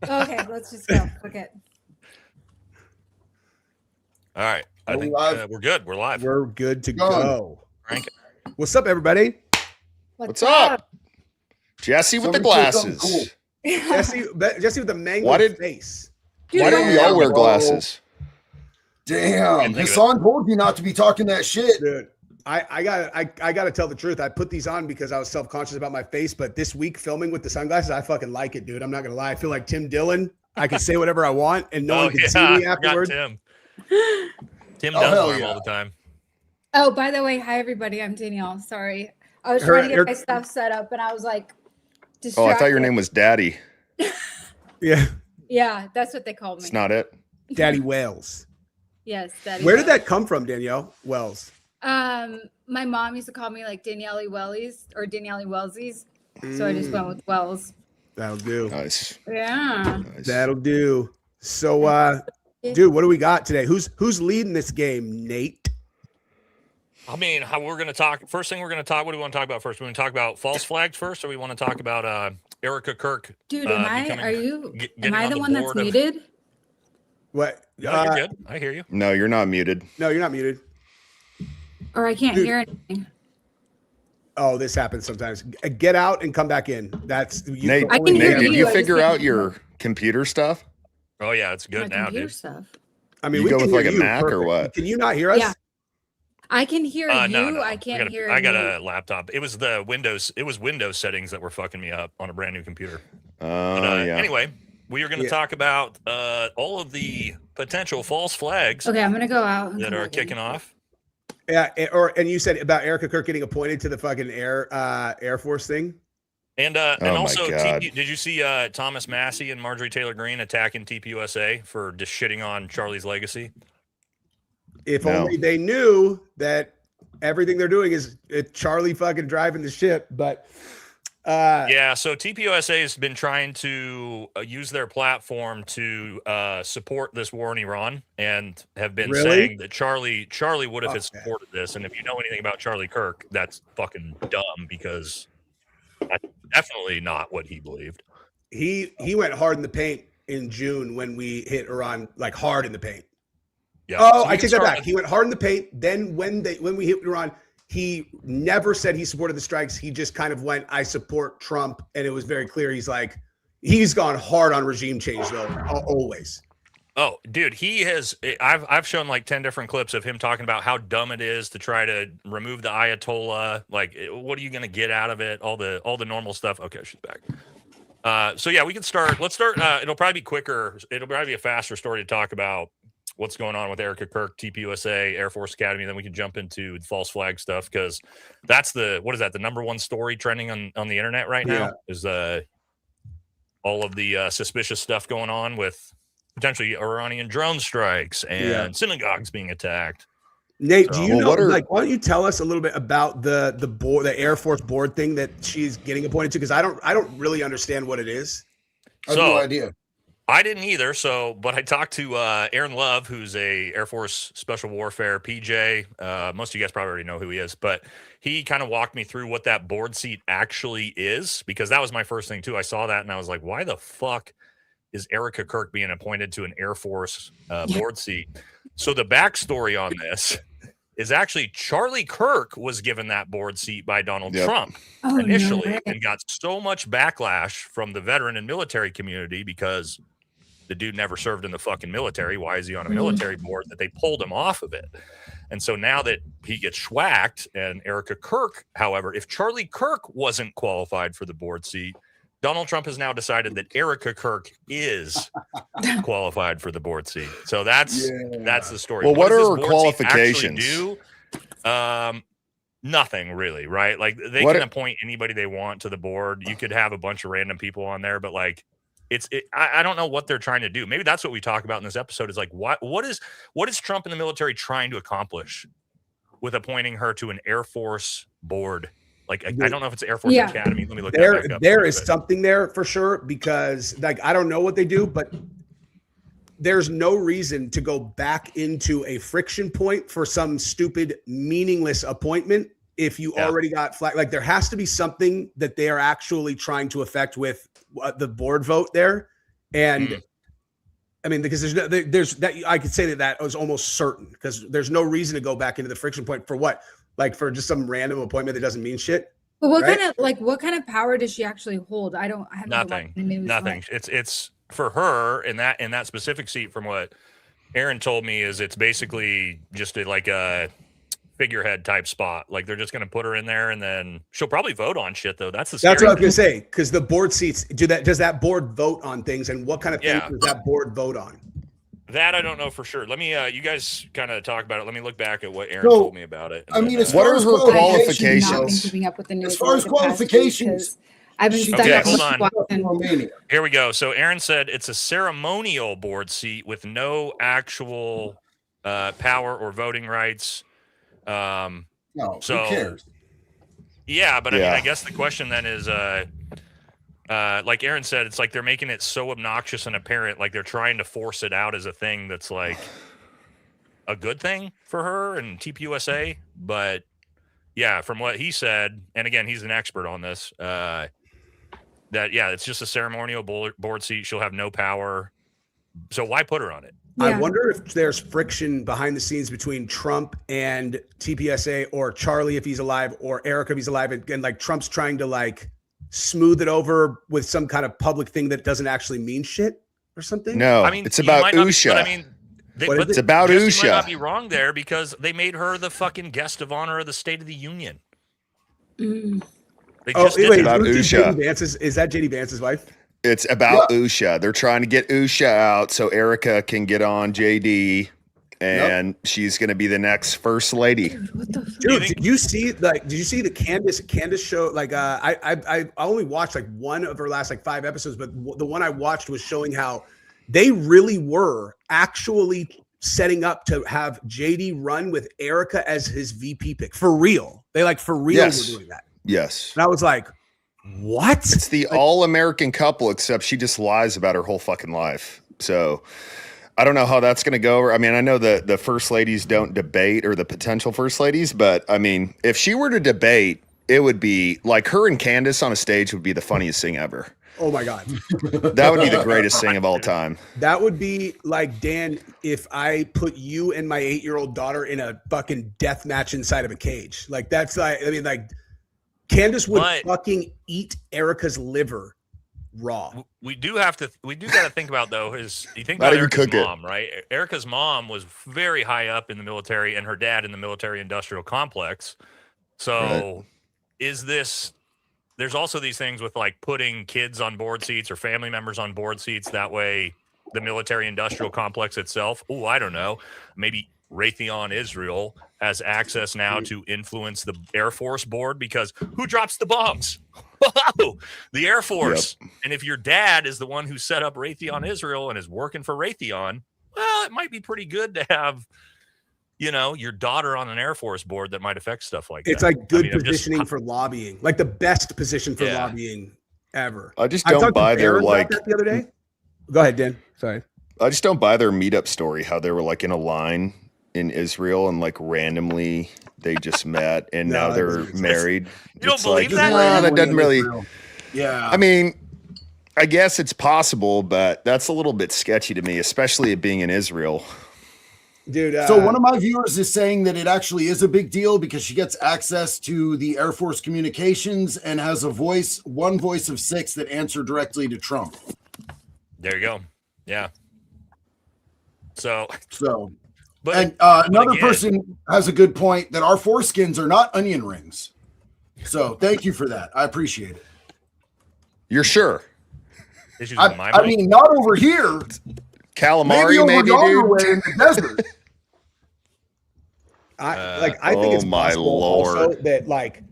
Okay, let's just go. Okay. All right. I think we're good. We're live. We're good to go. Frank. What's up, everybody? What's up? Jesse with the glasses. Cool. Jesse with the mango face. Dude, Why don't we all wear glasses? Damn, Hassan told you not to be talking that shit. Dude, I gotta tell the truth. I put these on because I was self-conscious about my face, but this week filming with the sunglasses, I fucking like it, dude. I'm not gonna lie. I feel like Tim Dillon. I can say whatever I want and no one can see me afterwards. Tim does them all the time. Oh, by the way, hi everybody. I'm Danielle. Sorry. I was trying to get my stuff set up and I was like distracted. Oh, I thought your name was Daddy. Yeah. Yeah, that's what they call me. It's not it. Daddy Wales. Yes, Daddy. Where did that come from, Danielle? Wells. My mom used to call me like Danielle Wellies or Danielle Wellsies. So I just went with Wells. That'll do. Nice. Yeah. Nice. That'll do. So dude, what do we got today? Who's leading this game, Nate? I mean, how we're going to talk. First thing we're going to talk. What do we want to talk about first? We want to talk about false flags first, or we want to talk about Erika Kirk? Dude, am I the one that's muted? What? No, you're good. I hear you. No, you're not muted. No, you're not muted. Or I can't hear anything. Oh, this happens sometimes. Get out and come back in. That's Nate. I can hear Did you. you figure out your computer stuff? Oh yeah, it's good now, dude. Stuff. I mean, You we go can with like hear a you Mac or perfect. what? Can you not hear us? Yeah. I can hear you. No. I can't hear you. I got a laptop. It was the Windows. It was Windows settings that were fucking me up on a brand new computer. Yeah. Anyway, we are going to talk about all of the potential false flags. Okay, I'm gonna go out that are kicking off. Yeah, and you said about Erika Kirk getting appointed to the fucking Air Force thing. And also, God. did you see Thomas Massey and Marjorie Taylor Greene attacking TPUSA for just shitting on Charlie's legacy? If only they knew that everything they're doing is Charlie fucking driving the ship. But yeah, so TPUSA has been trying to use their platform to support this war in Iran, and have been saying that Charlie would have supported this. And if you know anything about Charlie Kirk, that's fucking dumb, because that's definitely not what he believed. He went hard in the paint in June when we hit Iran, like hard in the paint. Yeah. Oh, So I take that back. He went hard in the paint. Then when we hit Iran, he never said he supported the strikes. He just kind of went, I support Trump. And it was very clear. He's gone hard on regime change though, always. Oh, dude, he has. I've shown like 10 different clips of him talking about how dumb it is to try to remove the Ayatollah. Like, what are you going to get out of it? All the normal stuff. Okay, she's back. So yeah, we can start. Let's start. It'll probably be quicker. It'll probably be a faster story to talk about what's going on with Erika Kirk, TPUSA, Air Force Academy. Then we can jump into the false flag stuff, because that's the number one story trending on the internet right now. Is all of the suspicious stuff going on with potentially Iranian drone strikes and synagogues being attacked. Nate, do you know? Why don't you tell us a little bit about the board, the Air Force board thing that she's getting appointed to? Because I don't really understand what it is. I have no idea. I didn't either. But I talked to Aaron Love, who's a Air Force Special Warfare PJ. Most of you guys probably already know who he is, but he kind of walked me through what that board seat actually is, because that was my first thing too. I saw that and I was like, why the fuck is Erika Kirk being appointed to an Air Force board seat? So the backstory on this is actually Charlie Kirk was given that board seat by Donald Trump initially, and got so much backlash from the veteran and military community because the dude never served in the fucking military. Why is he on a military board? That they pulled him off of it. And so now that he gets schwacked, and Erika Kirk, however, if Charlie Kirk wasn't qualified for the board seat, Donald Trump has now decided that Erika Kirk is qualified for the board seat. So that's the story. Well, what are her qualifications? qualifications? Nothing really, right? Like, they can appoint anybody they want to the board. You could have a bunch of random people on there, but like, I don't know what they're trying to do. Maybe that's what we talk about in this episode, is like, what is Trump and the military trying to accomplish with appointing her to an Air Force board? Like, I don't know if it's Air Force Academy. Let me look that back up. There is something there for sure, because like, I don't know what they do, but there's no reason to go back into a friction point for some stupid, meaningless appointment if you already got flagged. Like, there has to be something that they are actually trying to affect with the board vote there. And I mean, because there's that I could say that was almost certain because there's no reason to go back into the friction point for what, like for just some random appointment that doesn't mean shit. But what right? what kind of power does she actually hold? I haven't Nothing. It's for her in that specific seat. From what Aaron told me, is it's basically just like a figurehead type spot. Like they're just going to put her in there, and then she'll probably vote on shit. Though that's what I was going to say, because the board seats does that board vote on things, and what kind of things does that board vote on? That I don't know for sure. Let me you guys kind of talk about it. Let me look back at what Aaron told me about it. I mean, as far as her qualifications? As far as qualifications, I've been studying. Okay, hold on. Here we go. So Aaron said it's a ceremonial board seat with no actual power or voting rights. No, so, who cares? Yeah, but I mean, I guess the question then is, like Aaron said, it's like they're making it so obnoxious and apparent, like they're trying to force it out as a thing that's like a good thing for her and TPUSA. But yeah, from what he said, and again, he's an expert on this, that it's just a ceremonial board seat. She'll have no power. So why put her on it? Yeah. I wonder if there's friction behind the scenes between Trump and TPUSA, or Charlie if he's alive, or Erika if he's alive, and like Trump's trying to like smooth it over with some kind of public thing that doesn't actually mean shit or something. No, I mean, it's about USHA. I mean, it's about USHA. You might not be wrong there because they made her the fucking guest of honor of the State of the Union. They just did about USHA. Is that JD Vance's wife? It's about USHA. They're trying to get USHA out so Erika can get on JD, and she's going to be the next first lady. Dude, did you see the Candace show? Like, I only watched like one of her last like 5 episodes, but the one I watched was showing how they really were actually setting up to have JD run with Erika as his VP pick for real. They like for real were doing that. Yes. And I was like, what? It's the all-American couple, except she just lies about her whole fucking life. So I don't know how that's going to go over. I mean, I know that the first ladies don't debate, or the potential first ladies, but I mean, if she were to debate, it would be like her and Candace on a stage would be the funniest thing ever. Oh my God. That would be the greatest thing of all time. That would be like, Dan, if I put you and my 8-year-old daughter in a fucking death match inside of a cage. Like that's like, I mean, like Candace would fucking eat Erika's liver raw. We do got to think about though, is you think about Erika's mom, right? Erika's mom was very high up in the military and her dad in the military industrial complex. So there's also these things with like putting kids on board seats or family members on board seats. That way the military industrial complex itself, I don't know, maybe Raytheon Israel has access now to influence the Air Force board, because who drops the bombs? The Air Force. Yep. And if your dad is the one who set up Raytheon Israel and is working for Raytheon, well, it might be pretty good to have, your daughter on an Air Force board that might affect stuff like that. It's like good positioning for lobbying, like the best position for lobbying ever. I just don't buy their like the other day. Go ahead, Dan. Sorry. I just don't buy their meetup story, how they were like in a line in Israel and like randomly they just met and now they're married. You don't believe that? No, that doesn't really. Yeah. I mean, I guess it's possible, but that's a little bit sketchy to me, especially it being in Israel. Dude, so one of my viewers is saying that it actually is a big deal because she gets access to the Air Force communications and has one voice of 6 that answer directly to Trump. There you go. Yeah. So, but another person has a good point that our foreskins are not onion rings. So thank you for that. I appreciate it. You're sure? I mean, not over here. Calamari, maybe dude. In the desert. I think it's possible also that like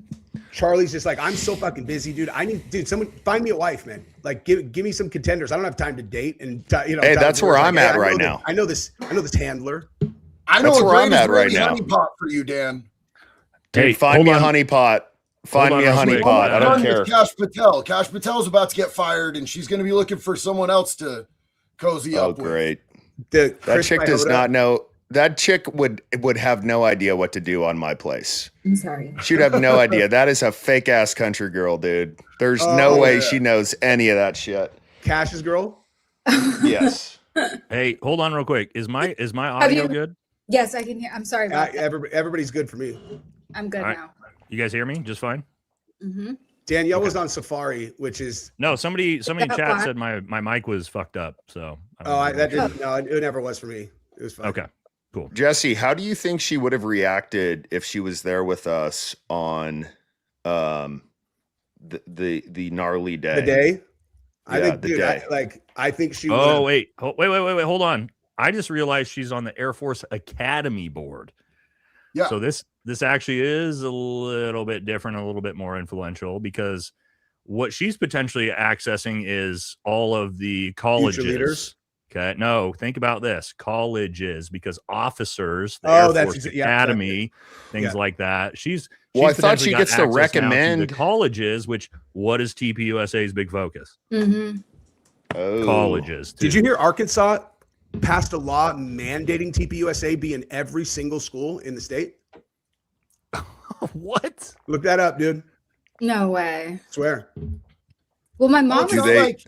Charlie's just like, I'm so fucking busy, dude. Someone find me a wife, man. Like give me some contenders. I don't have time to date and Hey, that's where I'm at right now. I know this handler. I know where I'm at right now. Honeypot for you, Dan. Hey, find me a honeypot. Find me a honeypot. I don't care. Cash Patel. Cash Patel's about to get fired, and she's going to be looking for someone else to cozy up with. Oh, great. That chick does not know. That chick would have no idea what to do on my place. I'm sorry. She'd have no idea. That is a fake ass country girl, dude. There's no way she knows any of that shit. Cash's girl? Yes. Hey, hold on real quick. Is my Have audio you- good? Yes, I can hear. I'm sorry about that. Everybody's good for me. I'm good All right. now. You guys hear me just fine? Mm-hmm. Danielle was on Safari, which is No, somebody in that chat fine? said my mic was fucked up. So I don't know. that didn't. No, it never was for me. It was fine. Okay, cool. Jesse, how do you think she would have reacted if she was there with us on the gnarly day? The day. I Yeah, think, the dude, day. I think she. Oh, would've- wait, hold on. I just realized she's on the Air Force Academy board. Yeah. So this actually is a little bit different, a little bit more influential, because what she's potentially accessing is all of the colleges. leaders? Okay. No, think about this. Colleges, because officers, the Oh, Air that's Force exa- yeah, Academy, things Yeah. like that. She's Well, I thought potentially she got gets to access now recommend- the colleges, which what is TPUSA's big focus? Mm-hmm. Oh. Colleges. Did too. you hear Arkansas passed a law mandating TPUSA be in every single school in the state? What? Look that up, dude. No way. Swear. Well, my mom It's Do was not they- like-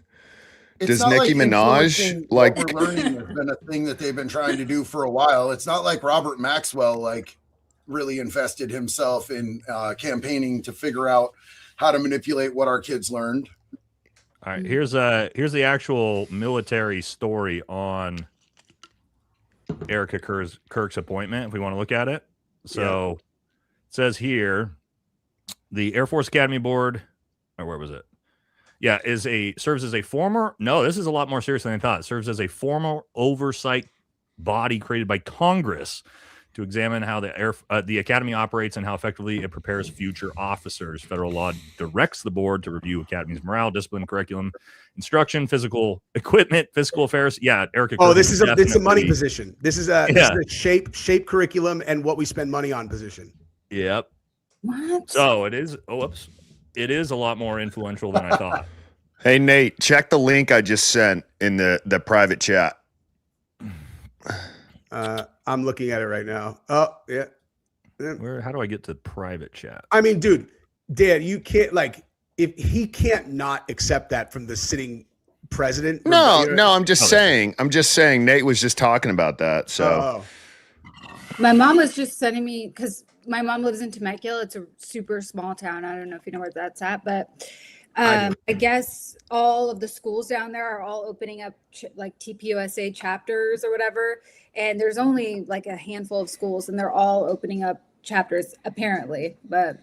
it's Does not Nicki like Minaj, influencing like- what we're learning has been a thing that they've been trying to do for a while. It's not like Robert Maxwell like really invested himself in campaigning to figure out how to manipulate what our kids learned. All right, here's the actual military story on Erika Kirk's appointment, if we want to look at it. So it says here, the Air Force Academy Board, or where was it? Yeah, serves as a former. No, this is a lot more serious than I thought. It serves as a formal oversight body created by Congress to examine how the Academy operates and how effectively it prepares future officers. Federal law directs the board to review Academy's morale, discipline, curriculum, instruction, physical equipment, fiscal affairs. Yeah, Erika. Oh, Kirk this is a money definitely- position. This is a shape curriculum and what we spend money on position. Yep. What? So it is. Oh, whoops. It is a lot more influential than I thought. Hey, Nate, check the link I just sent in the private chat. I'm looking at it right now. Oh, yeah. How do I get to private chat? I mean, dude, Dan, you can't if he can't not accept that from the sitting president. No, you know- no, I'm just saying. I'm just saying. Nate was just talking about that. So My mom was just sending me, because my mom lives in Temecula. It's a super small town. I don't know if you know where that's at, but I guess all of the schools down there are all opening up like TPUSA chapters or whatever. And there's only like a handful of schools, and they're all opening up chapters apparently. But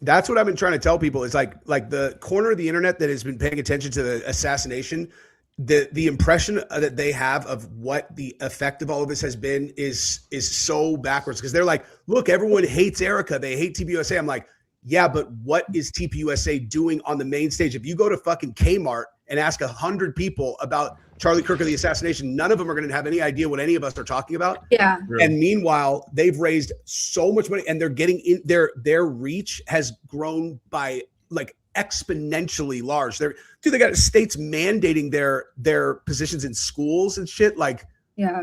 that's what I've been trying to tell people is like the corner of the internet that has been paying attention to the assassination, the impression that they have of what the effect of all of this has been is so backwards, because they're like, look, everyone hates Erika, they hate TPUSA. I'm like, yeah, but what is TPUSA doing on the main stage? If you go to fucking Kmart and ask 100 people about Charlie Kirk or the assassination, none of them are going to have any idea what any of us are talking about. yeah. And meanwhile, they've raised so much money, and they're getting in their reach has grown by like exponentially large. They got states mandating their positions in schools and shit. Like, Yeah.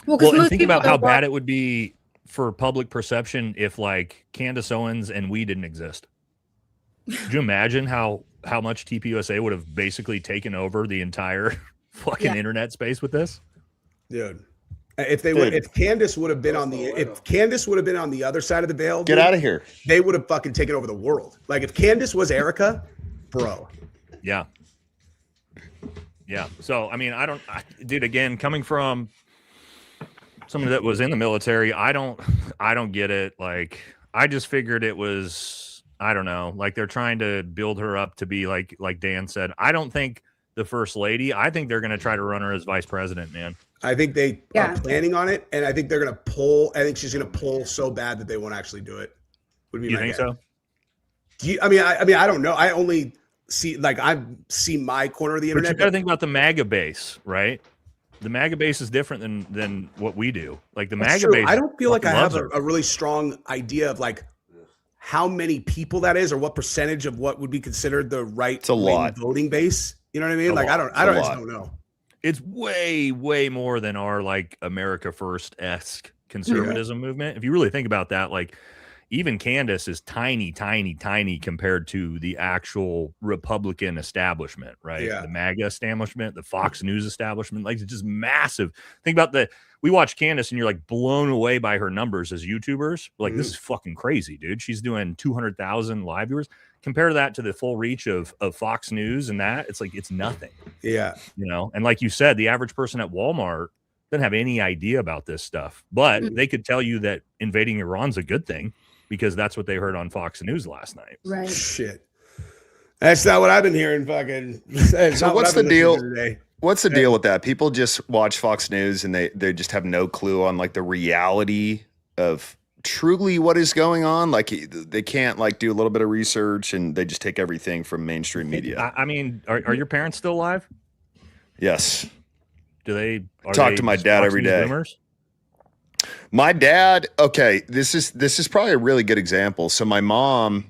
Well, most and think people about how don't want- bad it would be for public perception if like Candace Owens and we didn't exist. Could you imagine how much TPUSA would have basically taken over the entire fucking internet space with this? dude, if Candace would have been on the other side of the veil, get dude, out of here. they would have fucking taken over the world. Like if Candace was Erika, bro. Yeah. Yeah. So, I mean, dude, again, coming from someone that was in the military, I don't get it. Like, I just figured it was, I don't know, like they're trying to build her up to be like Dan said. I don't think the first lady, I think they're going to try to run her as vice president, man. I think they are planning on it, and I think they're gonna pull. I think she's gonna pull so bad that they won't actually do it. Would be You my think guess. so? I mean, I don't know. I only see my corner of the But internet. you got to think about the MAGA base, right? The MAGA base is different than what we do. Like the That's MAGA true. base. I don't feel like I loves have her. a really strong idea of like how many people that is, or what percentage of what would be considered the right lot. voting base. You know what I mean? A Like lot. I a just lot. don't know. It's way more than our like America First-esque conservatism movement. If you really think about that, like even Candace is tiny compared to the actual Republican establishment, right? Yeah. The MAGA establishment, the Fox News establishment, like it's just massive. Think about we watch Candace and you're like blown away by her numbers as YouTubers. Like, this is fucking crazy, dude. She's doing 200,000 live viewers. Compare that to the full reach of Fox News and that. It's like, it's nothing. Yeah. You know, and like you said, the average person at Walmart doesn't have any idea about this stuff, but they could tell you that invading Iran's a good thing because that's what they heard on Fox News last night. Right. Shit. That's not what I've been hearing. Fucking. So what's the deal? What's the deal with that? People just watch Fox News and they just have no clue on like the reality of truly what is going on. Like they can't like do a little bit of research and they just take everything from mainstream media. I mean, are your parents still alive? Yes. Do they talk to my dad every day? Boomers? My dad. Okay. This is probably a really good example. So my mom,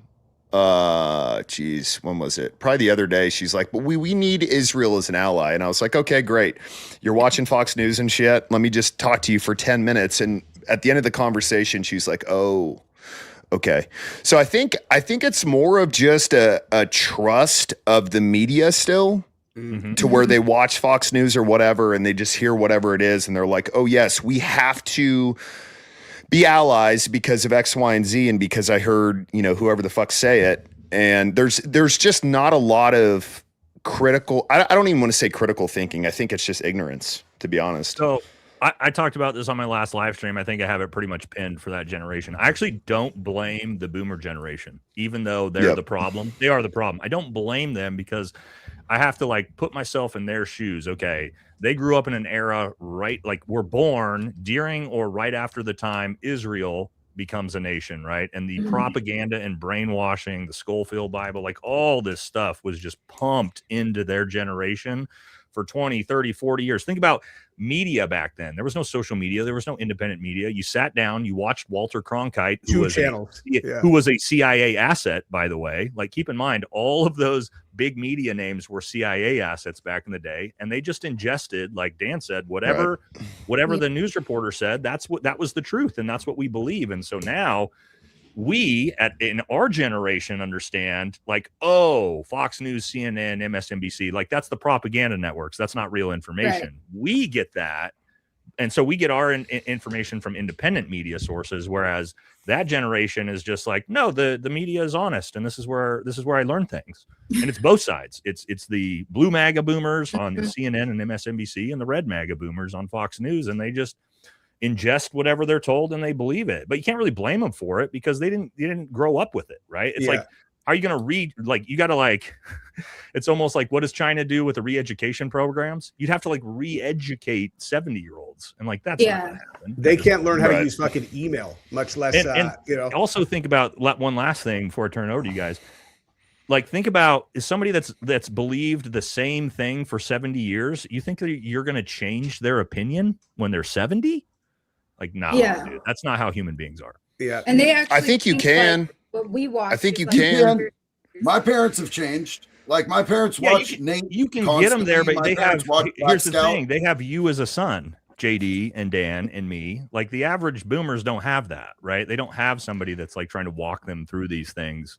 when was it? Probably the other day. She's like, but we need Israel as an ally. And I was like, okay, great. You're watching Fox News and shit. Let me just talk to you for 10 minutes. And at the end of the conversation, she's like, oh, okay. So I think it's more of just a trust of the media still. To where they watch Fox News or whatever and they just hear whatever it is and they're like, oh yes, we have to be allies because of X, Y, and Z and because I heard, whoever the fuck say it. And there's just not a lot of critical, I don't even want to say critical thinking. I think it's just ignorance, to be honest. So I talked about this on my last live stream. I think I have it pretty much pinned for that generation. I actually don't blame the boomer generation, even though they're the problem. They are the problem. I don't blame them because I have to like put myself in their shoes. Okay. They grew up in an era, right? Like were born during or right after the time Israel becomes a nation, right? And the propaganda and brainwashing, the Schofield Bible, like all this stuff was just pumped into their generation for 20, 30, 40 years. Think about media back then. There was no social media. There was no independent media. You sat down, you watched Walter Cronkite, who was a CIA asset, by the way. Like, keep in mind, all of those big media names were CIA assets back in the day. And they just ingested, like Dan said, whatever the news reporter said, that was the truth. And that's what we believe. And so now we in our generation understand like, oh, Fox News, CNN, MSNBC, like that's the propaganda networks. That's not real information. Right. We get that. And so we get our information from independent media sources, whereas that generation is just like, no, the media is honest. And this is where I learn things. And it's both sides. It's the blue MAGA boomers on CNN and MSNBC and the red MAGA boomers on Fox News. And they just ingest whatever they're told and they believe it. But you can't really blame them for it because they didn't grow up with it, right? It's like, how are you going to read? Like, you got to like, it's almost like, what does China do with the re-education programs? You'd have to like re-educate 70-year-olds. And like, that's not going to happen. They can't learn how to use fucking email, much less, Also think about one last thing before I turn it over to you guys. Like, think about, is somebody that's believed the same thing for 70 years, you think that you're going to change their opinion when they're 70? Like, no, dude, that's not how human beings are. Yeah. And they actually, I think you can. Like what we watch. I think you can. My parents have changed. Like, my parents watch Nate. You can get them there, but they have, here's the thing, they have you as a son, JD and Dan and me. Like, the average boomers don't have that, right? They don't have somebody that's like trying to walk them through these things,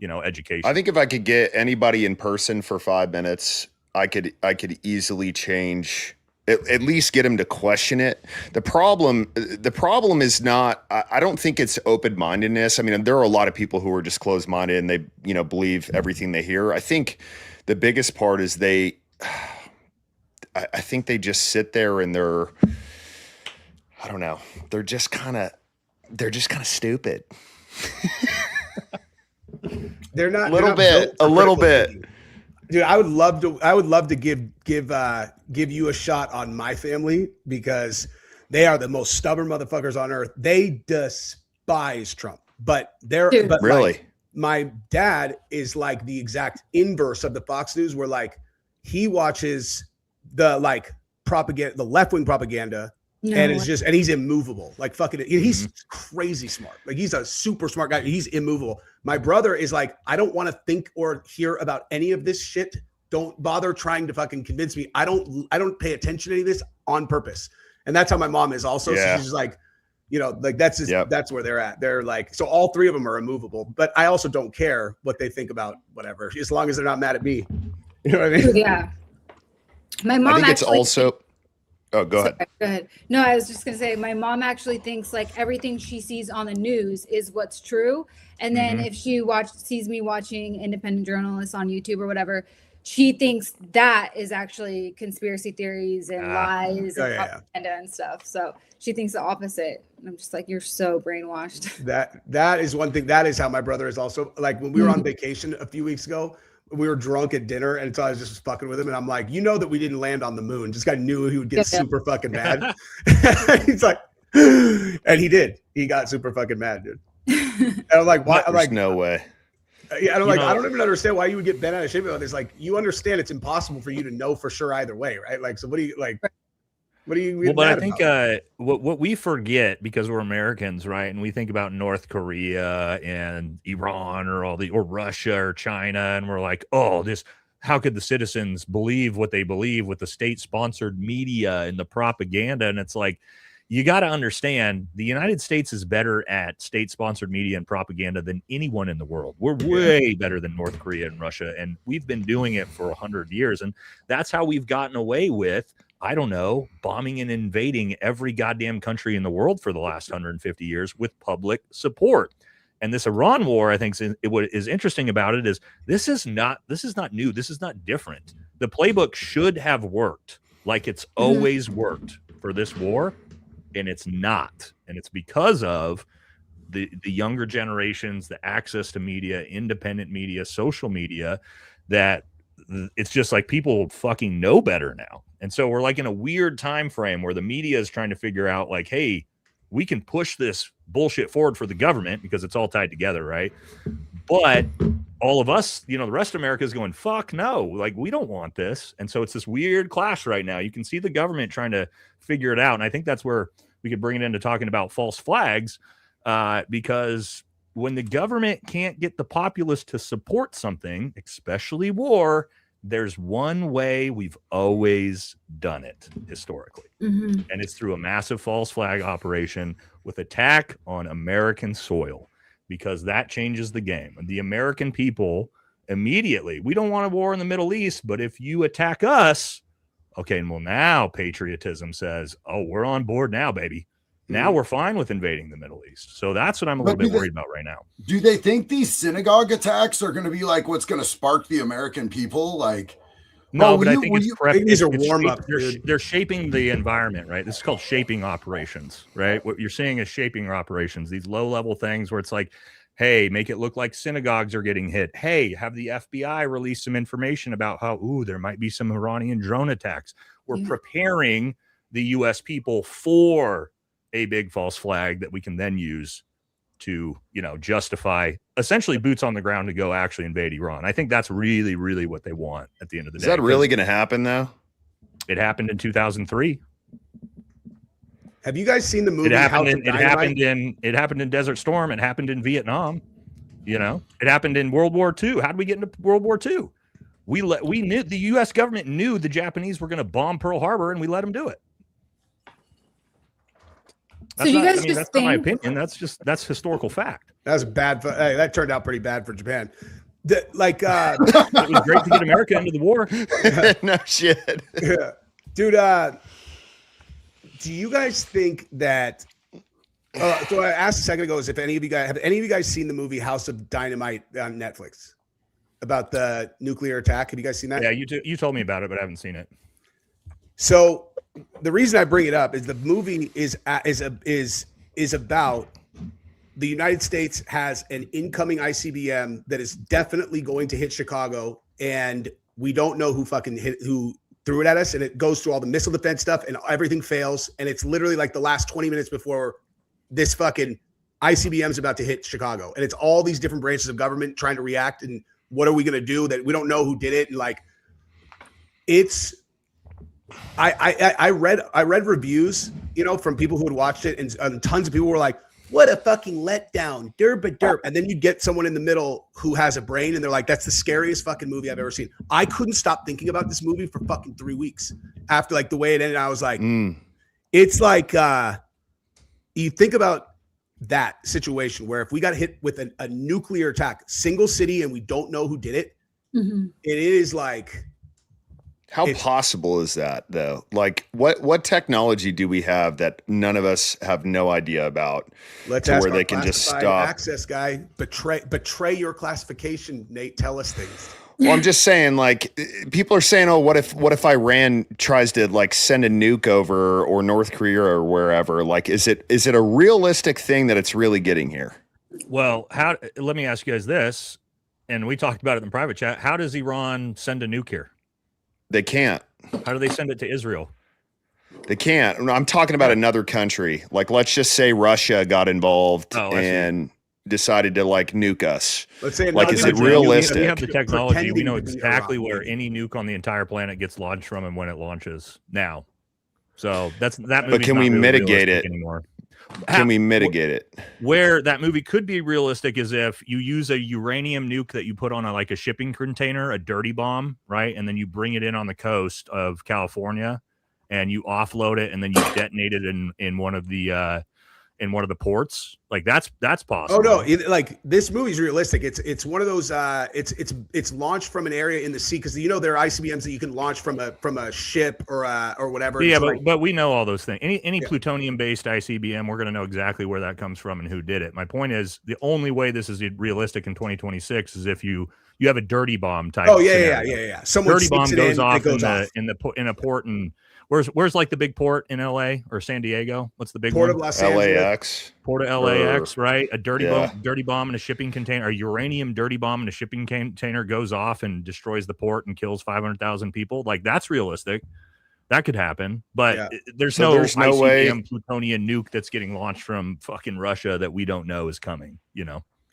education. I think if I could get anybody in person for 5 minutes, I could easily change, at least get him to question it. The problem is not, I don't think it's open-mindedness. I mean, there are a lot of people who are just closed-minded and they, believe everything they hear. I think the biggest part is I think they just sit there and they're, I don't know, they're just kind of stupid. They're not a little bit. Dude, I would love to give you a shot on my family because they are the most stubborn motherfuckers on earth. They despise Trump, but really, like, my dad is like the exact inverse of the Fox News, where like he watches the like propaganda, the left-wing propaganda. And he's immovable. Like fucking, he's crazy smart. Like, he's a super smart guy. He's immovable. My brother is like, I don't want to think or hear about any of this shit. Don't bother trying to fucking convince me. I don't pay attention to any of this on purpose. And that's how my mom is also. Yeah. So she's like, You know, like that's just, that's where they're at. They're like, so all three of them are immovable, but I also don't care what they think about whatever, as long as they're not mad at me. You know what I mean? Yeah. My mom I think it's also. Oh, go ahead. Go ahead. No, I was just gonna say my mom actually thinks like everything she sees on the news is what's true. And then if she sees me watching independent journalists on YouTube or whatever, she thinks that is actually conspiracy theories and lies and propaganda and stuff. So she thinks the opposite. And I'm just like, you're so brainwashed. That is one thing. That is how my brother is also. Like when we were on vacation a few weeks ago, we were drunk at dinner, and so I was just fucking with him, and I'm like, you know that we didn't land on the moon. This guy knew he would get super fucking mad. He's like, and he did. He got super fucking mad, dude. And I'm like, why? I'm like, no way. Yeah, and I'm like, I don't even understand why you would get bent out of shape about this. Like, you understand it's impossible for you to know for sure either way, right? Like, so what do you like? What do you? Well, but I think what we forget, because we're Americans, right? And we think about North Korea and Iran or Russia or China, and we're like, oh, how could the citizens believe what they believe with the state-sponsored media and the propaganda? And it's like, you got to understand, the United States is better at state-sponsored media and propaganda than anyone in the world. We're way better than North Korea and Russia, and we've been doing it for 100 years. And that's how we've gotten away with, I don't know, bombing and invading every goddamn country in the world for the last 150 years with public support. And this Iran war, I think, what is interesting about it is this is not new. This is not different. The playbook should have worked like it's always worked for this war, and it's not. And it's because of the younger generations, the access to media, independent media, social media, that it's just like people fucking know better now. And so we're like in a weird time frame where the media is trying to figure out like, hey, we can push this bullshit forward for the government because it's all tied together, right? But all of us, the rest of America is going, fuck no, like we don't want this. And so it's this weird clash right now. You can see the government trying to figure it out. And I think that's where we could bring it into talking about false flags, because when the government can't get the populace to support something, especially war, there's one way we've always done it historically. And it's through a massive false flag operation with attack on American soil, because that changes the game. And the American people immediately, we don't want a war in the Middle East, but if you attack us, okay, well, now patriotism says, oh, we're on board now, baby. Now we're fine with invading the Middle East. So that's what I'm a little bit worried about right now. Do they think these synagogue attacks are going to be like what's going to spark the American people? Like, no, but I think these are warm up. They're shaping the environment, right? This is called shaping operations, right? What you're seeing is shaping operations. These low level things where it's like, hey, make it look like synagogues are getting hit. Hey, have the FBI release some information about how, there might be some Iranian drone attacks. We're preparing the U.S. people for a big false flag that we can then use to, justify essentially boots on the ground to go actually invade Iran. I think that's really, really what they want at the end of the day. Is that really going to happen though? It happened in 2003. Have you guys seen the movie? It happened in Desert Storm. It happened in Vietnam. It happened in World War II. How did we get into World War II? We knew the U.S. government knew the Japanese were going to bomb Pearl Harbor, and we let them do it. That's not my opinion. That's historical fact. That's bad. That turned out pretty bad for Japan. It was great to get America into the war. No shit. Yeah. Dude, do you guys think that so I asked a second ago is if any of you guys seen the movie House of Dynamite on Netflix about the nuclear attack? Have you guys seen that? Yeah, you told me about it, but I haven't seen it. So the reason I bring it up is the movie is about the United States has an incoming ICBM that is definitely going to hit Chicago, and we don't know who threw it at us, and it goes through all the missile defense stuff, and everything fails, and it's literally like the last 20 minutes before this fucking ICBM is about to hit Chicago, and it's all these different branches of government trying to react, and what are we going to do that we don't know who did it, and like it's. I read reviews, from people who had watched it, and tons of people were like, what a fucking letdown, derp. And then you get someone in the middle who has a brain, and they're like, that's the scariest fucking movie I've ever seen. I couldn't stop thinking about this movie for fucking 3 weeks after like the way it ended. I was like, it's like you think about that situation where if we got hit with a nuclear attack, single city, and we don't know who did it, it is like, how possible is that though? Like what technology do we have that none of us have no idea about? Let's to ask where our they can just classified stop. access guy. Betray your classification, Nate. Tell us things. Well, I'm just saying, like, people are saying, oh, what if Iran tries to like send a nuke over, or North Korea or wherever? Like, is it a realistic thing that it's really getting here? Well, let me ask you guys this, and we talked about it in private chat. How does Iran send a nuke here? They can't. How do they send it to Israel? They can't. I'm talking about another country. Like, let's just say Russia got involved and decided to like nuke us. Let's say, like, is it realistic? We have the technology. We know Pretending to be exactly Iran. where any nuke on the entire planet gets launched from and when it launches now. So that movie. But can we mitigate it anymore? Can we mitigate it? Where that movie could be realistic is if you use a uranium nuke that you put on a shipping container, a dirty bomb, right? And then you bring it in on the coast of California and you offload it and then you detonate it in one of the ports. Like that's possible. Oh no, like this movie's realistic. It's one of those it's launched from an area in the sea, because there are ICBMs that you can launch from a ship or whatever. Yeah, so but we know all those things. Any plutonium based ICBM, we're going to know exactly where that comes from and who did it. My point is, the only way this is realistic in 2026 is if you have a dirty bomb type. Oh yeah. Someone dirty bomb goes off in a port, and where's like the big port in LA or San Diego? What's the big Port one? of Los Angeles. LAX. Port of LAX, right? A dirty bomb in a shipping container, a uranium dirty bomb in a shipping container goes off and destroys the port and kills 500,000 people. Like, that's realistic. That could happen, but there's no ICBM way plutonium nuke that's getting launched from fucking Russia that we don't know is coming.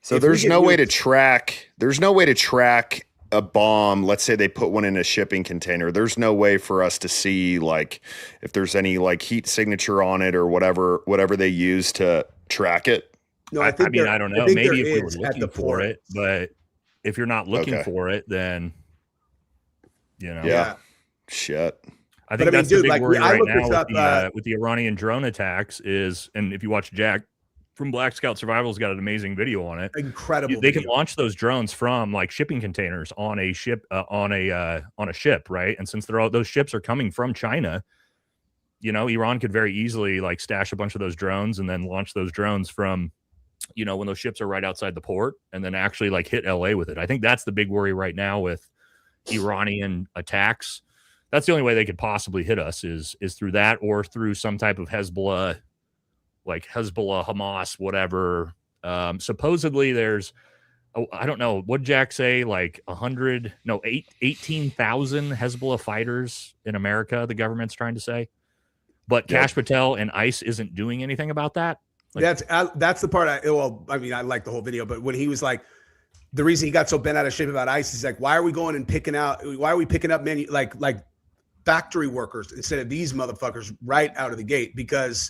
So there's no way to track. There's no way to track a bomb. Let's say they put one in a shipping container. There's no way for us to see like if there's any like heat signature on it or whatever they use to track it. No, I don't know. Maybe if we were looking for it, but if you're not looking for it, then Yeah. Shit. I think that's the big worry right now with the Iranian drone attacks is, and if you watch Jack from Black Scout Survival's got an amazing video on it. Incredible. They can launch those drones from like shipping containers on a ship, on a ship, right? And since those ships are coming from China, Iran could very easily like stash a bunch of those drones and then launch those drones from, when those ships are right outside the port, and then actually like hit LA with it. I think that's the big worry right now with Iranian attacks. That's the only way they could possibly hit us is through that, or through some type of Hezbollah, Hamas, whatever. Supposedly there's, I don't know, what'd Jack say? Like 18,000 Hezbollah fighters in America, the government's trying to say. But Kash Patel and ICE isn't doing anything about that. Like, that's the part I like the whole video, but when he was like, the reason he got so bent out of shape about ICE is like, why are we picking up like factory workers instead of these motherfuckers right out of the gate? Because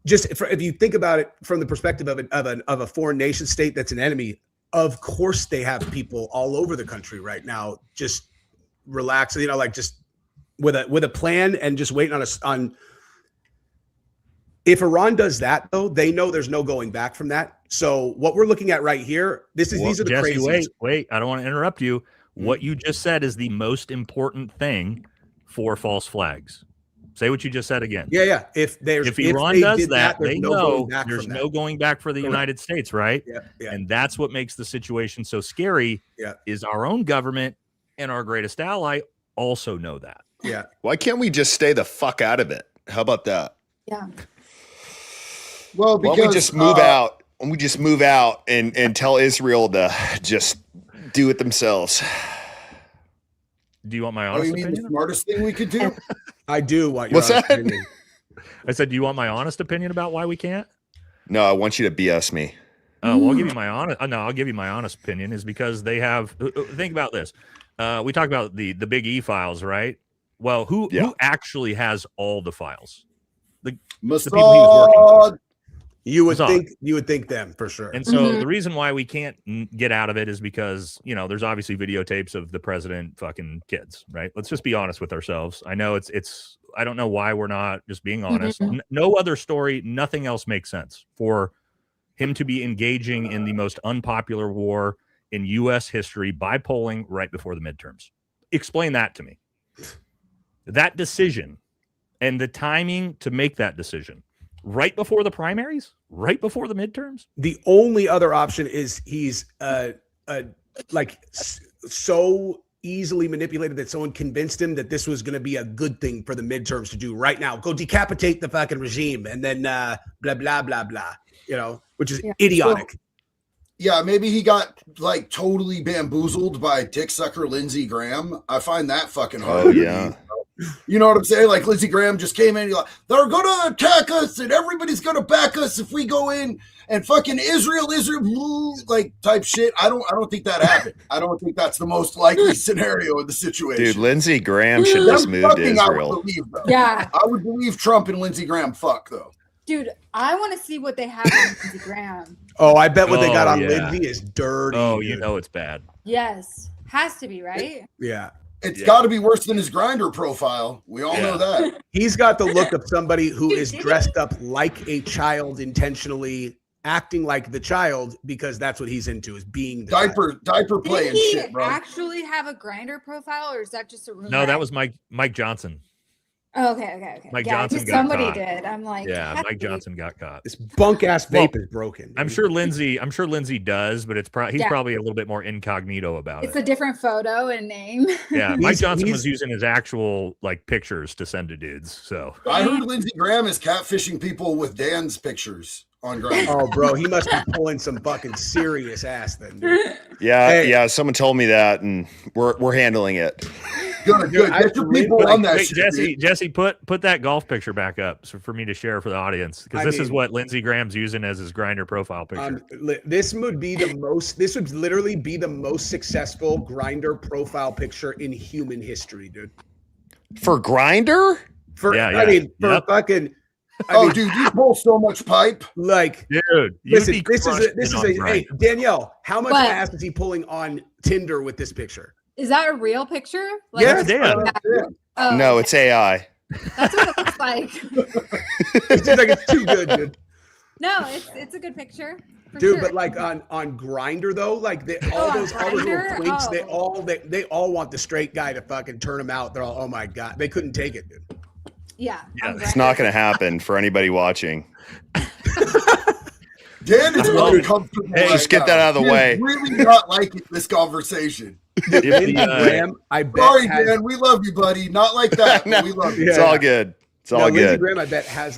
if you think about it from the perspective of a foreign nation state that's an enemy, of course they have people all over the country right now just relax, just with a plan and just waiting on. If Iran does that, though, they know there's no going back from that. So what we're looking at right here, these are the Jesse, crazies. Wait, I don't want to interrupt you. What you just said is the most important thing for false flags. Say what you just said again. Yeah. If Iran does that, they know there's no going back for the United States, right? Yeah. And that's what makes the situation so scary. Is our own government and our greatest ally also know that. Yeah. Why can't we just stay the fuck out of it? How about that? Yeah. Well, because we just move out. We just move out and tell Israel to just do it themselves. Do you want my honest opinion? The smartest thing we could do? I do want your What's that? opinion. I said, do you want my honest opinion about why we can't? No, I want you to BS me. Oh, well, I'll give you my honest. No, I'll give you my honest opinion. Is because they have. Think about this. We talk about the Big E files, right? Well, who actually has all the files? The people he was working for. You would bizarre. think them for sure. And so the reason why we can't get out of it is because, you know, there's obviously videotapes of the president fucking kids, right? Let's just be honest with ourselves. I know it's I don't know why we're not just being honest. No other story, nothing else makes sense for him to be engaging in the most unpopular war in U.S. history by polling right before the midterms. Explain that to me. That decision and the timing to make that decision. Right before the primaries? Right before the midterms? The only other option is he's so easily manipulated that someone convinced him that this was going to be a good thing for the midterms to do right now. Go decapitate the fucking regime and then blah, blah, blah, blah, you know, which is idiotic. So, yeah, maybe he got like totally bamboozled by dick sucker Lindsey Graham. I find that fucking hard. Oh, yeah. You know what I'm saying? Like Lindsey Graham just came in, like, they're gonna attack us and everybody's gonna back us if we go in and fucking Israel, like type shit. I don't think that happened. I don't think that's the most likely scenario in the situation. Dude, Lindsey Graham should just move to Israel. I would believe Trump and Lindsey Graham fuck though. Dude, I want to see what they have on Lindsey Graham. Oh, I bet what they got on Lindsey is dirty. Oh, dude. you know it's bad. Yes, has to be, right? Yeah. It's got to be worse than his Grindr profile. We all know that. He's got the look of somebody who is dressed up like a child intentionally, acting like the child because that's what he's into, is being the diaper play and shit, bro. Actually have a Grindr profile, or is that just a rumor? No, that was Mike Johnson. Oh, okay. Mike Johnson got somebody caught. did. I'm like, yeah, Mike Johnson got caught. This bunk ass vape is broken. Dude. I'm sure Lindsey does, but he's probably a little bit more incognito about it. It's a different photo and name. Yeah, Mike Johnson was using his actual like pictures to send to dudes. So I heard Lindsey Graham is catfishing people with Dan's pictures on Grindr. Oh, bro, he must be pulling some fucking serious ass then, dude. Yeah, someone told me that, and we're handling it. Good. Get your people on that shit. Jesse, put that golf picture back up for me to share for the audience, because this is what Lindsey Graham's using as his Grindr profile picture. This would literally be the most successful Grindr profile picture in human history, dude. For Grindr? Fucking. Dude, you pull so much pipe. Like, dude, listen, this is a hey, Danielle, how much ass is he pulling on Tinder with this picture? Is that a real picture? Like, yes, no, it's AI. That's what it looks like. It seems like it's too good, dude. No, it's a good picture. Dude, but like on Grindr though, like all those little twinks, they all want the straight guy to fucking turn them out. They're all, oh my god, they couldn't take it, dude. Yeah. It's not going to happen for anybody watching. Dan is really comfortable. Hey, just get that out of the way. Really not liking this conversation. Graham, I bet. Sorry, Dan. We love you, buddy. Not like that. But we love you. It's all good. It's all good. Lindsey Graham, I bet, has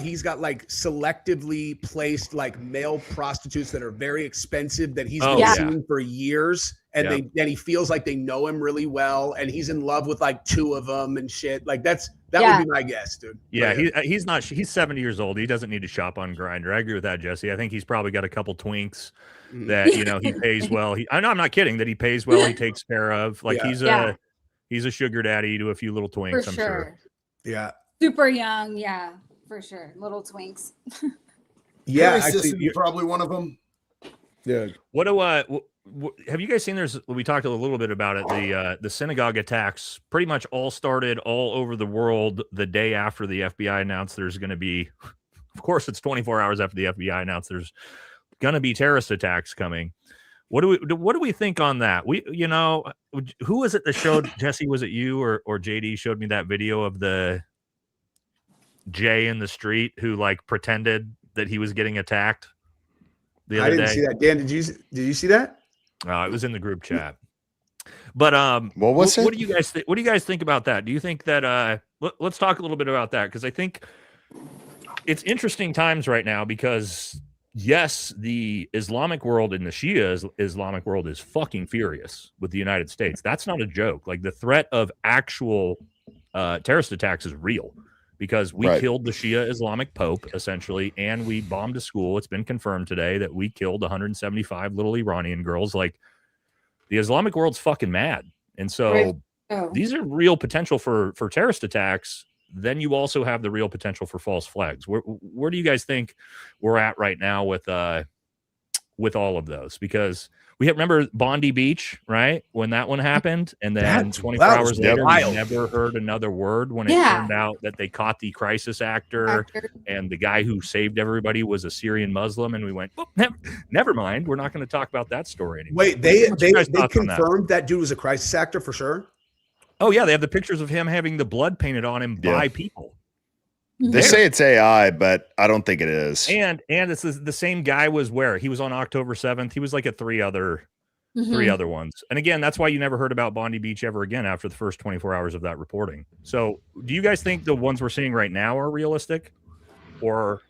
he's got like selectively placed like male prostitutes that are very expensive that he's been seeing for years, and he feels like they know him really well, and he's in love with like two of them and shit. Like that would be my guess, dude. Yeah, he's 70 years old. He doesn't need to shop on Grindr. I agree with that, Jesse. I think he's probably got a couple twinks that he pays well. I'm not kidding that he pays well. He takes care of. Like he's a sugar daddy to a few little twinks. I'm sure. Yeah. Super young. Yeah, for sure. Little twinks. Yeah. You're probably one of them. Yeah. What have you guys seen? We talked a little bit about it. The synagogue attacks pretty much all started all over the world the day after the FBI announced there's going to be, of course, it's 24 hours after the FBI announced there's going to be terrorist attacks coming. What do we think on that? Who was it that showed, Jesse, was it you or JD showed me that video of the Jay in the street who like pretended that he was getting attacked the other day? I didn't see that. Dan, did you see that? It was in the group chat. But what was it? What do you guys think? What do you guys think about that? Do you think that let's talk a little bit about that, because I think it's interesting times right now, because yes, the Islamic world and the Shia Islamic world is fucking furious with the United States. That's not a joke. Like, the threat of actual terrorist attacks is real, because we killed the Shia Islamic Pope, essentially, and we bombed a school. It's been confirmed today that we killed 175 little Iranian girls. Like, the Islamic world's fucking mad. And so these are real potential for terrorist attacks then you also have the real potential for false flags. Where do you guys think we're at right now with all of those? Because we remember Bondi Beach, right? When that one happened, and then 24 hours later, we never heard another word when it turned out that they caught the crisis actor, and the guy who saved everybody was a Syrian Muslim, and we went, oh, never mind, we're not going to talk about that story anymore. Wait, they confirmed that dude was a crisis actor for sure? Oh yeah, they have the pictures of him having the blood painted on him by people. They say it's AI, but I don't think it is. And it's the same guy he was on October 7th. He was like at three other ones. And again, that's why you never heard about Bondi Beach ever again after the first 24 hours of that reporting. So do you guys think the ones we're seeing right now are realistic? Or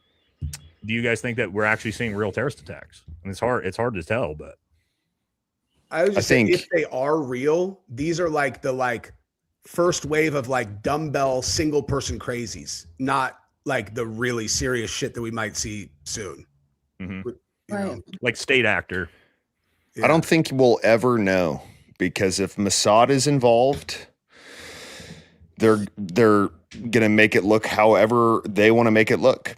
do you guys think that we're actually seeing real terrorist attacks? And it's hard to tell, but I was just saying, if they are real, these are like the first wave of like dumbbell single person crazies, not like the really serious shit that we might see soon. Mm-hmm. Like state actor. Yeah. I don't think we'll ever know, because if Mossad is involved, they're gonna make it look however they want to make it look.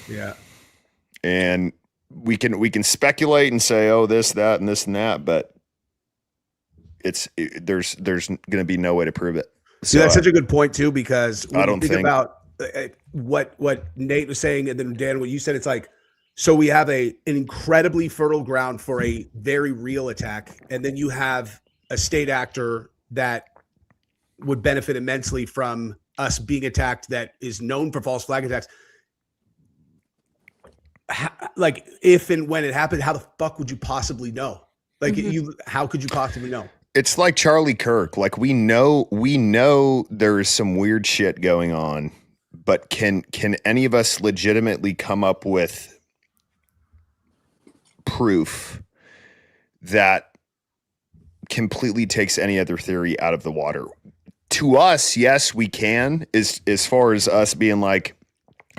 Yeah. And we can speculate and say, oh, this, that, and this and that, but there's going to be no way to prove it. So that's such a good point too, because when I don't think about what Nate was saying, and then Dan, what you said, it's like, so we have an incredibly fertile ground for a very real attack, and then you have a state actor that would benefit immensely from us being attacked, that is known for false flag attacks. Like, if and when it happened, how the fuck would you possibly know? Like, how could you possibly know? It's like Charlie Kirk. Like, we know there is some weird shit going on, but can any of us legitimately come up with proof that completely takes any other theory out of the water? To us, yes, we can. As far as us being like,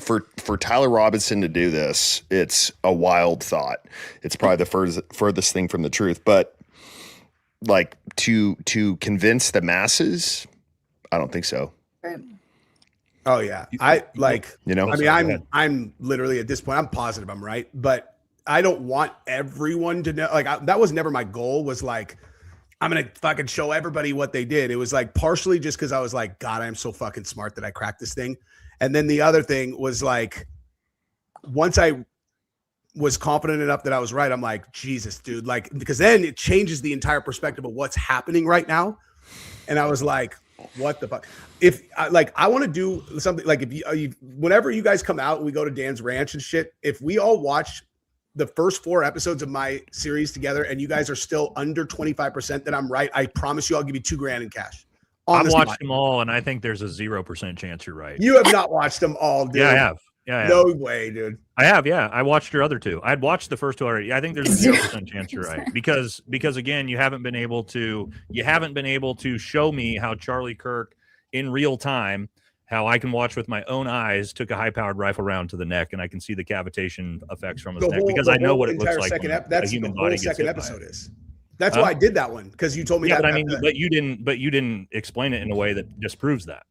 for Tyler Robinson to do this, it's a wild thought. It's probably the furthest thing from the truth, but like to convince the masses, I don't think so. Right. Oh yeah. I mean, I'm literally at this point, I'm positive I'm right, but I don't want everyone to know. Like, that was never my goal, was like, I'm going to fucking show everybody what they did. It was like partially just because I was like, God, I'm so fucking smart that I cracked this thing. And then the other thing was like, once I was confident enough that I was right, I'm like, Jesus, dude, like, because then it changes the entire perspective of what's happening right now. And I was like, what the fuck? I want to do something like, if you whenever you guys come out and we go to Dan's ranch and shit, if we all watch the first 4 episodes of my series together and you guys are still under 25% that I'm right, I promise you I'll give you $2,000 in cash. I've watched them all, and I think there's a 0% chance you're right. You have not watched them all, dude. Yeah, I have. Yeah, no way, dude. I have. Yeah, I watched your other 2. I'd watched the first 2 already. I think there's a 0% chance you're right, because again, you haven't been able to show me how Charlie Kirk in real time, how I can watch with my own eyes, took a high-powered rifle round to the neck, and I can see the cavitation effects from his neck, because I know what it looks like. That's the whole second episode is. That's why I did that one, because you told me. Yeah, but you didn't explain it in a way that disproves that.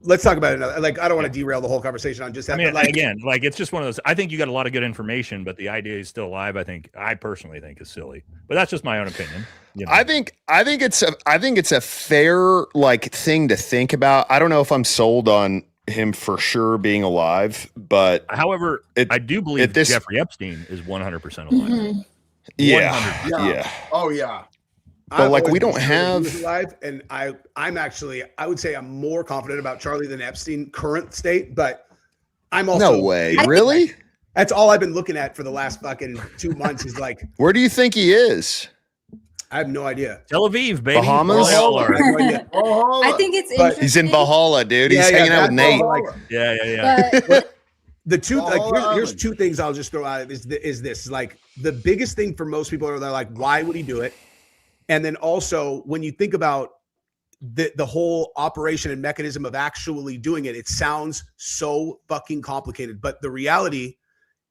Let's talk about it. Like, I don't want to derail the whole conversation on just that. Again, it's just one of those. I think you got a lot of good information, but the idea is still alive. I personally think is silly, but that's just my own opinion. You know? I think it's a fair thing to think about. I don't know if I'm sold on him for sure being alive, but however, I do believe Jeffrey Epstein is 100% alive. Mm-hmm. Yeah. Oh yeah. But we don't have alive, and I'm actually, I would say I'm more confident about Charlie than Epstein current state, but I'm also no way, really. That's all I've been looking at for the last fucking 2 months is like, where do you think he is? I have no idea. Tel Aviv, baby. Bahamas. I think it's interesting. He's in Valhalla, dude. He's hanging out with Nate. Yeah. The two, here's 2 things I'll just throw out is this. Like, the biggest thing for most people are, they're like, why would he do it? And then also, when you think about the whole operation and mechanism of actually doing it, it sounds so fucking complicated. But the reality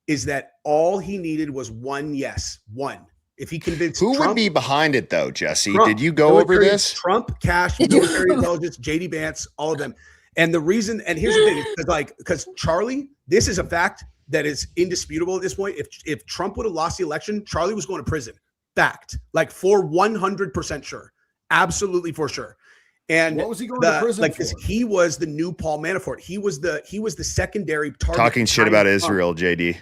is that all he needed was one yes. If he convinced Who Trump, would be behind it though, Jesse? Trump, Did you go over military, this? Trump, Cash, military intelligence, JD Vance, all of them. And the reason, and here's the thing, because Charlie, this is a fact that is indisputable at this point. If Trump would have lost the election, Charlie was going to prison. Fact, like for 100% sure, absolutely for sure. And what was he going to prison for? He was the new Paul Manafort. He was the secondary target. Talking shit about Israel, JD.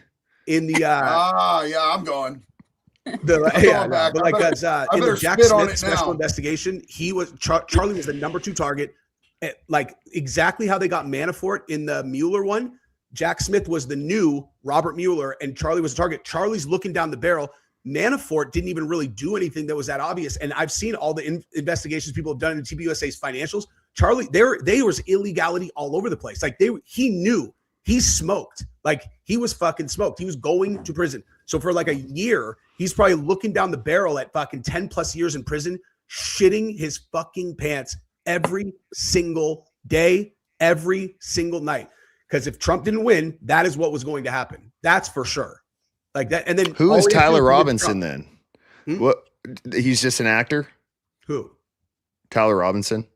In the yeah, I'm going. In the Jack Smith special investigation, he was Charlie was the number 2 target. Like exactly how they got Manafort in the Mueller one. Jack Smith was the new Robert Mueller, and Charlie was the target. Charlie's looking down the barrel. Manafort didn't even really do anything that was that obvious. And I've seen all the investigations people have done in TPUSA's financials. Charlie, there was illegality all over the place. Like he knew, he smoked. Like he was fucking smoked. He was going to prison. So for like a year, he's probably looking down the barrel at fucking 10 plus years in prison, shitting his fucking pants every single day, every single night. Because if Trump didn't win, that is what was going to happen. That's for sure. Like that. And then who is Tyler Robinson then? Hmm? He's just an actor? Who? Tyler Robinson?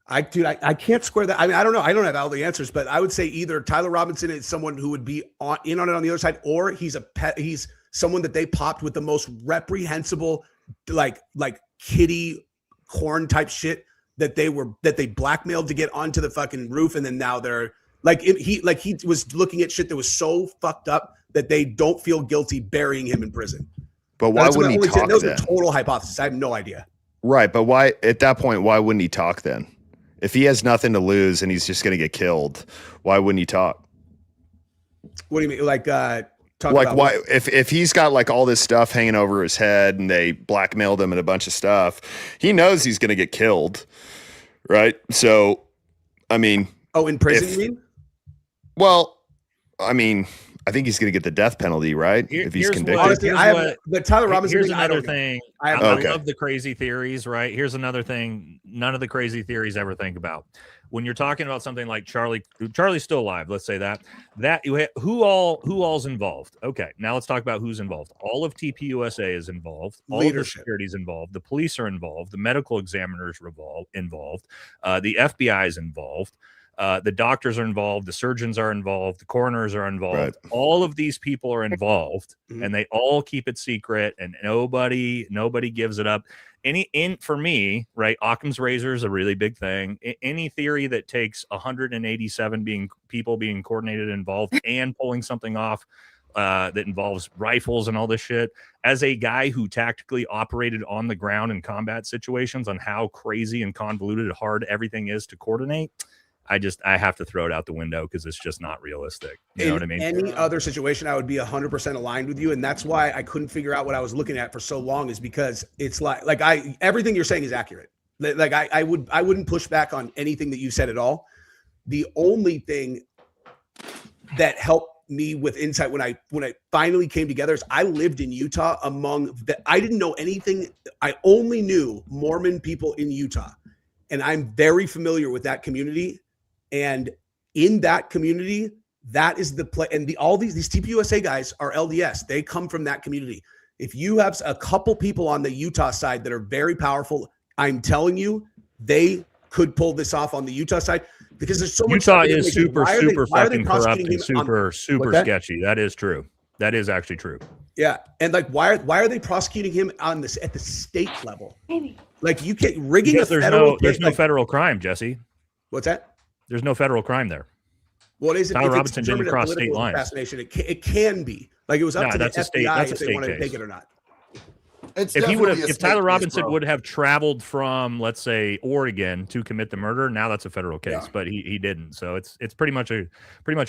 I can't square that. I mean, I don't know. I don't have all the answers, but I would say either Tyler Robinson is someone who would be in on it on the other side, or he's he's someone that they popped with the most reprehensible, like kiddie corn type shit that they blackmailed to get onto the fucking roof, and then now they're he was looking at shit that was so fucked up that they don't feel guilty burying him in prison. But why wouldn't he talk those then? Are total hypothesis. I have no idea. Right, but why at that point? Why wouldn't he talk then? If he has nothing to lose and he's just going to get killed, why wouldn't he talk? What do you mean? Like why? If he's got like all this stuff hanging over his head and they blackmailed him and a bunch of stuff, he knows he's going to get killed, right? So, I mean, in prison, you mean? Well, I mean, I think he's going to get the death penalty, right? If he's convicted. Honestly, but Tyler Robinson. Here's another thing. I Okay. love the crazy theories, right? Here's another thing. None of the crazy theories ever think about. When you're talking about something like Charlie's still alive. Let's say that who all's involved. Okay, now let's talk about who's involved. All of TPUSA is involved. All of the security is involved. The police are involved. The medical examiners are involved. The FBI is involved. The doctors are involved, the surgeons are involved, the coroners are involved. Right. All of these people are involved, and they all keep it secret, and nobody gives it up. For me, right? Occam's razor is a really big thing. Any theory that takes 187 people being coordinated, involved, and pulling something off that involves rifles and all this shit. As a guy who tactically operated on the ground in combat situations, on how crazy and convoluted hard everything is to coordinate, I have to throw it out the window because it's just not realistic. You know what I mean? Any other situation, I would be 100% aligned with you. And that's why I couldn't figure out what I was looking at for so long, is because it's everything you're saying is accurate. I wouldn't push back on anything that you said at all. The only thing that helped me with insight when I finally came together is I lived in Utah I didn't know anything. I only knew Mormon people in Utah, and I'm very familiar with that community. And in that community, that is the play. And all these TPUSA guys are LDS. They come from that community. If you have a couple people on the Utah side that are very powerful, I'm telling you, they could pull this off on the Utah side, because there's so much. Utah is super fucking corrupt and super sketchy. That is true. That is actually true. Yeah, and why are they prosecuting him on this at the state level? Maybe. Like you can't rigging because there's no federal crime, Jesse. What's that? There's no federal crime there. What is it? Tyler Robinson didn't cross state lines. Assassination. It can be. Like it was up to the FBI if they want to take it or not. If Tyler Robinson would have traveled from, let's say, Oregon to commit the murder, now that's a federal case, but he didn't. So it's pretty much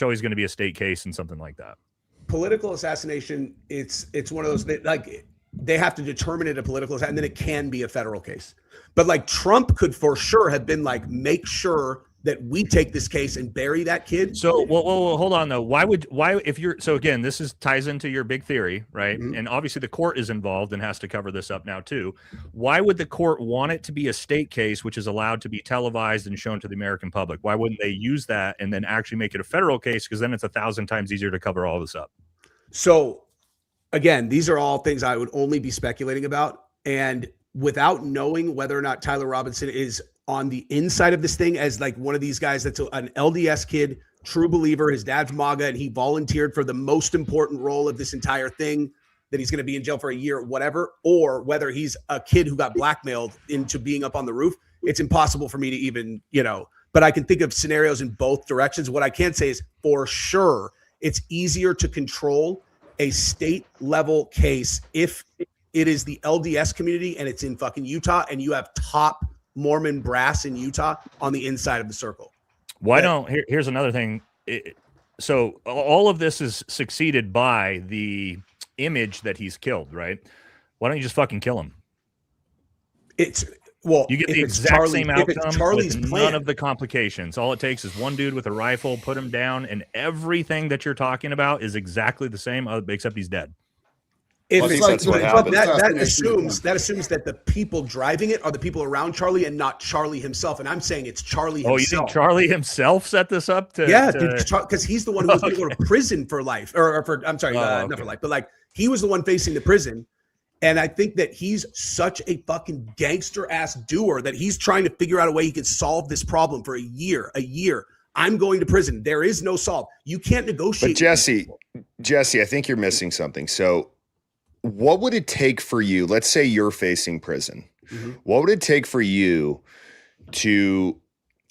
always going to be a state case and something like that. Political assassination, it's one of those that they have to determine it a political assassination, and then it can be a federal case. But Trump could for sure have been make sure that we take this case and bury that kid. So, well, hold on though. So again, this ties into your big theory, right? Mm-hmm. And obviously the court is involved and has to cover this up now too. Why would the court want it to be a state case, which is allowed to be televised and shown to the American public? Why wouldn't they use that and then actually make it a federal case? Because then it's 1,000 times easier to cover all this up. So again, these are all things I would only be speculating about. And without knowing whether or not Tyler Robinson is on the inside of this thing as like one of these guys that's an LDS kid, true believer, his dad's MAGA, and he volunteered for the most important role of this entire thing, that he's going to be in jail for a year, whatever, or whether he's a kid who got blackmailed into being up on the roof, it's impossible for me to even, but I can think of scenarios in both directions. What I can say is for sure, it's easier to control a state level case if it is the LDS community and it's in fucking Utah and you have top Mormon brass in Utah on the inside of the circle. Here's another thing. So all of this is succeeded by the image that he's killed, right? Why don't you just fucking kill him? You get the exact same outcome with none of the complications. All it takes is one dude with a rifle, put him down, and everything that you're talking about is exactly the same, except he's dead. That assumes that the people driving it are the people around Charlie and not Charlie himself. And I'm saying it's Charlie himself. Oh, you think Charlie himself set this up? Because he's the one who's going to go to prison for life, not for life, but like he was the one facing the prison. And I think that he's such a fucking gangster ass doer that he's trying to figure out a way he can solve this problem for a year. I'm going to prison. There is no solve. You can't negotiate. But Jesse, I think you're missing something. So what would it take for you? Let's say you're facing prison. Mm-hmm. What would it take for you to,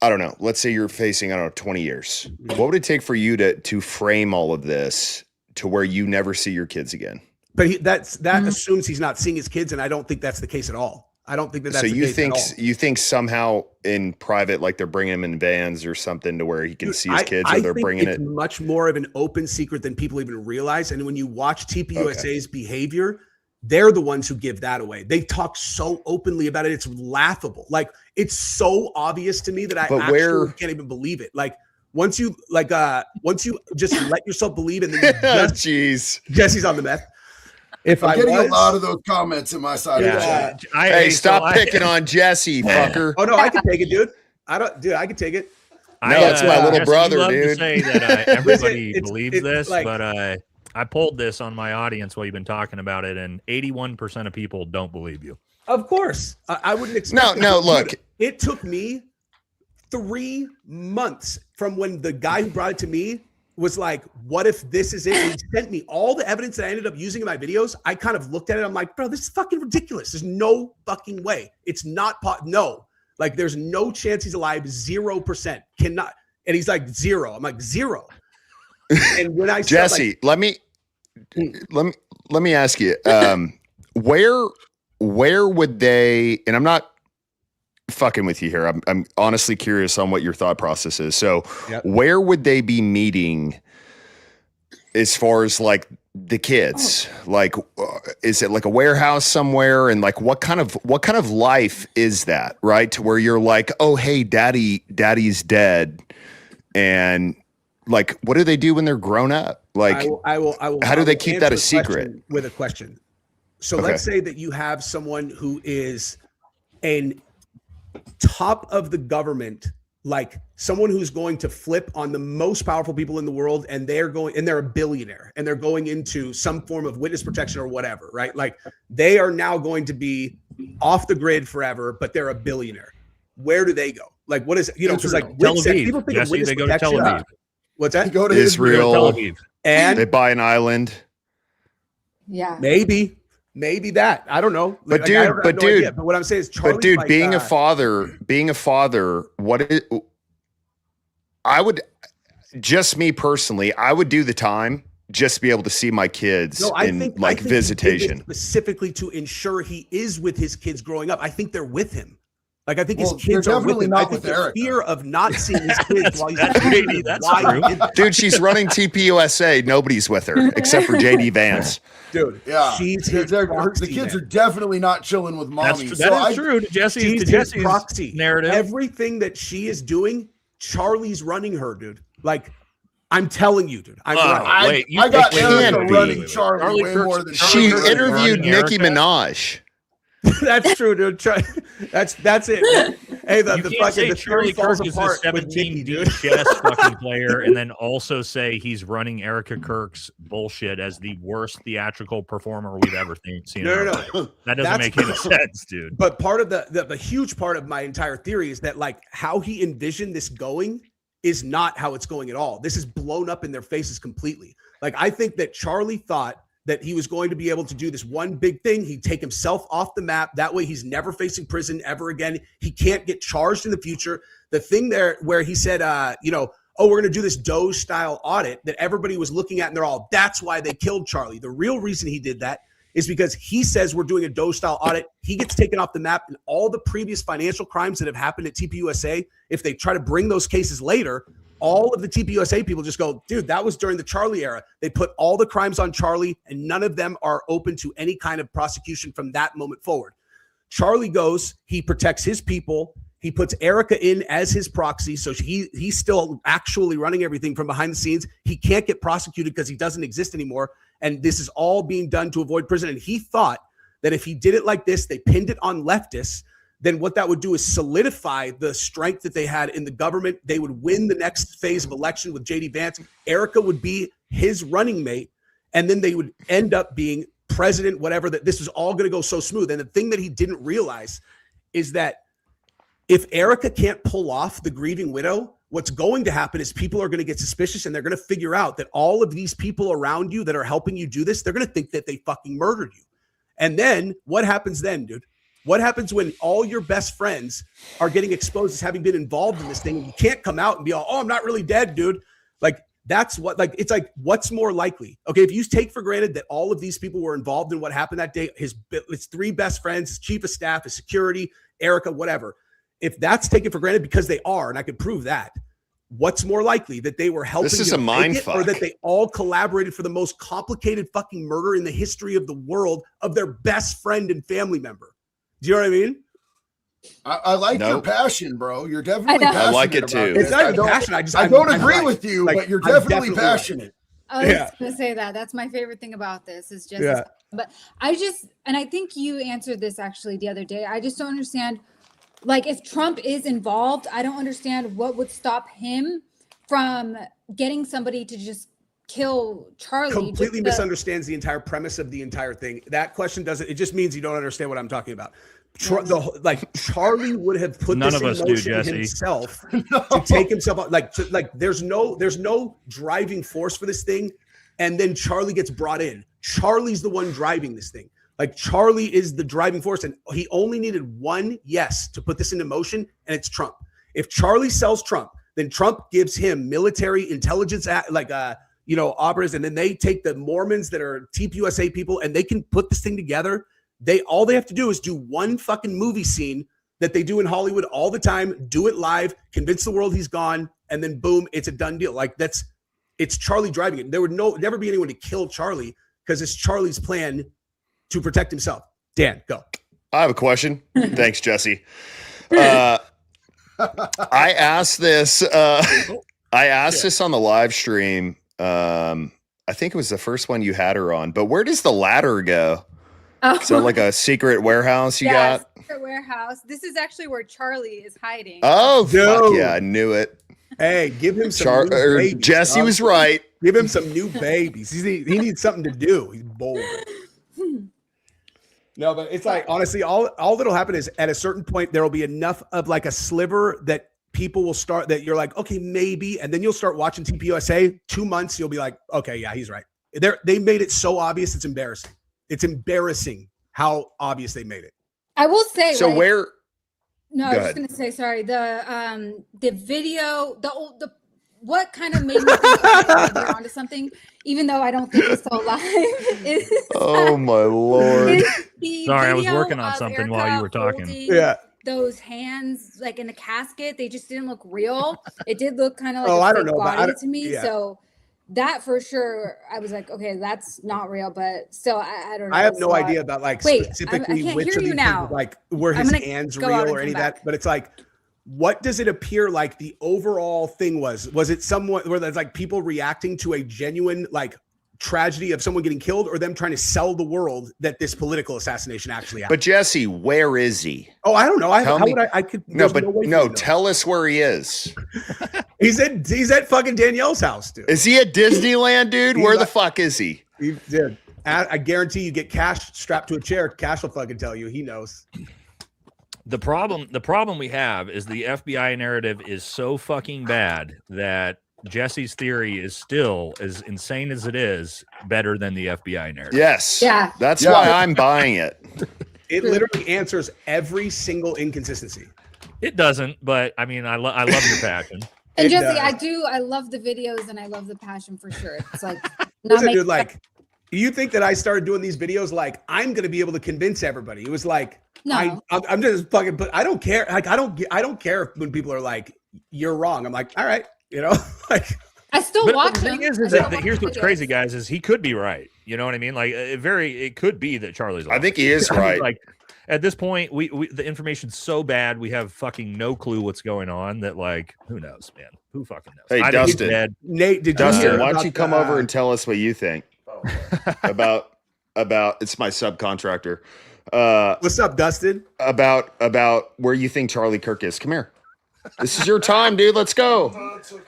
I don't know, let's say you're facing, 20 years. What would it take for you to frame all of this to where you never see your kids again? But that assumes he's not seeing his kids, and I don't think that's the case at all. I don't think that's so. The case at all. You think somehow in private, like they're bringing him in vans or something to where he can see his kids, or they're bringing it much more of an open secret than people even realize. And when you watch TPUSA's behavior, they're the ones who give that away. They talk so openly about it; it's laughable. Like it's so obvious to me that I can't even believe it. Like. Once you just let yourself believe, and then Jesse's on the meth. I'm getting a lot of those comments in my side of the chat. Hey, stop picking on Jesse, fucker. Oh no, I can take it, dude. I can take it. No, it's my little brother, dude. To say that everybody believes this, but I polled this on my audience while you've been talking about it, and 81% of people don't believe you. Of course, I wouldn't expect. No, look. It took me 3 months from when the guy who brought it to me was like, what if this is it? And he sent me all the evidence that I ended up using in my videos. I kind of looked at it. I'm like, bro, this is fucking ridiculous. There's no fucking way. It's not no. Like, there's no chance he's alive. 0%. Cannot. And he's like, 0. I'm like, 0. And when I said, Jesse, let me ask you, where would they? And I'm not fucking with you here. I'm honestly curious on what your thought process is. So where would they be meeting as far as like the kids? Like, is it like a warehouse somewhere? And like, what kind of life is that? Right. To where you're like, oh, hey, daddy's dead. And like, what do they do when they're grown up? Like, I will how do they keep that a secret? With a question. So let's say that you have someone who is an top of the government, like someone who's going to flip on the most powerful people in the world, and they're a billionaire, and they're going into some form of witness protection or whatever, right? Like they are now going to be off the grid forever, but they're a billionaire. Where do they go? Like, what is it? Because like Tel Aviv. People think Jesse, they go to Tel Aviv. What's that? They go to Israel, Tel Aviv. And they buy an island. Yeah, maybe that. I don't know. But what I'm saying is, Charlie, being a father, I would, just me personally, I would do the time just to be able to see my kids in visitation. Specifically to ensure he is with his kids growing up. I think they're with him. Like, I think his kids are with him. I think the fear of not seeing his kids while he's that's true. Dude, she's running TPUSA. Nobody's with her except for JD Vance. Dude, yeah. The kids are definitely not chilling with mommy. That is true to Jesse's proxy narrative. Everything that she is doing, Charlie's running her, dude. Like, I'm telling you, dude. I got Erika running Charlie way more than she interviewed Nicki Minaj. That's true, dude. That's it. Hey, the You can't fucking say the Charlie theory falls Kirk is a apart with 17 Nikki, D dude. chess fucking player, and then also say he's running Erika Kirk's bullshit as the worst theatrical performer we've ever seen. No. That doesn't That's- make any sense, dude. But part of the huge part of my entire theory is that like how he envisioned this going is not how it's going at all. This is blown up in their faces completely. Like I think that Charlie thought that he was going to be able to do this one big thing. He'd take himself off the map. That way he's never facing prison ever again. He can't get charged in the future. The thing there where he said, oh, we're going to do this Doge style audit that everybody was looking at and they're all, that's why they killed Charlie. The real reason he did that is because he says we're doing a Doge style audit. He gets taken off the map, and all the previous financial crimes that have happened at TPUSA, if they try to bring those cases later, all of the TPUSA people just go, dude, that was during the Charlie era. They put all the crimes on Charlie, and none of them are open to any kind of prosecution from that moment forward. Charlie goes, he protects his people. He puts Erika in as his proxy. So he's still actually running everything from behind the scenes. He can't get prosecuted because he doesn't exist anymore. And this is all being done to avoid prison. And he thought that if he did it like this, they pinned it on leftists, then what that would do is solidify the strength that they had in the government. They would win the next phase of election with JD Vance. Erika would be his running mate. And then they would end up being president, whatever, that this was all going to go so smooth. And the thing that he didn't realize is that if Erika can't pull off the grieving widow, what's going to happen is people are going to get suspicious and they're going to figure out that all of these people around you that are helping you do this, they're going to think that they fucking murdered you. And then what happens then, dude? What happens when all your best friends are getting exposed as having been involved in this thing and you can't come out and be all, oh, I'm not really dead, dude. Like, that's what, like, it's like, what's more likely? Okay, if you take for granted that all of these people were involved in what happened that day, his three best friends, his chief of staff, his security, Erika, whatever. If that's taken for granted because they are, and I could prove that, what's more likely, that they were helping This is you a mind make it, or fuck. that they all collaborated for the most complicated fucking murder in the history of the world of their best friend and family member? Do you know what I mean? I like your Nope. passion, bro. You're definitely I passionate. like it about too. this. It's not I even don't, passion. I don't I'm agree right. with you, Like, but you're I'm definitely right. passionate. I was Yeah. going to say that. That's my favorite thing about this is just, Yeah. but and I think you answered this actually the other day. I just don't understand, like, if Trump is involved, I don't understand what would stop him from getting somebody to just kill Charlie. Completely just to- misunderstands the entire premise of the entire thing. That question doesn't, it just means you don't understand what I'm talking about. Charlie would have put None this of in us do, motion Jesse. himself to take himself out. Like there's no driving force for this thing. And then Charlie gets brought in. Charlie's the one driving this thing. Like Charlie is the driving force, and he only needed one yes to put this into motion, and it's Trump. If Charlie sells Trump, then Trump gives him military intelligence, operatives, and then they take the Mormons that are TPUSA people, and they can put this thing together. All they have to do is do one fucking movie scene that they do in Hollywood all the time, do it live, convince the world he's gone, and then boom, it's a done deal. Like it's Charlie driving it. There would never be anyone to kill Charlie because it's Charlie's plan to protect himself. Dan, go. I have a question. Thanks, Jesse. I asked this. This on the live stream. I think it was the first one you had her on. But where does the ladder go? Oh. So like a secret warehouse you got? Secret warehouse. This is actually where Charlie is hiding. Oh, fuck Dude. yeah, I knew it. Hey, give him some new babies, Jesse dog. was right. Give him some new babies. He needs something to do. He's bold. No, but it's like, honestly, all that'll happen is at a certain point, there will be enough of like a sliver that people will start, that you're like, okay, maybe. And then you'll start watching TPUSA 2 months. You'll be like, okay, yeah, he's right. They made it so obvious. It's embarrassing. It's embarrassing how obvious they made it. I will say, So like, where? No, I Go was just ahead. gonna say, sorry. The video, what kind of made me think we're onto something, even though I don't think it's so live. Is Oh my lord. the Sorry, I was video working on of something while you were talking. holding Yeah. those hands like in the casket, they just didn't look real. It did look kind of like Oh, a I don't fake know, but I body don't- to me. yeah. So that for sure, I was like, okay, that's not real. But still, I don't know. I have no So idea about like Wait, specifically I can't which hear of you these now. things, like were I'm his gonna hands go real out and or any of come that. back. But it's like, what does it appear like the overall thing was? Was it somewhat where there's like people reacting to a genuine like tragedy of someone getting killed or them trying to sell the world that this political assassination actually happened. But Jesse, where is he? Oh, I don't know. Tell me- I could. No, there's but way for me no, to know. tell us where he is. He's at fucking Danielle's house, dude. Is he at Disneyland, dude? He's Where the like- fuck is he? Dude, I guarantee you get Cash strapped to a chair. Cash will fucking tell you. He knows. The problem we have is the FBI narrative is so fucking bad that Jesse's theory is still, as insane as it is, better than the FBI narrative. Yes. Yeah. That's Yeah. why I'm buying it. It literally answers every single inconsistency. It doesn't, but I mean, I love your passion. And It Jesse, does. I love the videos and I love the passion for sure. It's like not Listen, making dude, like, you think that I started doing these videos like I'm gonna be able to convince everybody? It was like no. I'm just fucking, but I don't care. Like I don't care when people are like, you're wrong. I'm like, all right, you know, like I still But watch the thing them. is I that still watch here's the what's videos. crazy, guys, is he could be right. You know what I mean? Like it could be that Charlie's. I think he is I mean, right. Like at this point, we the information's so bad, we have fucking no clue what's going on. That like, who knows, man? Who fucking knows? Hey, I think he's Dustin. dead. Nate, did you Dustin, hear why don't about you come the- over and tell us what you think about it's my subcontractor. What's up, Dustin? About where you think Charlie Kirk is. Come here. This is your time, dude. Let's go.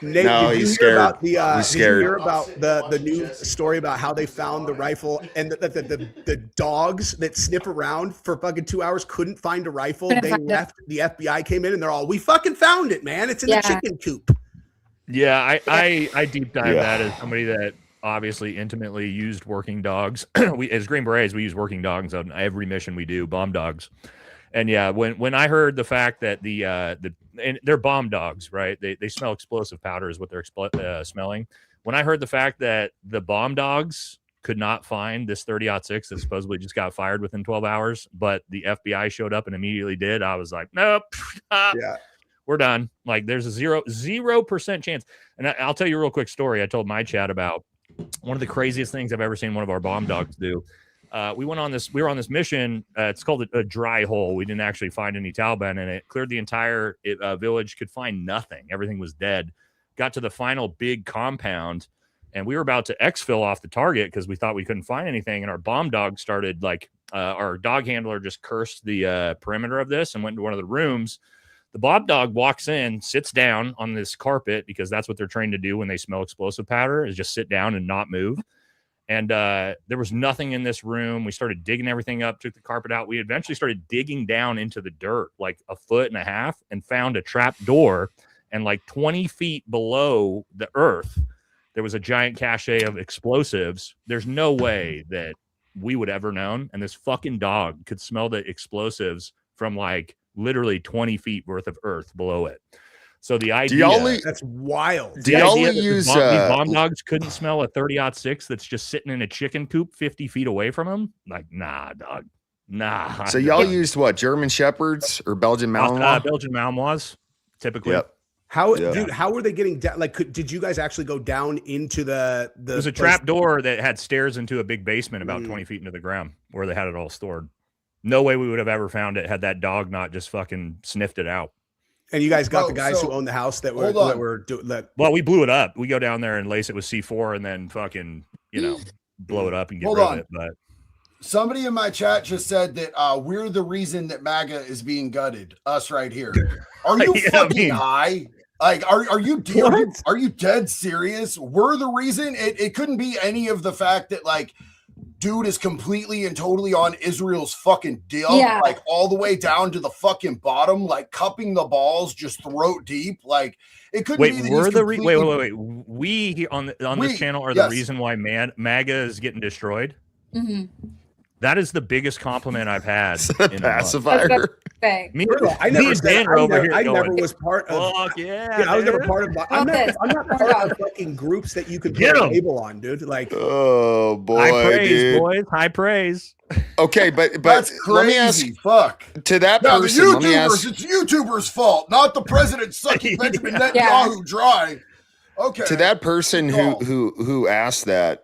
Nate, No, did you he's hear scared. about the He's did you scared. hear about the news story about how they found the rifle and the dogs that sniff around for fucking 2 hours couldn't find a rifle? Couldn't They find it. left. The FBI came in and they're all, we fucking found it, man. It's in Yeah. the chicken coop. Yeah, I deep dive Yeah. that as somebody that obviously intimately used working dogs. We as Green Berets, we use working dogs on every mission we do, bomb dogs. And yeah, when I heard the fact that and they're bomb dogs, right? They smell explosive powder is what they're smelling. When I heard the fact that the bomb dogs could not find this 30-06 that supposedly just got fired within 12 hours, but the FBI showed up and immediately did, I was like, nope. Yeah. We're done. Like there's a 0% chance. And I'll tell you a real quick story. I told my chat about one of the craziest things I've ever seen one of our bomb dogs do. We were on this mission. It's called a dry hole. We didn't actually find any Taliban in it. Cleared the entire village, could find nothing. Everything was dead. Got to the final big compound, and we were about to exfil off the target because we thought we couldn't find anything. And our bomb dog started our dog handler just cursed the perimeter of this and went into one of the rooms. The bomb dog walks in, sits down on this carpet because that's what they're trained to do when they smell explosive powder is just sit down and not move. And there was nothing in this room. We started digging everything up, took the carpet out. We eventually started digging down into the dirt, like 1.5 feet, and found a trap door. And like 20 feet below the earth, there was a giant cache of explosives. There's no way that we would ever known. And this fucking dog could smell the explosives from like literally 20 feet worth of earth below it. So the idea That's wild. Do y'all idea that use these bomb dogs couldn't smell a 30-06 that's just sitting in a chicken coop 50 feet away from them? Like, nah, dog. Nah. So y'all used what? German Shepherds or Belgian Malinois? Belgian Malinois, typically. Yep. Dude, how were they getting down? Like, did you guys actually go down into the It was a place- trap door that had stairs into a big basement about 20 feet into the ground where they had it all stored. No way we would have ever found it had that dog not just fucking sniffed it out. And you guys got Oh, the guys so- who own the house that hold on. were doing that. Well, we blew it up. We go down there and lace it with C4 and then fucking, blow it up and get Hold rid on. of it. But Somebody in my chat just said that we're the reason that MAGA is being gutted. Us right here. Are you Yeah, I fucking mean- high? Like, are you What? are you dead serious? We're the reason. It couldn't be any of the fact that like dude is completely and totally on Israel's fucking deal, Yeah. like all the way down to the fucking bottom, like cupping the balls just throat deep. Like it couldn't be wait, that we're he's the completely- wait. We here on We- this channel are yes. the reason why MAGA is getting destroyed. Mhm. That is the biggest compliment I've had in a month. Pacifier. Okay. Me, I me never and said, Dan are over here I going, never was part of. fuck yeah, Yeah, I was never dude. part of. I'm not part of fucking groups that you can put Get a 'em. label on, dude. Like, Oh boy, High praise, dude. boys. High praise. Okay, but That's crazy. let me ask Fuck. to that Now the person. Let me YouTubers, ask it's YouTubers' fault, not the president sucking Benjamin Netanyahu dry. Okay. to that person Go. who asked that.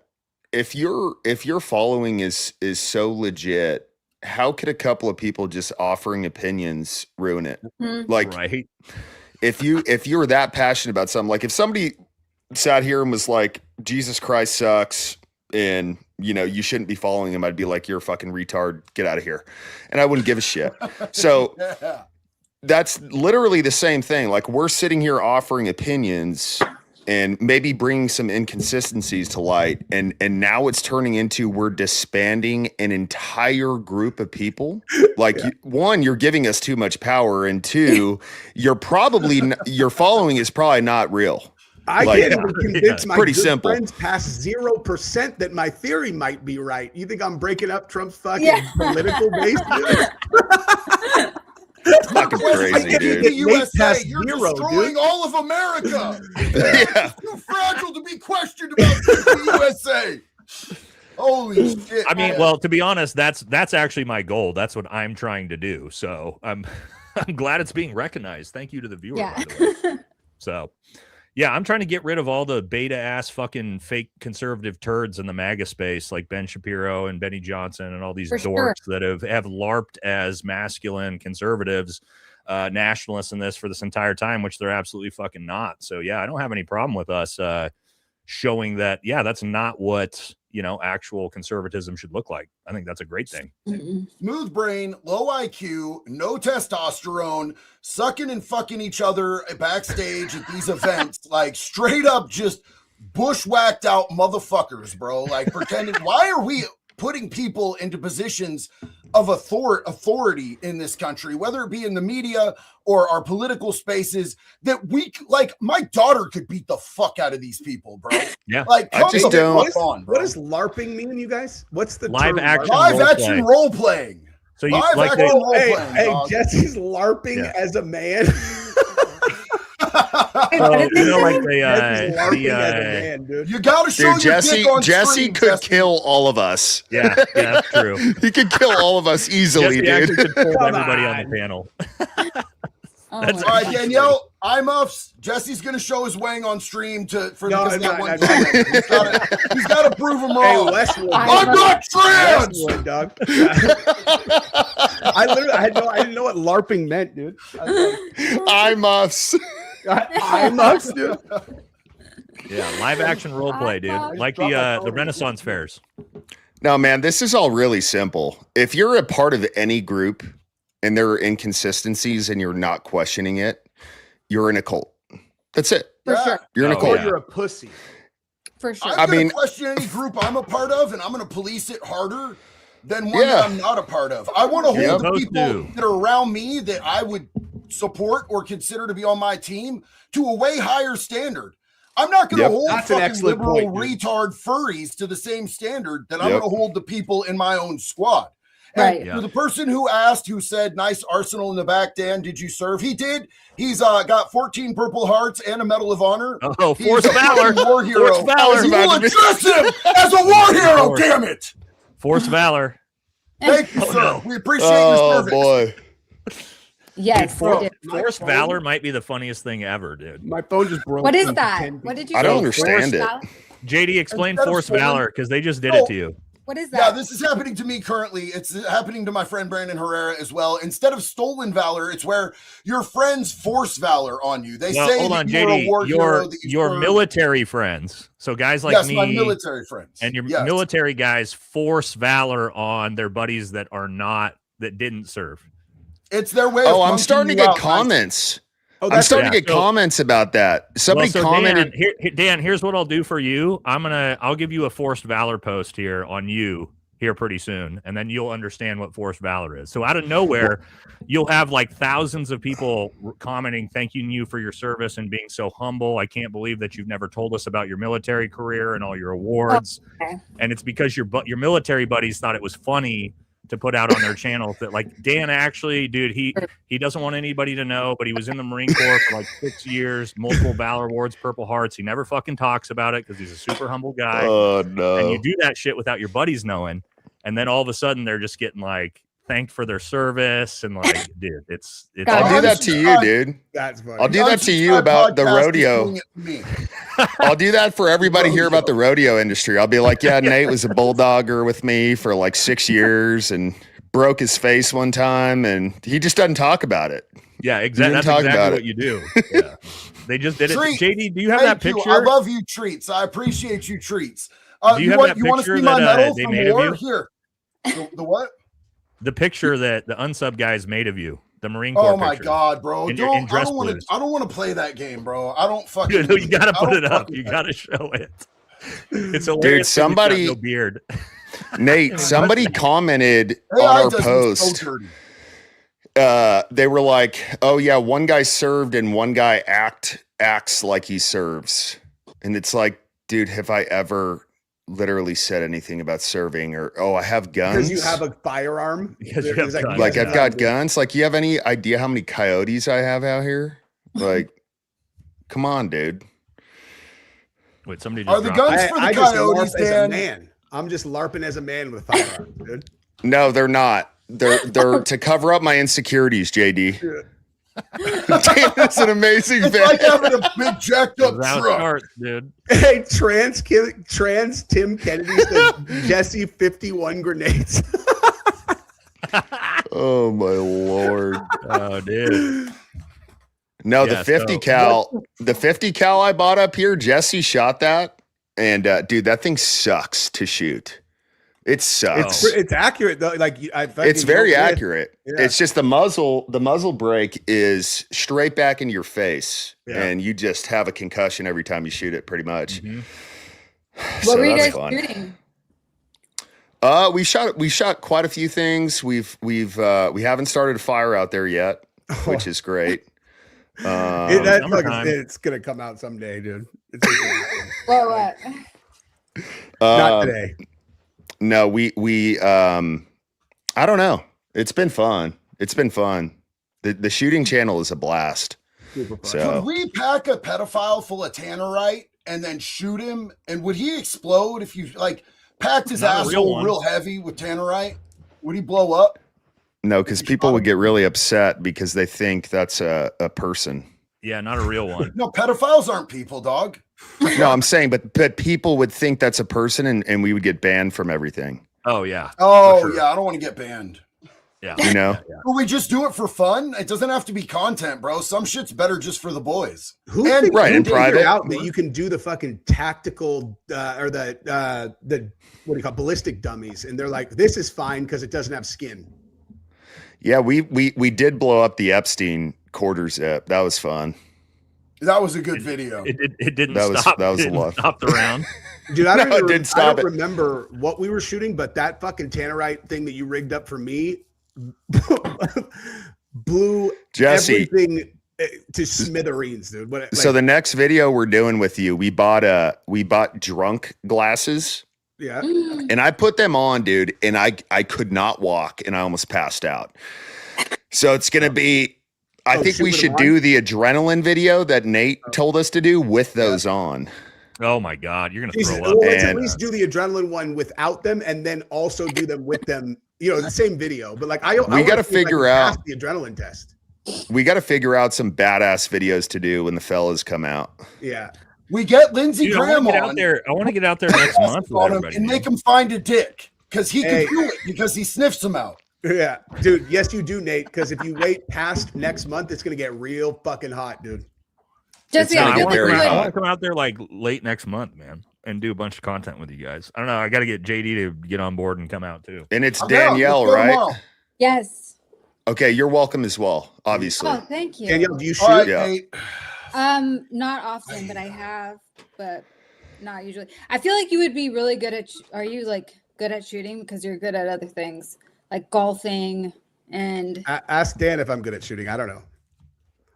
If your following is so legit, how could a couple of people just offering opinions ruin it? Mhm. Like Right. if you were that passionate about something, like if somebody sat here and was like, Jesus Christ sucks, and you shouldn't be following him, I'd be like, you're a fucking retard, get out of here. And I wouldn't give a shit. So that's literally the same thing. Like, we're sitting here offering opinions and maybe bringing some inconsistencies to light. And now it's turning into, we're disbanding an entire group of people. Like, one, you're giving us too much power. And two, your following is probably not real. I can't even convince my pretty good simple friends past 0% that my theory might be right. You think I'm breaking up Trump's fucking political base? It's fucking crazy, dude. The USA, you're zero, destroying dude. all of America. Yeah. Too fragile to be questioned about the USA. Holy shit! I mean, man. well, to be honest, that's actually my goal. That's what I'm trying to do. So I'm glad it's being recognized. Thank you to the viewer. Yeah. By the way. So. Yeah, I'm trying to get rid of all the beta ass fucking fake conservative turds in the MAGA space, like Ben Shapiro and Benny Johnson and all these dorks that have LARPed as masculine conservatives, nationalists in this for this entire time, which they're absolutely fucking not. So yeah, I don't have any problem with us showing that. Yeah, that's not what actual conservatism should look like. I think that's a great thing. Smooth brain, low IQ, no testosterone, sucking and fucking each other backstage at these events, like straight up just bushwhacked out motherfuckers, bro. Like, pretending. Why are we putting people into positions of authority in this country, whether it be in the media or our political spaces, that we, like, my daughter could beat the fuck out of these people, bro. Yeah. Like, I just don't. What does LARPing mean, you guys? What's the Live term action LARPing? Live action role playing. So you Live like action the, role Hey, playing, hey, dog. Jesse's LARPing as a man. like Jesse's LARPing the as a man, dude. You gotta show Dude, your dick on Jesse screen, could Jesse. kill all of us. yeah, that's true. He could kill all of us easily, Jesse actually dude. could fool Come everybody on. on the panel. That's All right, Danielle, IMUFs. Jesse's gonna show his wang on stream for No, because of that I'm one not. comment. He's gotta prove him Hey, wrong. Westwood. I'm not trans. Westwood, dog. I didn't know what LARPing meant, dude. IMUFs. I'm nuts, dude. Yeah, live action role play, dude. Like the Renaissance fairs. No, man, this is all really simple. If you're a part of any group and there are inconsistencies and you're not questioning it, you're in a cult. That's it. For sure. You're in a Oh, cult. yeah. You're a pussy. For sure. I'm gonna mean- question any group I'm a part of, and I'm gonna police it harder than one Yeah. that I'm not a part of. I want to You're hold the supposed people to. that are around me that I would support or consider to be on my team to a way higher standard. I'm not going to Yep. hold That's an fucking excellent liberal point, dude. retard furries to the same standard that I'm Yep. going to hold the people in my own squad. And Right. Yeah. to the person who asked, who said, nice arsenal in the back, Dan, did you serve? He did. He's got 14 Purple Hearts and a Medal of Honor. Oh, He's Force a Valor. fucking war hero. Force Valor. We will address him as a war hero, Force. damn it. Force Valor. Thank you, Oh, sir. no. We appreciate your Oh, service. boy. Yes. Dude, I do. Force Valor might be the funniest thing ever, dude. My phone just broke. What is into that? 10 What did you I say? don't understand it. Valor? JD, explain Instead of Force Force- Valor because they just did it to you. What is Yeah, that? this is happening to me currently. It's happening to my friend Brandon Herrera as well. Instead of stolen valor, it's where your friends force valor on you. They Well, say hold that on, you are a JD. war hero, that you Your served. military friends, so guys like yes, me my military friends. and your Yes. military guys, force valor on their buddies that didn't serve. It's their way of Oh, I'm punching starting to you get out. comments. Oh, I'm that's starting to yeah. get comments about that. Somebody Well, so commented. Dan, here's what I'll do for you. I'll give you a forced valor post here on you here pretty soon, and then you'll understand what forced valor is. So out of nowhere, you'll have like thousands of people commenting, thanking you for your service and being so humble. I can't believe that you've never told us about your military career and all your awards. Okay. And it's because your military buddies thought it was funny to put out on their channels that like Dan actually, dude, he doesn't want anybody to know, but he was in the Marine Corps for like 6 years, multiple Valor Awards, Purple Hearts. He never fucking talks about it because he's a super humble guy. Oh And no! you do that shit without your buddies knowing. And then all of a sudden they're just getting like thanked for their service. And like, dude, it's Got I'll it. do that to you, dude. That's funny. I'll do that to you about the Podcast is rodeo. doing it to me. I'll do that for everybody here about the rodeo industry. I'll be like, yeah, Nate was a bulldogger with me for like 6 years and broke his face one time, and he just doesn't talk about it. yeah, exactly. didn't That's talk about exactly it. what you do. Yeah. They just did it. Treat. JD, do you have Thank that you. picture? I love you, Treats. I appreciate you, Treats. Do you have that want to picture see my that, medal they from made of war? you? Here. The what? The picture that the unsub guys made of you, the Marine Corps. Oh my picture. God, bro! In I dress don't want blues. to. I don't want to play that game, bro. I don't fucking. Dude, you gotta I put don't it up. fucking You play gotta show it. It's hilarious. Dude, 'cause he's got somebody- no beard. Nate, somebody commented AI on our does me post. so dirty. They were like, "Oh yeah, one guy served and one guy acts like he serves," and it's like, dude, have I ever literally said anything about serving or I have guns? Because you have a firearm. Because you have guns. Like yes, I've got dude. guns. Like, you have any idea how many coyotes I have out here? Like, come on, dude. Wait, somebody just Are the dropped guns it. for the I just coyotes, LARP as a Dan? man. I'm just LARPing as a man with firearms, dude. No, they're not. They're to cover up my insecurities, JD. Damn, that's an amazing It's bit. like having a big jacked up That's how it truck. starts, dude. Hey, trans Tim Kennedy said Jesse 51 grenades. Oh my lord. Oh, dude. No, Yeah, the 50 so- cal, the 50 cal I bought up here, Jesse shot that, and dude, that thing sucks to shoot. It sucks. It's accurate though. Like It's very accurate. Yeah. It's just the muzzle brake is straight back into your face, Yeah. and you just have a concussion every time you shoot it, pretty much. Mhm. What So were you that's guys fun. shooting? We shot quite a few things. We haven't started a fire out there yet, which is great. summertime. It's gonna come out someday, dude. It's What? not today. No, we I don't know. It's been fun. The shooting channel is a blast. Super fun. So Could we pack a pedophile full of tannerite and then shoot him? And would he explode if you like packed his Not a real asshole one. real heavy with tannerite? Would he blow up? no, because people would get really upset because they think that's a person. Yeah, not a real one. No, pedophiles aren't people, dog. No, I'm saying, but people would think that's a person, and we would get banned from everything. Oh, yeah. Oh, sure. yeah, I don't want to get banned. Yeah. You know? But we just do it for fun. It doesn't have to be content, bro. Some shit's better just for the boys. Who And- figured- Right, who in figured private. out that you can do the fucking tactical or the what do you call ballistic dummies, and they're like, this is fine because it doesn't have skin. Yeah, we did blow up the Epstein quarter zip. That was fun. That was a good video. It didn't That was- stop. that was It a didn't lot. stop the round. Dude, I don't, No, it even, didn't I stop don't it. remember what we were shooting, but that fucking tannerite thing that you rigged up for me blew Jesse. everything to smithereens, dude. What, like, So the next video we're doing with you, we bought drunk glasses, yeah, and I put them on, dude, and I could not walk, and I almost passed out. So it's gonna be. I think we shoot should them do the adrenaline video that Nate told us to do with those on. Oh, my God. You're going to Jesus, throw up. well, let's at And- least do the adrenaline one without them, and then also do them with them. You know, the same video, but like I We wanna gotta see if I figure can pass out- the adrenaline test. We got to figure out some badass videos to do when the fellas come out. Yeah, We get Lindsey Dude, Graham I on. want to get out there next month with on him everybody. and make him find a dick because he Hey. can do it because he sniffs them out. yeah, dude. Yes, you do, Nate. Because if you wait past next month, it's gonna get real fucking hot, dude. Jesse, gonna I get feel like very we I would- want to come out there like late next month, man, and do a bunch of content with you guys. I don't know. I got to get JD to get on board and come out too. And it's I'm down. Danielle, Let's go right? tomorrow. Yes. Okay, you're welcome as well, obviously. Oh, thank you. Danielle, do you shoot? All right, Yeah. Nate. Not often, but I have, but not usually. I feel like you would be really good at. Are you like good at shooting because you're good at other things like golfing and? Ask Dan if I'm good at shooting. I don't know.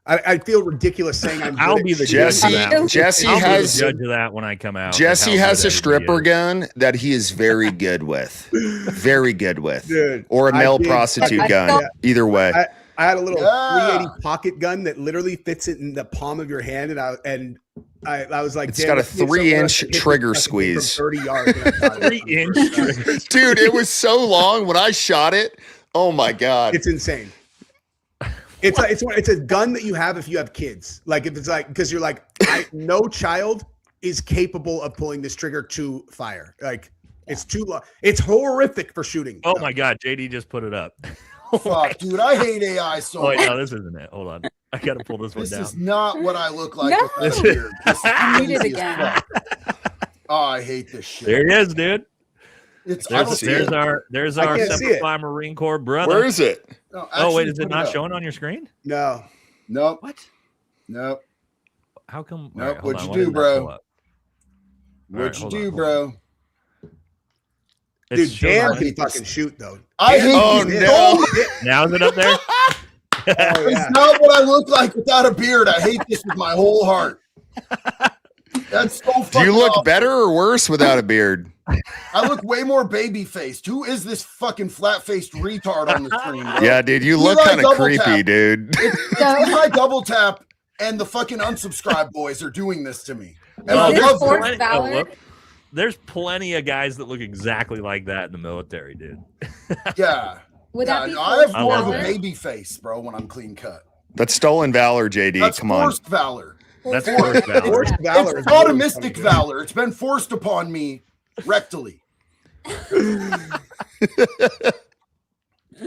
I feel ridiculous saying I'm. I'll good be at the shooting. Jesse, judge of that. Jesse I'll be the has judge of that when I come out. Jesse of how has good a stripper everybody is. gun that he is very good with, very good with, Dude, or a I male did- prostitute I gun. felt- Either way, I had a little Yeah. 380 pocket gun that literally fits it in the palm of your hand, and I was like, It's "Damn, got a if someone 3-inch else hit this trigger fucking thing from squeeze." 30 yards. and I thought it was 3-inch first time. trigger. dude, it was so long when I shot it. Oh my god! It's insane. It's a gun that you have if you have kids. Like if it's like because you're like no child is capable of pulling this trigger to fire. Like it's too long. It's horrific for shooting. Oh my God, JD just put it up. Fuck, dude, I hate AI so Oh wait, much. no, this isn't it. Hold on, I gotta pull this one This down. is not what I look like. No. with that beard. This is I need it easy as again. fuck. Oh, I hate this shit. There it is, dude. It's There's our I can't see Semper it. Fi Marine Corps brother. Where is it? No, Oh wait, actually is it put not up. showing on your screen? No. Nope. What? Nope. How come? Nope. All right, hold What'd on, you why do, didn't that bro? pull up? What'd you hold do, on. bro? It's Dude, showing Dan on- can fucking shoot though. I hate Oh, this no. so much. Now is it up there? Oh It's yeah. not what I look like without a beard. I hate this with my whole heart. That's so fucking Do you look awful. better or worse without a beard? I look way more baby-faced. Who is this fucking flat-faced retard on the screen, bro? Yeah, dude, you Eli look kind of double creepy, tap. dude. It's my double tap, and the fucking unsubscribe boys are doing this to me. And Oh, I Is there's this love forced it. plenty, valor? there's plenty of guys that look exactly like that in the military, dude. Yeah. Would Yeah, that be no, I have forced I more of love a valor? it. baby face, bro, when I'm clean cut. That's stolen valor, JD. That's Come on. forced valor. That's Forced forced valor. Forced valor It's is really sodomistic funny, dude. valor. It's been forced upon me rectally.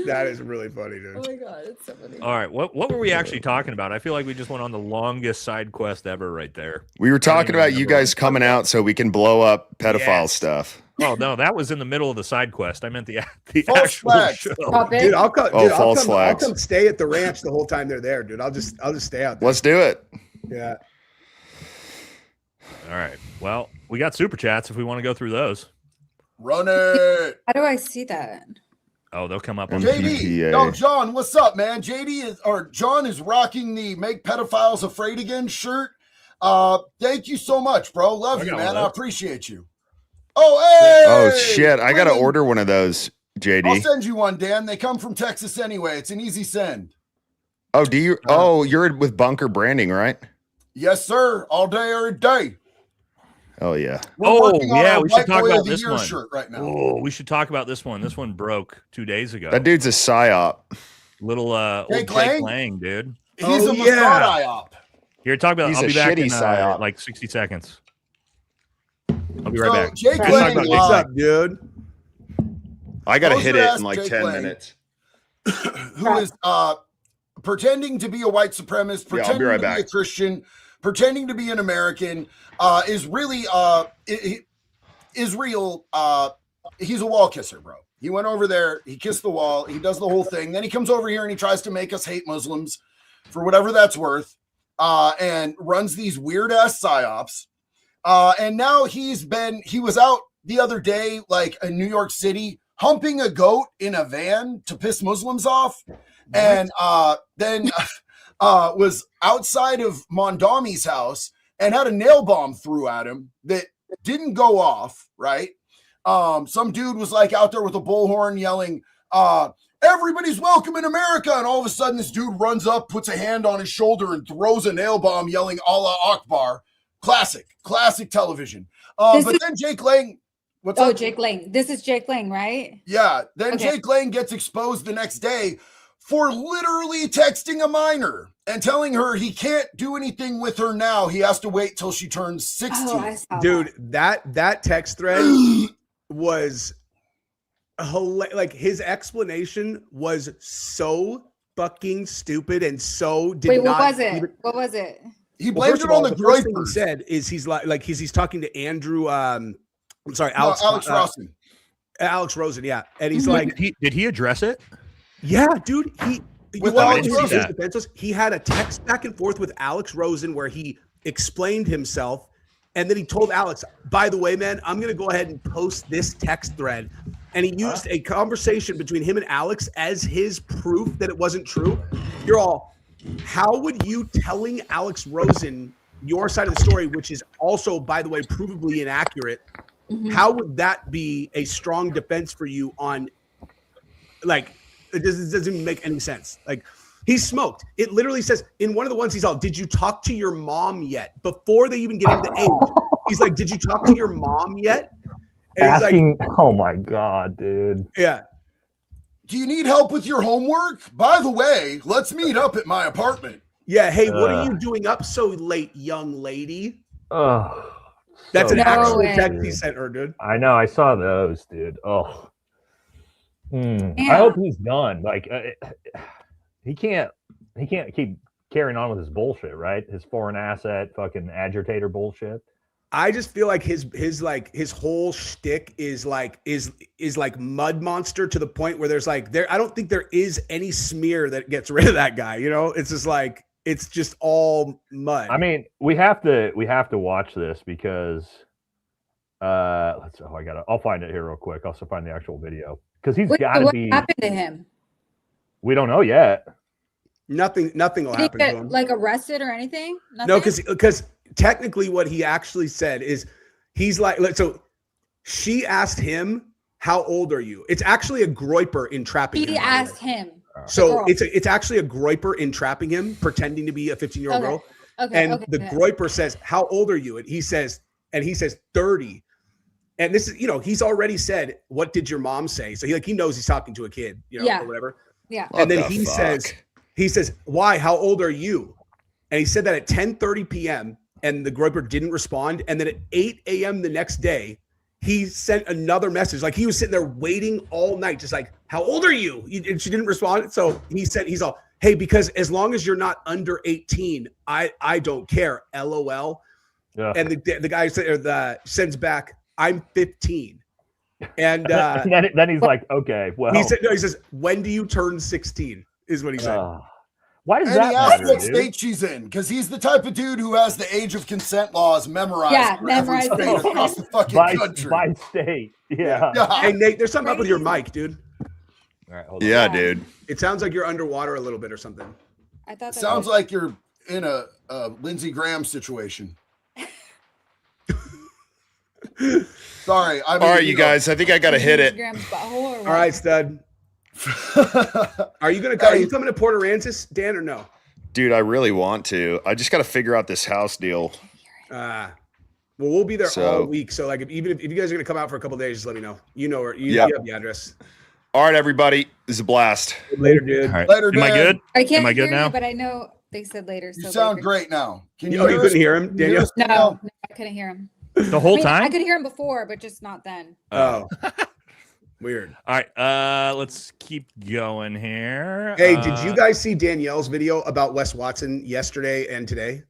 That is really funny, Oh dude. my god, it's so funny. All right, what were we actually talking about? I feel like we just went on the longest side quest ever right there. We were talking even about you remember guys coming out so we can blow up pedophile Yes. stuff. Oh no, that was in the middle of the side quest. I meant the False actual flag. show. Stop it. Dude, I'll come. Oh, Dude, I'll false come. I'll flags. come stay at the ranch the whole time they're there, dude. I'll just stay out there. Let's do it. Yeah. All right. Well, we got super chats if we want to go through those. Run it. How do I see that? Oh, they'll come up on JD. the JD, PTA. yo, John, what's up, man? John is rocking the "Make Pedophiles Afraid Again" shirt. Thank you so much, bro. Love I you, got man. one I of those. appreciate you. Oh, hey! Oh shit! I gotta Women. order one of those, I'll JD. send you one, Dan. They come from Texas anyway. It's an easy send. Oh, do you? Oh, you're with Bunker Branding, right? Yes, sir. All day, every day. Oh yeah. We're Oh, working on yeah, our we should White talk Boy about of the this Year one. shirt right now. Oh, we should talk about this one. This one broke 2 days ago. That dude's a psyop. Little old Jake Jake Lang? Lang, dude. He's Oh, a yeah. Mossad IOP. Here, talk about. He's I'll a be back shitty in psyop. like 60 seconds. I'll be right back. Jake Let's talk Lang, about Jake What's Lang. up, dude? I gotta Close hit your it ass, in like Jake 10 Lang. minutes. who is pretending to be a white supremacist, Yeah, I'll be pretending right to be back. a Christian, pretending to be an American, is really Israel. He's a wall kisser, bro. He went over there, he kissed the wall, he does the whole thing. Then he comes over here and he tries to make us hate Muslims for whatever that's worth, and runs these weird ass psyops. And now he was out the other day, like in New York City, humping a goat in a van to piss Muslims off. And then was outside of Mondami's house and had a nail bomb threw at him that didn't go off, right? Some dude was like out there with a bullhorn yelling, everybody's welcome in America. And all of a sudden this dude runs up, puts a hand on his shoulder and throws a nail bomb yelling Allah Akbar. Classic television. But then Jake Lang, what's Oh, up? Jake Lang. This is Jake Lang, right? Yeah. Then Okay. Jake Lang gets exposed the next day for literally texting a minor and telling her he can't do anything with her now. He has to wait till she turns 16. Oh, I saw Dude, that text thread was hilarious. Like his explanation was so fucking stupid and so did Wait, not what was it? even- What was it? He Well, blamed first it of all, on the the first thing he Groypers. said is he's talking to Andrew. I'm sorry, No, Alex. Alex Rossen. Alex Rosen, yeah, and he's Mhm. like, Did he address it? yeah, dude. You With want Alex to know what his Rosen. defense was? He had a text back and forth with Alex Rosen where he explained himself, and then he told Alex, "By the way, man, I'm going to go ahead and post this text thread." And he used a conversation between him and Alex as his proof that it wasn't true. You're all, how would you telling Alex Rosen your side of the story, which is also, by the way, provably inaccurate, Mhm. how would that be a strong defense for you on, like, it doesn't even make any sense. Like, he's smoked. It literally says in one of the ones he's all, did you talk to your mom yet? Before they even get into age, he's like, did you talk to your mom yet? And he's like, Asking, oh my god, dude. yeah. Do you need help with your homework? By the way, let's meet up at my apartment. Yeah, hey, what are Uh. you doing up so late, young lady? Oh, That's an No actual way. text he sent her, dude. I know. I saw those, dude. Oh, Yeah. I hope he's done. Like, he can't keep carrying on with his bullshit, right? His foreign asset, fucking agitator bullshit. I just feel like his whole shtick is like mud monster to the point where there's like I don't think there is any smear that gets rid of that guy. You know, it's just like it's just all mud. I mean, we have to watch this because I'll find it here real quick. I'll also find the actual video because he's got to be. What happened to him? We don't know yet. Nothing will Did happen he to get him. like arrested or anything? Nothing? No, because technically what he actually said is he's like, so she asked him, how old are you? It's actually a groiper entrapping him. He asked him. So it's actually a groiper entrapping him, pretending to be a 15-year-old girl. Okay. And the groiper says, how old are you? And he says 30. And this is, he's already said, what did your mom say? So he knows he's talking to a kid, or whatever. Yeah. And then he says, why? How old are you? And he said that at 10:30 p.m. and the groiper didn't respond. And then at 8 a.m. the next day, he sent another message. Like he was sitting there waiting all night, just like, how old are you? And she didn't respond. So he's all, hey, because as long as you're not under 18, I don't care. LOL. Yeah. And the guy sends back, I'm 15. And then he's like, okay, well, he says, when do you turn 16? Is what he said. Why does And that he asked matter, what dude? state she's in, because he's the type of dude who has the age of consent laws memorized. Yeah, for every memorized state them. across the fucking country. By state. Yeah. Hey, Nate, there's something up with your mic, dude. All right, hold on. Yeah, dude. It sounds like you're underwater a little bit or something. I thought that Sounds was- like you're in a Lindsey Graham situation. Sorry. All right, you guys. I think I got to hit it. Graham's butthole or what? All right, stud. Are you coming to Port Aransas, Dan, or no? Dude, I really want to. I just got to figure out this house deal. Well, we'll be there So- all week. So, like, if you guys are gonna come out for a couple of days, just let me know. You know where you Yep. have the address. All right, everybody. This is a blast. Later, dude. All right. Later, Am I Dan. good? I can't Am I good hear now? you, but I know they said later. You so sound later. great now. Can You couldn't hear him, Can you Daniel? us No, now? I couldn't hear him. The whole I time? could hear him before, but just not then. Oh, weird. All right. Let's keep going here. Hey, did you guys see Danielle's video about Wes Watson yesterday and today?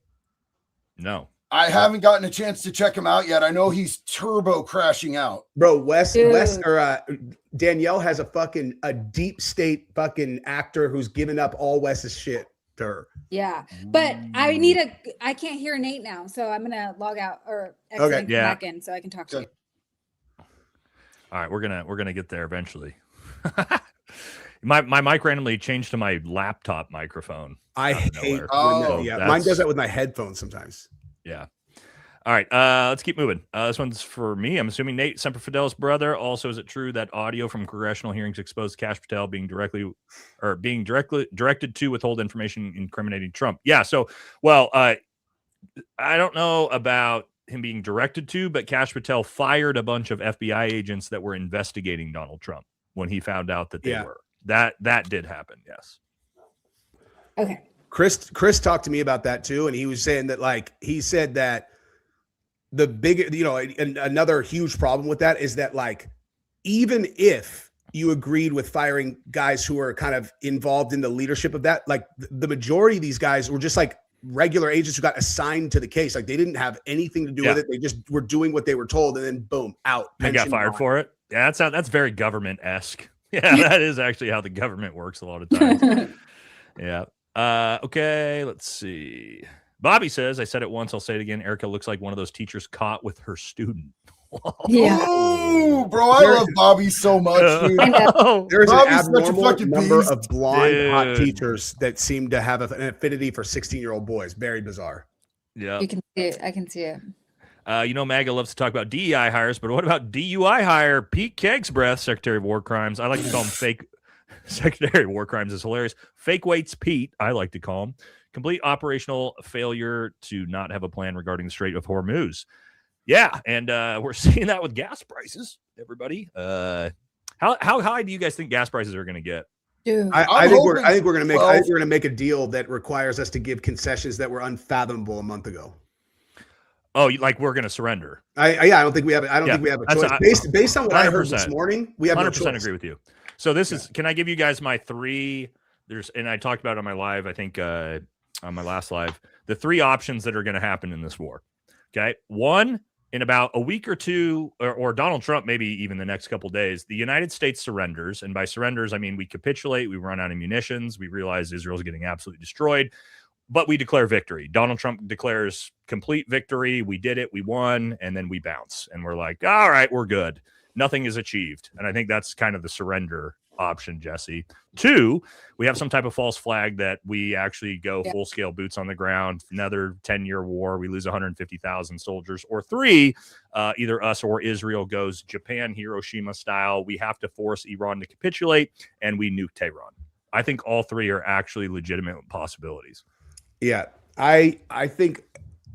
No. I haven't gotten a chance to check him out yet. I know he's turbo crashing out. Bro, Dude. Danielle has a deep state fucking actor who's given up all Wes's shit to her. Yeah, but I can't hear Nate now, so I'm gonna log out or exit Okay. and come Yeah. back in so I can talk to you. All right, we're gonna get there eventually. my mic randomly changed to my laptop microphone. I out of hate nowhere. Oh, mine that's- does that with my headphones sometimes. Yeah. All right. Let's keep moving. This one's for me. I'm assuming Nate, Semper Fidelis brother. Also, is it true that audio from congressional hearings exposed Kash Patel being directly directed to withhold information incriminating Trump? Yeah. So, well, I don't know about him being directed to, but Kash Patel fired a bunch of FBI agents that were investigating Donald Trump when he found out that they Yeah. were. That did happen. Yes. Okay. Chris talked to me about that too, and he was saying that, like, he said that the big, another huge problem with that is that, like, even if you agreed with firing guys who are kind of involved in the leadership of that, like, the majority of these guys were just like regular agents who got assigned to the case. Like, they didn't have anything to do with it. They just were doing what they were told, and then boom, out. They got Pension fired gone. for it. Yeah, that's very government-esque. Yeah, that is actually how the government works a lot of times. Yeah. Okay, let's see. Bobby says, I said it once, I'll say it again. Erika looks like one of those teachers caught with her student. Yeah. Oh, bro, I love Bobby so much, dude. There's an Bobby's such a abnormal fucking number beast. of blonde hot Dude. teachers that seem to have an affinity for 16-year-old boys. Very bizarre. Yeah. You can see it. I can see it. MAGA loves to talk about DEI hires, but what about DUI hire? Pete Kegsbreath, Secretary of War Crimes. I like to call him fake. Secretary of War Crimes is hilarious. Fake weights Pete, I like to call him. Complete operational failure to not have a plan regarding the Strait of Hormuz. Yeah, and we're seeing that with gas prices, everybody. How high do you guys think gas prices are going to get? Dude. I think we're hoping gonna make 12. make a deal that requires us to give concessions that were unfathomable a month ago. Oh, like we're going to surrender. I don't think we have. I don't think we have a that's choice. Based on what I heard 100%. this morning, we have no 100% choice. agree with you. So this is, can I give you guys my three, and I talked about it on my live, I think on my last live, the three options that are going to happen in this war. Okay. One, in about a week or two, or Donald Trump, maybe even the next couple of days, the United States surrenders. And by surrenders, I mean we capitulate, we run out of munitions, we realize Israel's getting absolutely destroyed, but we declare victory. Donald Trump declares complete victory. We did it, we won, and then we bounce. And we're like, all right, we're good. Nothing is achieved. And I think that's kind of the surrender option, Jesse. 2, we have some type of false flag that we actually go full-scale boots on the ground, another 10-year war, we lose 150,000 soldiers. Or 3, either us or Israel goes Japan, Hiroshima style. We have to force Iran to capitulate, and we nuke Tehran. I think all 3 are actually legitimate possibilities. Yeah, I think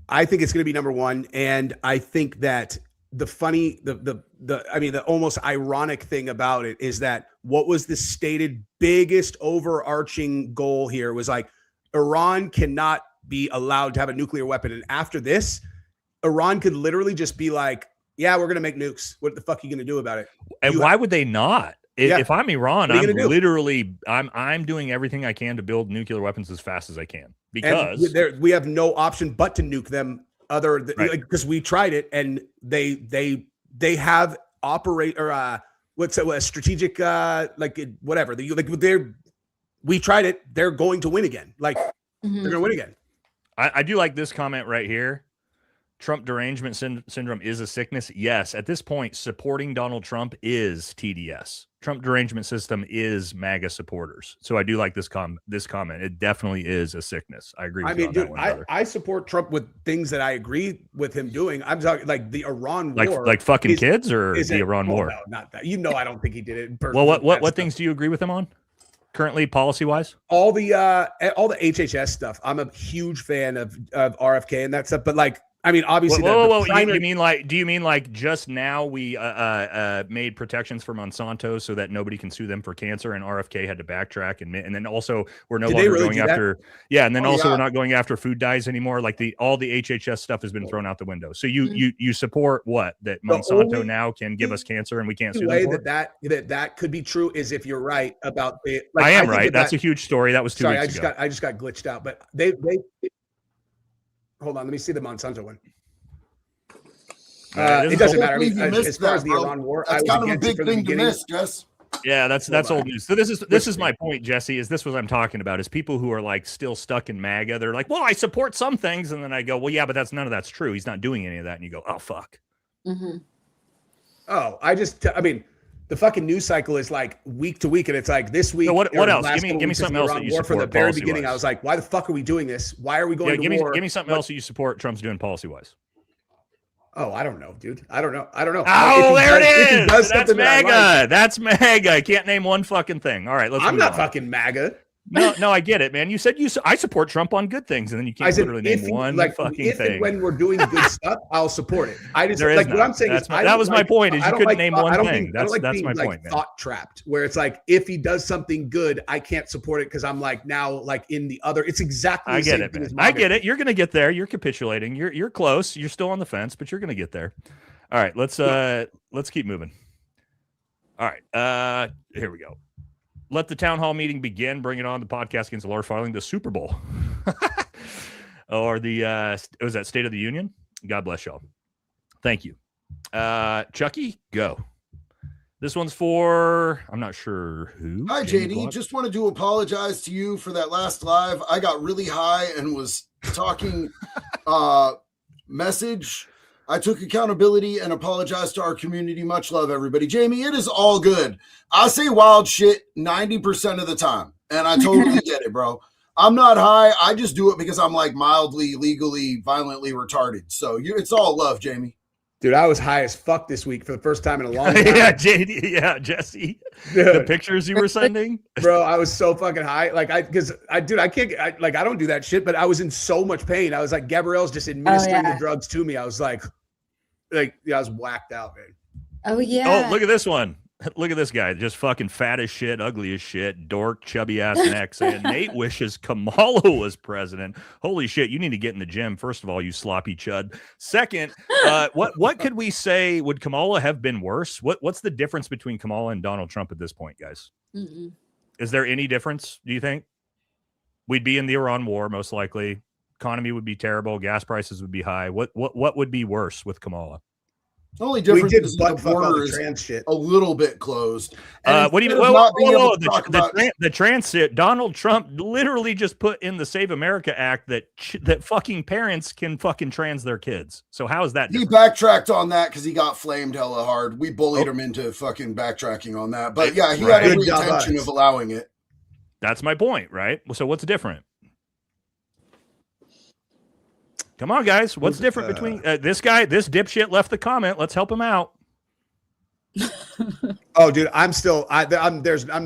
it's going to be number 1, and I think that the almost ironic thing about it is that what was the stated biggest overarching goal here was like Iran cannot be allowed to have a nuclear weapon. And after this, Iran could literally just be like, yeah, we're going to make nukes. What the fuck are you going to do about it? And why would they not? If I'm Iran, I'm literally I'm doing everything I can to build nuclear weapons as fast as I can, because we have no option but to nuke them. Because we tried it, and they have strategic whatever. We tried it. They're going to win again. They're going to win again. I do like this comment right here. Trump derangement syndrome is a sickness. Yes, at this point, supporting Donald Trump is TDS. Trump derangement system is MAGA supporters. So I do like this comment. It definitely is a sickness. I agree with you on that one, I support Trump with things that I agree with him doing. I'm talking like the Iran war. Like fucking kids, or the Iran war? No, not that. I don't think he did it. Well, what things do you agree with him on? Currently, policy-wise? All the HHS stuff. I'm a huge fan of RFK and that stuff, but obviously. Do you mean like just now we made protections for Monsanto so that nobody can sue them for cancer, and RFK had to backtrack, and then also we're no longer going after. Yeah, and then we're not going after food dyes anymore. Like all the HHS stuff has been thrown out the window. So you support what, that Monsanto now can give us cancer and we can't sue them for it? That could be true is if you're right about it. I am right. That's a huge story. That was 2 weeks ago. I just got glitched out, but they hold on, let me see the Monsanto one. It doesn't matter. As far as the Iran war, that's kind of a big thing to miss, Jess. Yeah, that's old news. So this is my point, Jesse. Is this what I'm talking about? Is people who are like still stuck in MAGA? They're like, well, I support some things, and then I go, well, yeah, but none of that's true. He's not doing any of that, and you go, oh fuck. Mm-hmm. Oh, the fucking news cycle is like week to week, and it's like this week. So what else? Give me something else that you support. From the very beginning, I was like, why the fuck are we doing this? Why are we going to war? Give me something else that you support Trump's doing policy-wise. Oh, I don't know, dude. I don't know. Oh, there it is. That's MAGA. That's MAGA. I can't name one fucking thing. All right, I'm not fucking MAGA. No, I get it, man. You said I support Trump on good things, and then you can't literally name one fucking thing. When we're doing good stuff, I'll support it. What I'm saying is, that was my point. Is you couldn't name one thing. That's my point, man. Thought trapped, where it's like if he does something good, I can't support it because I'm like now like in the other. It's exactly. I get it, man. I get it. You're gonna get there. You're capitulating. You're close. You're still on the fence, but you're gonna get there. All right, let's keep moving. All right, here we go. Let the town hall meeting begin. Bring it on. The podcast against Laura Farling, the Super Bowl, or was that State of the Union? God bless y'all. Thank you, Chucky. Go. This one's for I'm not sure who. Hi, JD. Just wanted to apologize to you for that last live. I got really high and was talking message. I took accountability and apologized to our community. Much love, everybody. Jamie, it is all good. I say wild shit 90% of the time, and I totally get it, bro. I'm not high. I just do it because I'm like mildly, legally, violently retarded. So it's all love, Jamie. Dude, I was high as fuck this week for the first time in a long time. Yeah, JD. Yeah, Jesse. Dude. The pictures you were sending, bro. I was so fucking high. I don't do that shit. But I was in so much pain. I was like, Gabrielle's just administering the drugs to me. I was I was whacked out, man. Oh yeah. Oh, look at this one. Look at this guy, just fucking fat as shit, ugly as shit, dork, chubby ass neck, saying Nate wishes Kamala was president. Holy shit, you need to get in the gym. First of all, you sloppy chud. Second, what could we say? Would Kamala have been worse? What's the difference between Kamala and Donald Trump at this point, guys? Mm-mm. Is there any difference? Do you think we'd be in the Iran war most likely? economy would be terrible. Gas prices would be high. What would be worse with Kamala? The only difference did is butt the fuck all border the is trans shit. a little bit closed. And What do you instead mean? of not being able to talk about- The transit. Donald Trump literally just put in the Save America Act that fucking parents can fucking trans their kids. So how is that He different? backtracked on that because he got flamed hella hard. We bullied him into fucking backtracking on that. But yeah, he had Right. every Good job, intention us. of allowing it. That's my point, right? So what's different? Come on, guys. What's different between this guy? This dipshit left the comment. Let's help him out. Oh, dude, I'm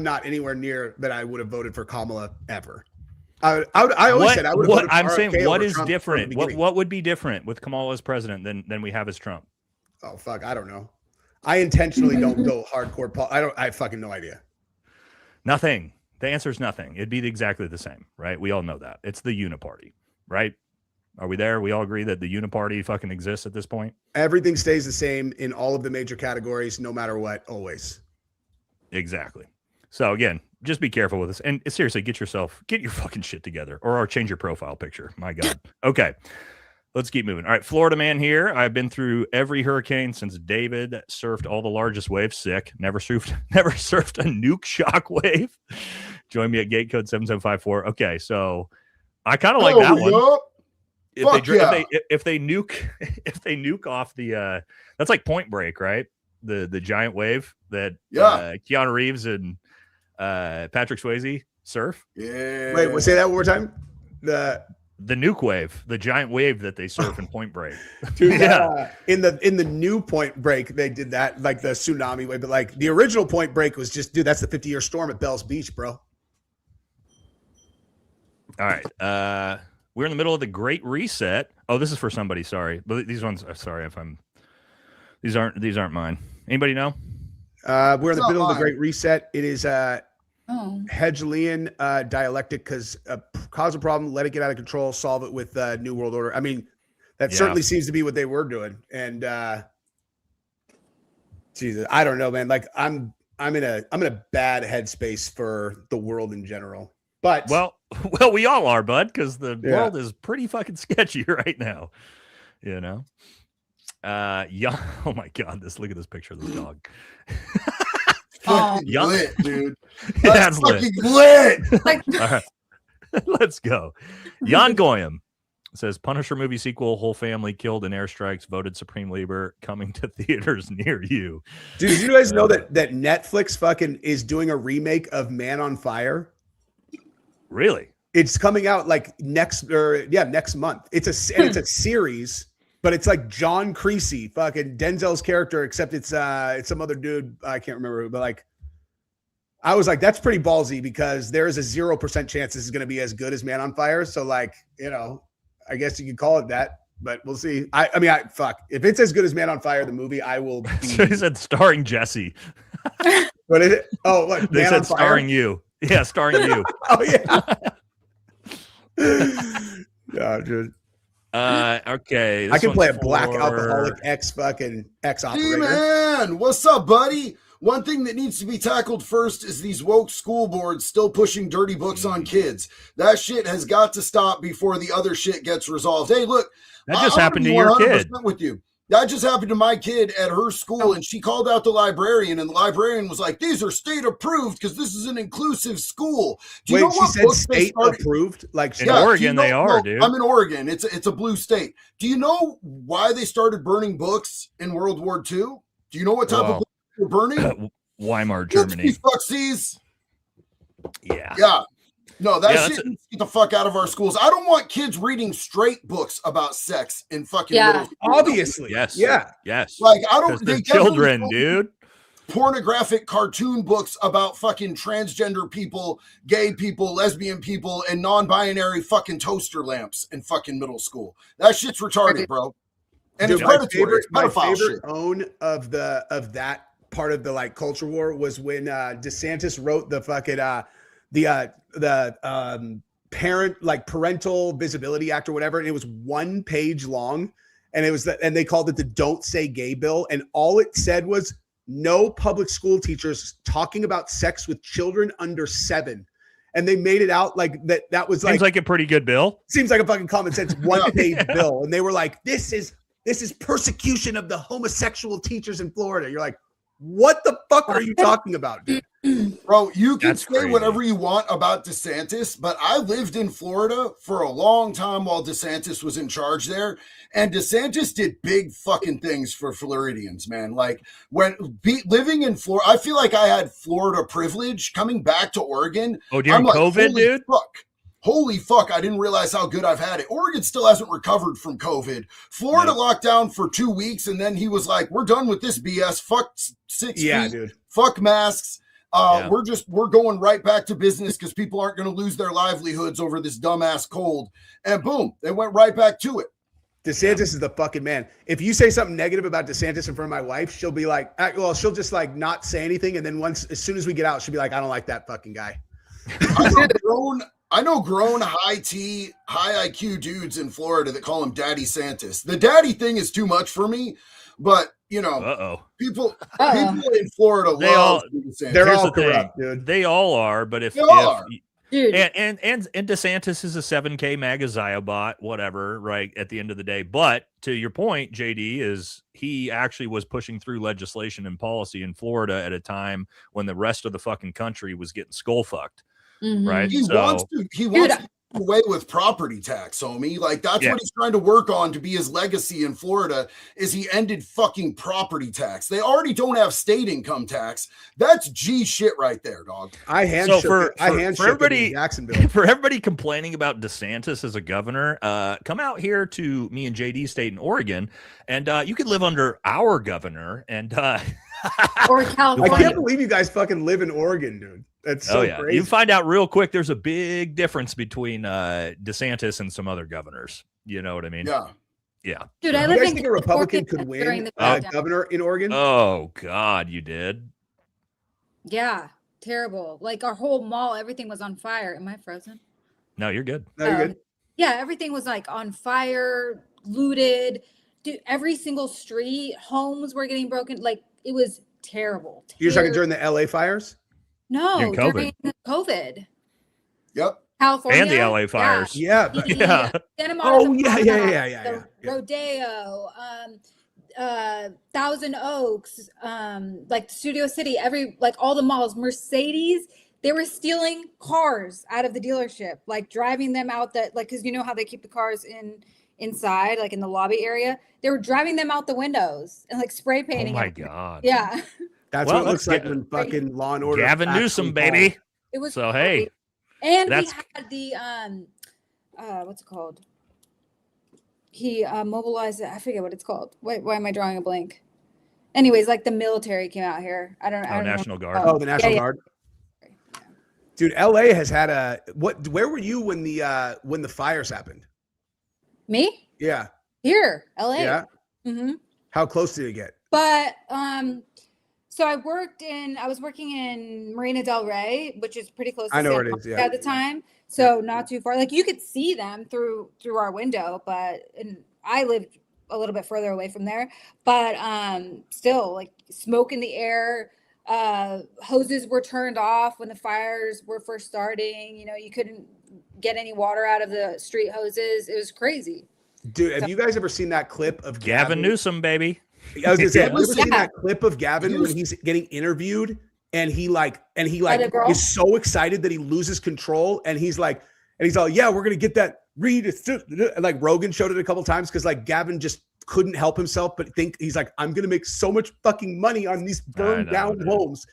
not anywhere near that I would have voted for Kamala ever. I always said I would have voted for I'm RFK saying what over is Trump from the different? beginning. What would be different with Kamala as president than we have as Trump? Oh fuck, I don't know. I intentionally don't go hardcore. I have fucking no idea. Nothing. The answer is nothing. It'd be exactly the same, right? We all know that. It's the uniparty, right? Are we there? We all agree that the uniparty fucking exists at this point? Everything stays the same in all of the major categories, no matter what, always. Exactly. So again, just be careful with this. And seriously, get your fucking shit together or change your profile picture. My God. Okay. Let's keep moving. All right. Florida man here. I've been through every hurricane since David surfed all the largest waves. Sick. Never surfed a nuke shock wave. Join me at gate code 7754. Okay. So I kind of like that one. Yup. If they nuke off the that's like Point Break, right? The giant wave that Keanu Reeves and Patrick Swayze surf. Yeah. Wait, we'll say that one more time. The nuke wave, the giant wave that they surf in Point Break. Dude, Yeah. In the new Point Break, they did that, like the tsunami wave, but like the original Point Break was just, dude, that's the 50-year storm at Bell's Beach, bro. All right. We're in the middle of the Great Reset. Oh, this is for somebody. Sorry, but these ones. Sorry if I'm. These aren't mine. Anybody know? We're in the middle of the Great Reset. It is Hegelian dialectic, because cause a problem, let it get out of control, solve it with New World Order. I mean, that certainly seems to be what they were doing. And Jesus, I don't know, man. Like I'm in a bad headspace for the world in general. But well, we all are, bud, because the world is pretty fucking sketchy right now. You know. Yeah. Oh my God! Look at this picture of this dog. Lit, dude. That's fucking lit. Like, All right. Let's go. Jan Goyam says Punisher movie sequel, whole family killed in airstrikes, voted Supreme Leader, coming to theaters near you. dude, did you guys know that Netflix fucking is doing a remake of Man on Fire? Really? It's coming out like next month. It's a series, but it's like John Creasy, fucking Denzel's character, except it's some other dude, I can't remember who, but like I was like, that's pretty ballsy, because there is a 0% chance this is going to be as good as Man on Fire. So like, you know, I guess you could call it that, but we'll see. I mean, if it's as good as Man on Fire, the movie, I will be. He said starring Jesse. What is it? Oh, look, They Man said on Fire? starring you. Yeah, starring you. Oh yeah. Yeah, dude. Okay. I can play a black for- alcoholic ex operator. D-Man, what's up, buddy? One thing that needs to be tackled first is these woke school boards still pushing dirty books on kids. That shit has got to stop before the other shit gets resolved. Hey, look, That just I'm happened to gonna be your kid. 100% with you. That just happened to my kid at her school, and she called out the librarian, and the librarian was like, "These are state approved because this is an inclusive school." Do you know Wait, she what said books they state started- approved? Like, In Yeah, Oregon, do you know- they are, no, dude. I'm in Oregon. It's a blue state. Do you know why they started burning books in World War II? Do you know what type of Well, books they were burning? Weimar, Germany. Fucksies. Yeah. Yeah. No, that Yeah, shit that's needs to get the fuck out of our schools. I don't want kids reading straight books about sex in fucking Yeah. middle school. obviously. Yes. Yeah. Yes. Like, I Because don't. they're They definitely children, don't dude. pornographic cartoon books about fucking transgender people, gay people, lesbian people, and non-binary fucking toaster lamps in fucking middle school. That shit's retarded, bro. And Dude, it's predatory. It's my pedophile favorite shit. own of that part of the like culture war was when DeSantis wrote the fucking parental visibility act or whatever, and it was 1 page long, and it was and they called it the Don't Say Gay bill, and all it said was no public school teachers talking about sex with children under 7. and they made it out like that was Seems like a pretty good bill. seems like a fucking common sense one-page bill. And they were like, this is persecution of the homosexual teachers in Florida. You're like, what the fuck are you talking about, dude? Bro, you can That's say crazy. whatever you want about DeSantis, but I lived in Florida for a long time while DeSantis was in charge there. And DeSantis did big fucking things for Floridians, man. Like living in Florida, I feel like I had Florida privilege coming back to Oregon. Oh, during like, COVID, dude? Holy fuck, I didn't realize how good I've had it. Oregon still hasn't recovered from COVID. Florida locked down for 2 weeks, and then he was like, we're done with this BS. Fuck 6 feet. Dude. Fuck masks. We're going right back to business because people aren't going to lose their livelihoods over this dumbass cold. And boom, they went right back to it. DeSantis is the fucking man. If you say something negative about DeSantis in front of my wife, she'll be like, she'll just like not say anything. And then as soon as we get out, she'll be like, I don't like that fucking guy. I know grown high IQ dudes in Florida that call him Daddy Santis. The daddy thing is too much for me, but you know, people in Florida love DeSantis. They're all corrupt, dude. They all are, but if Dude. And DeSantis is a 7K MAGA bot, whatever, right? At the end of the day. But to your point, JD, is he actually was pushing through legislation and policy in Florida at a time when the rest of the fucking country was getting skull fucked. Mhm. Right. He wants to get away with property tax, homie. Like that's what he's trying to work on to be his legacy in Florida is he ended fucking property tax. They already don't have state income tax. That's G shit right there, dog. I handshook for everybody in Jacksonville. For everybody complaining about DeSantis as a governor, come out here to me and JD state in Oregon, and you could live under our governor and Or California. I can't believe you guys fucking live in Oregon, dude. That's so crazy. You find out real quick there's a big difference between DeSantis and some other governors. You know what I mean? Yeah. Dude, I You live guys in think a Republican could during win the governor in Oregon? Oh God, you did? Yeah, terrible. Like our whole mall, everything was on fire. Am I frozen? No, you're good. No, you're good. Yeah, everything was like on fire, looted. Dude, every single street, homes were getting broken. Like it was terrible. You're talking during the LA fires? No, During COVID. during COVID. Yep. California. And the LA fires. Yeah. Yeah. Santa Monica, Yeah. the Rodeo, Thousand Oaks, like Studio City, all the malls, Mercedes, they were stealing cars out of the dealership, like driving them out because you know how they keep the cars inside, like in the lobby area. They were driving them out the windows and like spray painting. Oh my God. Yeah. That's Well, what it looks let's like when fucking Law and Order. Gavin Newsom, baby. It was So, crazy. hey, And that's- he had the what's it called? He mobilized it. I forget what it's called. Why am I drawing a blank? Anyways, like the military came out here. I don't know. National Guard. Oh, the National Guard. Dude, LA has had where were you when the fires happened? Me? Yeah. Here, LA. Yeah. Mm-hmm. How close did it get? But so I was working in Marina Del Rey, which is pretty close to I know San where it is, Francisco yeah. at the time. So not too far. Like you could see them through our window, and I lived a little bit further away from there. But still, like smoke in the air. Hoses were turned off when the fires were first starting. You know, you couldn't get any water out of the street hoses. It was crazy. Dude, have you guys ever seen that clip of Gavin Newsom, baby. I was gonna say, have you ever Yeah. seen that clip of Gavin when he's getting interviewed and he the girl? is so excited that he loses control and he's all, yeah, we're gonna get that read. And like Rogan showed it a couple times because like Gavin just couldn't help himself but think he's like, I'm gonna make so much fucking money on these burned down homes.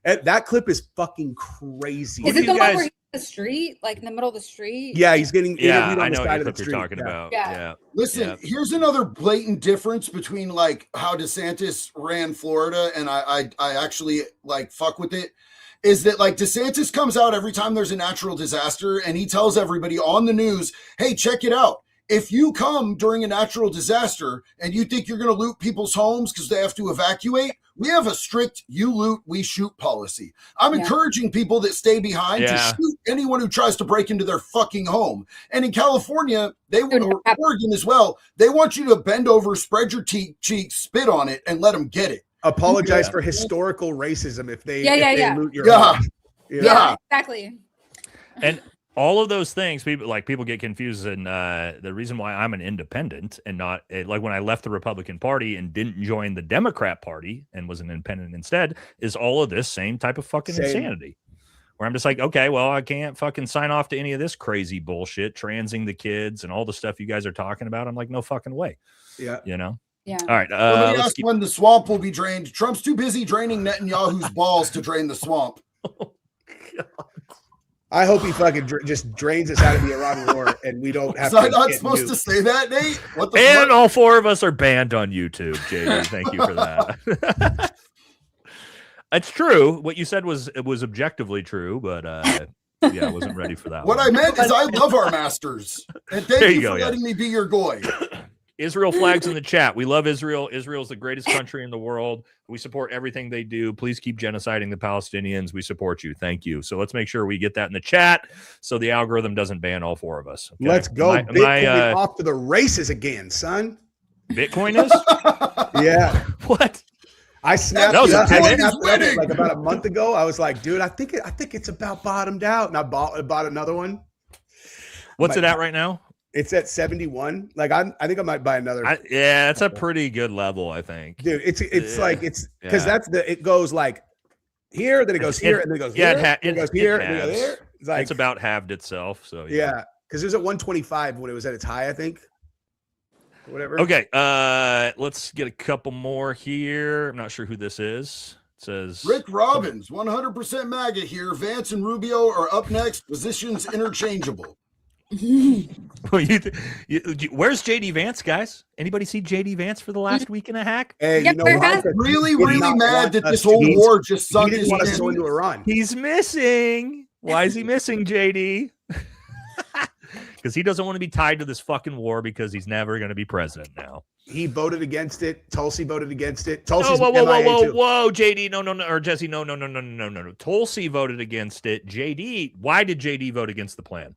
And that clip is fucking crazy. Is it the one where he's in the street, like in the middle of the street? Yeah, he's getting interviewed Yeah, on I the know side what of the you're street. talking about. Yeah. Yeah. Listen, here's another blatant difference between like how DeSantis ran Florida and I actually like fuck with it is that like DeSantis comes out every time there's a natural disaster and he tells everybody on the news, hey, check it out. If you come during a natural disaster and you think you're going to loot people's homes because they have to evacuate, we have a strict you loot, we shoot policy. I'm encouraging people that stay behind to shoot anyone who tries to break into their fucking home. And in California, or Oregon as well, they want you to bend over, spread your cheeks, spit on it, and let them get it. Apologize for historical racism if they loot your home. Yeah, exactly. And all of those things, people get confused, and the reason why I'm an independent and not like when I left the Republican Party and didn't join the Democrat Party and was an independent instead is all of this same type of fucking insanity. Where I'm just like, okay, well, I can't fucking sign off to any of this crazy bullshit, transing the kids and all the stuff you guys are talking about. I'm like, no fucking way. Yeah. You know? Yeah. All right. Somebody asked when the swamp will be drained. Trump's too busy draining Netanyahu's balls to drain the swamp. I hope he fucking just drains us out of the Iran war and we don't have Was to. I not supposed to say that, Nate? What the And fuck? all four of us are banned on YouTube, JD. Thank you for that. It's true. What you said was objectively true, but yeah, I wasn't ready for that. What I meant is I love our masters. And thank you for letting me be your goy. Israel flags in the chat. We love Israel. Israel's the greatest country in the world. We support everything they do. Please keep genociding the Palestinians. We support you. Thank you. So let's make sure we get that in the chat so the algorithm doesn't ban all four of us. Okay? Let's go. Bitcoin off to the races again, son. Bitcoin is? Yeah. What? I snapped That was it up. a I pivot. snapped it up like about a month ago. I was like, dude, I think it's about bottomed out. And I bought another one. What's it at right now? It's at 71. Like I think I might buy another. Yeah, that's a pretty good level, I think. Dude, it's because it goes like here, then it goes here, and then it goes here, then it goes here, and then it goes here. It's like it's about halved itself. So yeah, because it was at 125 when it was at its high, I think. Whatever. Okay, let's get a couple more here. I'm not sure who this is. It says Rick Robbins, 100% MAGA here. Vance and Rubio are up next. Positions interchangeable. Where's JD Vance, guys? Anybody see JD Vance for the last week and a half? Hey, Yeah, you know where what? has- Really mad that this whole war just He sunk didn't his want us to hand. go into Iran. He's missing. Why is he missing, JD? Because he doesn't want to be tied to this fucking war because he's never going to be president now. He voted against it. Tulsi voted against it. Oh, Tulsi's whoa, MIA too. JD, no, or Jesse, no. Tulsi voted against it. JD, why did JD vote against the plan?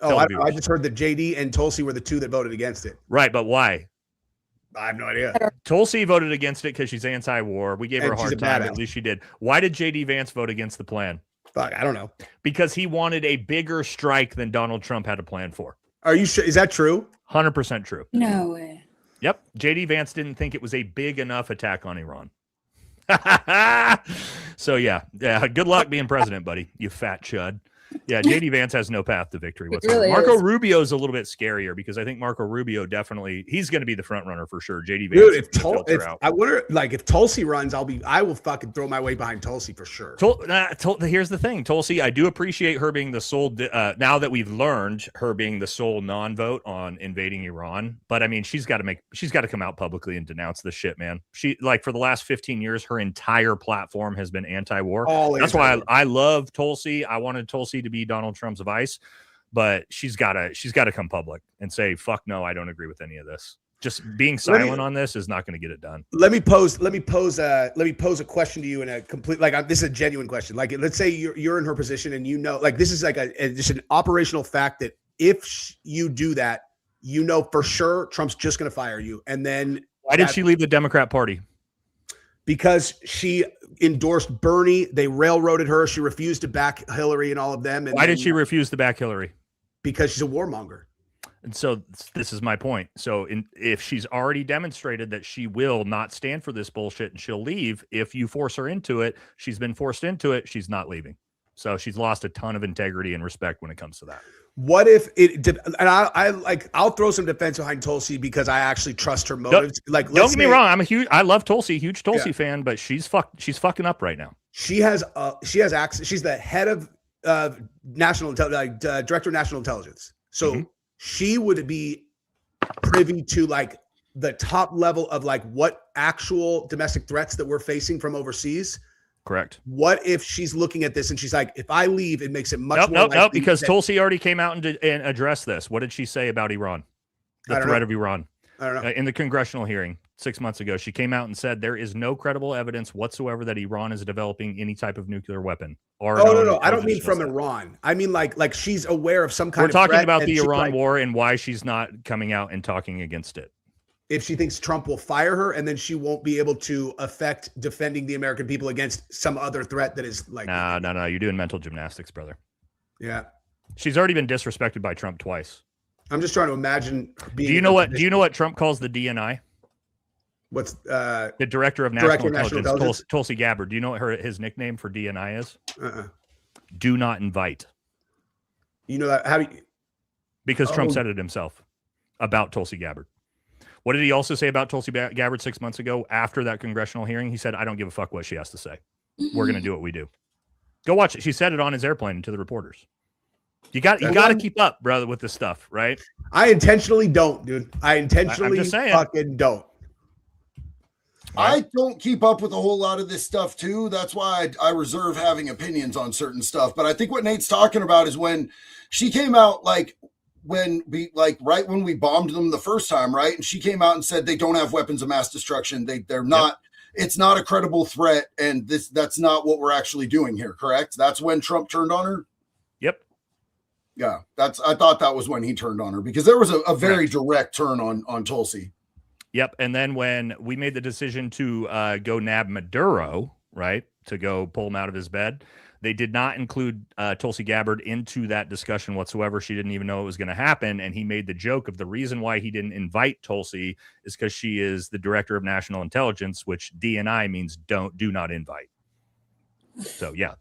Oh, I just heard that JD and Tulsi were the two that voted against it. Right, but why? I have no idea. Tulsi voted against it because she's anti-war. We gave her a And she's hard a time. badass. At least she did. Why did JD Vance vote against the plan? Fuck, I don't know. Because he wanted a bigger strike than Donald Trump had a plan for. Are you sure? Is that true? 100% true. No way. Yep. JD Vance didn't think it was a big enough attack on Iran. So yeah. Good luck being president, buddy. You fat chud. Yeah, JD Vance has no path to victory whatsoever. really Marco is. Rubio is a little bit scarier because I think Marco Rubio he's going to be the front runner for sure. JD Vance, Dude, out. I wonder, like, if Tulsi runs, I will fucking throw my weight behind Tulsi for sure. Here's the thing, Tulsi. I do appreciate her being the sole. Now that we've learned her being the sole non-vote on invading Iran, but I mean, she's got to come out publicly and denounce this shit, man. She for the last 15 years, her entire platform has been anti-war. That's why I love Tulsi. I wanted Tulsi to be Donald Trump's vice, but she's got to come public and say, "Fuck no, I don't agree with any of this." Just being silent on this is not going to get it done. Let me pose a question to you in a complete, this is a genuine question. Like, let's say you're in her position and this is like just an operational fact that if you do that, for sure Trump's just going to fire you. And then why did she leave the Democrat Party? Because she endorsed Bernie. They railroaded her. She refused to back Hillary and all of them. And why did she refuse to back Hillary? Because she's a warmonger. And so this is my point. So if she's already demonstrated that she will not stand for this bullshit and she'll leave, if you force her into it, she's been forced into it, she's not leaving. So she's lost a ton of integrity and respect when it comes to that. What if it? And I'll throw some defense behind Tulsi because I actually trust her motives. Don't get me wrong. I love Tulsi, huge Tulsi fan, but she's fucking up right now. She has access. She's the head of national director of national intelligence. So she would be privy to the top level of what actual domestic threats that we're facing from overseas. Correct. What if she's looking at this and she's like, if I leave, it makes it much more likely. No, because Tulsi already came out and addressed this. What did she say about Iran? The threat of Iran. I don't know. In the congressional hearing 6 months ago, she came out and said there is no credible evidence whatsoever that Iran is developing any type of nuclear weapon. No. I don't mean from Iran. I mean like she's aware of some kind of threat. We're talking about the Iran war and why she's not coming out and talking against it. If she thinks Trump will fire her and then she won't be able to affect defending the American people against some other threat that is No. You're doing mental gymnastics, brother. Yeah. She's already been disrespected by Trump twice. I'm just trying to imagine. Do you know what Trump calls the DNI? What's the Director of National Intelligence, Tulsi Gabbard? Do you know what his nickname for DNI is? Do not invite. You know that? How do you? Because Trump said it himself about Tulsi Gabbard. What did he also say about Tulsi Gabbard 6 months ago after that congressional hearing? He said, I don't give a fuck what she has to say. We're going to do what we do. Go watch it. She said it on his airplane to the reporters. You got to keep up, brother, with this stuff, right? I intentionally don't, dude. I intentionally just saying. fucking don't. I don't keep up with a whole lot of this stuff too. That's why I reserve having opinions on certain stuff. But I think what Nate's talking about is when she came out, right when we bombed them the first time, right? And she came out and said they don't have weapons of mass destruction. They're not. Yep. It's not a credible threat, and that's not what we're actually doing here. Correct? That's when Trump turned on her. Yep. Yeah, I thought that was when he turned on her, because there was a very direct turn on Tulsi. Yep. And then when we made the decision to go nab Maduro, right, to go pull him out of his bed, they did not include Tulsi Gabbard into that discussion whatsoever. She didn't even know it was going to happen. And he made the joke of the reason why he didn't invite Tulsi is because she is the Director of National Intelligence, which DNI means do not invite. So, yeah.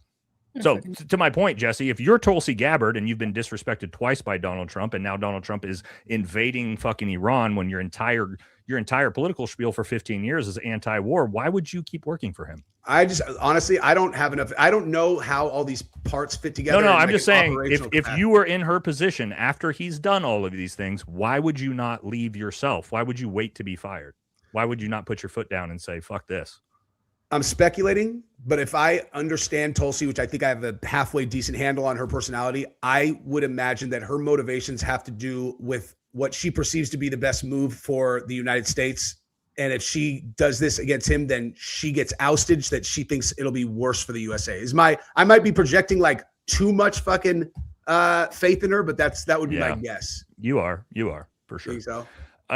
So to my point, Jesse, if you're Tulsi Gabbard and you've been disrespected twice by Donald Trump, and now Donald Trump is invading fucking Iran when your entire political spiel for 15 years is anti-war, why would you keep working for him? I just honestly, I don't have enough. I don't know how all these parts fit together. No, I'm just saying, if you were in her position after he's done all of these things, why would you not leave yourself? Why would you wait to be fired? Why would you not put your foot down and say, fuck this? I'm speculating, but if I understand Tulsi, which I think I have a halfway decent handle on her personality, I would imagine that her motivations have to do with what she perceives to be the best move for the United States. And if she does this against him, then she gets ousted, that she thinks it'll be worse for the USA. I might be projecting like too much fucking faith in her, but that would be my guess. You are for sure. Think so?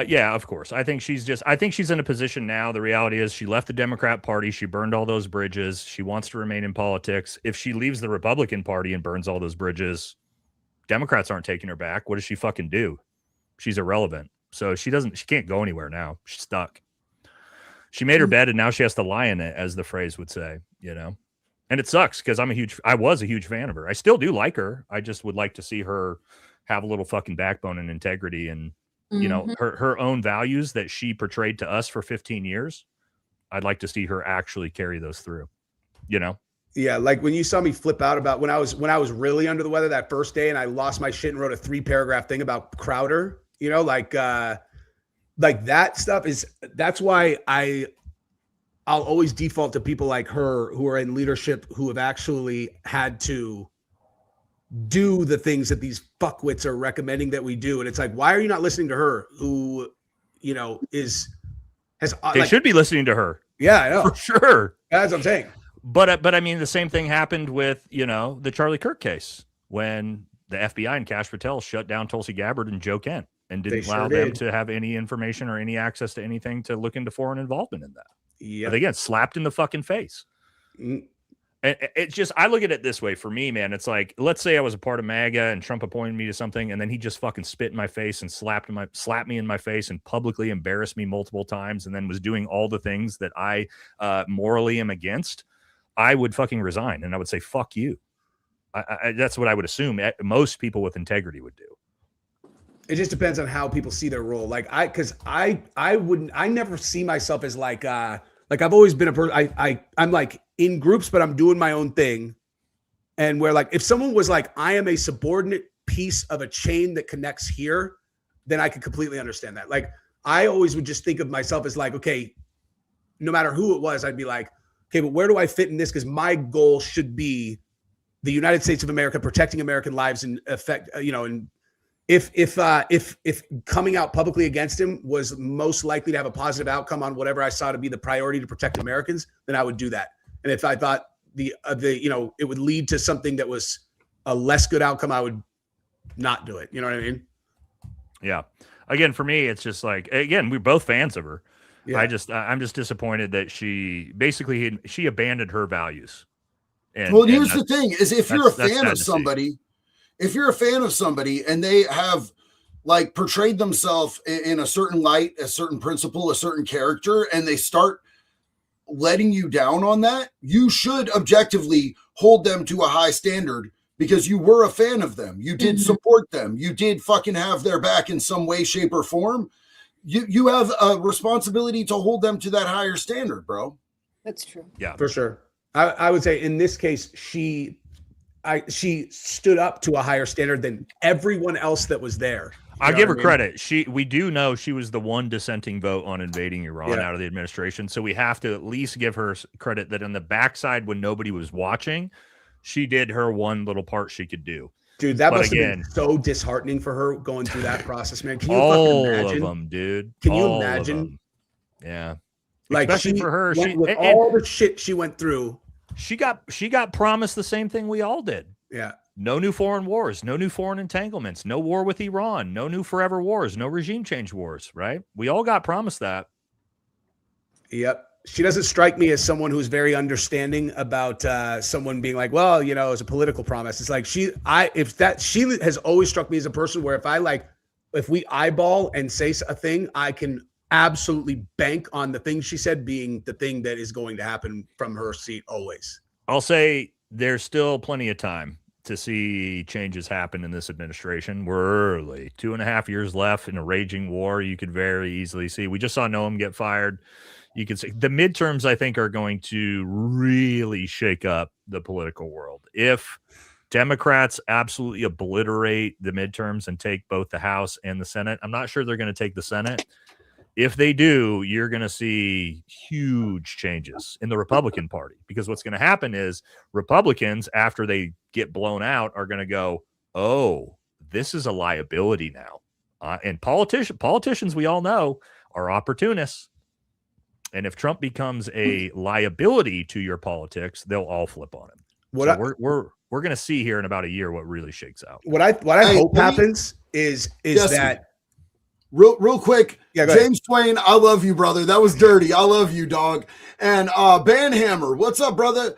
Yeah, of course. I think she's in a position now. The reality is she left the Democrat Party. She burned all those bridges. She wants to remain in politics. If she leaves the Republican Party and burns all those bridges, Democrats aren't taking her back. What does she fucking do? She's irrelevant. So she can't go anywhere now. She's stuck. She made her bed and now she has to lie in it, as the phrase would say, And it sucks because I was a huge fan of her. I still do like her. I just would like to see her have a little fucking backbone and integrity and, her own values that she portrayed to us for 15 years. I'd like to see her actually carry those through, Yeah. Like when you saw me flip out about when I was really under the weather that first day and I lost my shit and wrote a 3-paragraph thing about Crowder, like that stuff that's why I'll always default to people like her who are in leadership, who have actually had to do the things that these fuckwits are recommending that we do. And it's like, why are you not listening to her who, they should be listening to her. Yeah, I know. For sure. That's what I'm saying. But I mean, the same thing happened with, the Charlie Kirk case when the FBI and Kash Patel shut down Tulsi Gabbard and Joe Kent and didn't allow them to have any information or any access to anything to look into foreign involvement in that. Yeah. But again, slapped in the fucking face. And it's just, I look at it this way. For me, man, it's like, let's say I was a part of MAGA and Trump appointed me to something, and then he just fucking spit in my face and slapped me in my face and publicly embarrassed me multiple times, and then was doing all the things that I morally am against. I would fucking resign, and I would say, fuck you. That's what I would assume most people with integrity would do. It just depends on how people see their role. Like I never see myself as like I've always been a person. I'm like in groups, but I'm doing my own thing. And where like, if someone was like, I am a subordinate piece of a chain that connects here, then I could completely understand that. Like, I always would just think of myself as like, okay, no matter who it was, I'd be like, okay, but where do I fit in this? Because my goal should be the United States of America, protecting American lives and and if coming out publicly against him was most likely to have a positive outcome on whatever I saw to be the priority to protect Americans, then I would do that. And if I thought it would lead to something that was a less good outcome, I would not do it. You know what I mean? Yeah. Again, for me, it's just like, again, we're both fans of her. Yeah. I'm just disappointed that she abandoned her values. Here's the thing: is if you're a fan of somebody. if you're a fan of somebody and they have like portrayed themselves in a certain light, a certain principle, a certain character, and they start letting you down on that, you should objectively hold them to a high standard because you were a fan of them. You did support them. You did fucking have their back in some way, shape, or form. You have a responsibility to hold them to that higher standard, bro. That's true. Yeah, For sure. I would say in this case, she stood up to a higher standard than everyone else that was there. I'll know give what her I mean? credit. We do know she was the one dissenting vote on invading Iran Yeah. out of the administration. So we have to at least give her credit that on the backside when nobody was watching, she did her one little part she could do. Dude, that But must have again- been so disheartening for her going through that process, man. Can you All fucking of imagine? them, dude. Can you All of imagine? them. Yeah. Like Especially she for her, went she with and all the shit she went through. she got promised the same thing we all did. Yeah. No new foreign wars, no new foreign entanglements, no war with Iran, no new forever wars, no regime change wars, right? We all got promised that. Yep. She doesn't strike me as someone who's very understanding about someone being like, well, you know, it's a political promise. It's like she has always struck me as a person where if we eyeball and say a thing, I can absolutely bank on the thing she said being the thing that is going to happen from her seat always. I'll say there's still plenty of time to see changes happen in this administration. We're early. 2.5 years left in a raging war. You could very easily see. We just saw Noam get fired. You can see the midterms, I think, are going to really shake up the political world. If Democrats absolutely obliterate the midterms and take both the House and the Senate, I'm not sure they're going to take the Senate. If they do, you're going to see huge changes in the Republican Party, because what's going to happen is Republicans, after they get blown out, are going to go, oh, this is a liability now. And politicians, we all know, are opportunists. And if Trump becomes a liability to your politics, they'll all flip on him. We're going to see here in about a year what really shakes out. What I hope happens is that real quick, Yeah, go ahead. James Twain, I love you, brother. That was dirty. I love you, dog. And Banhammer, what's up, brother?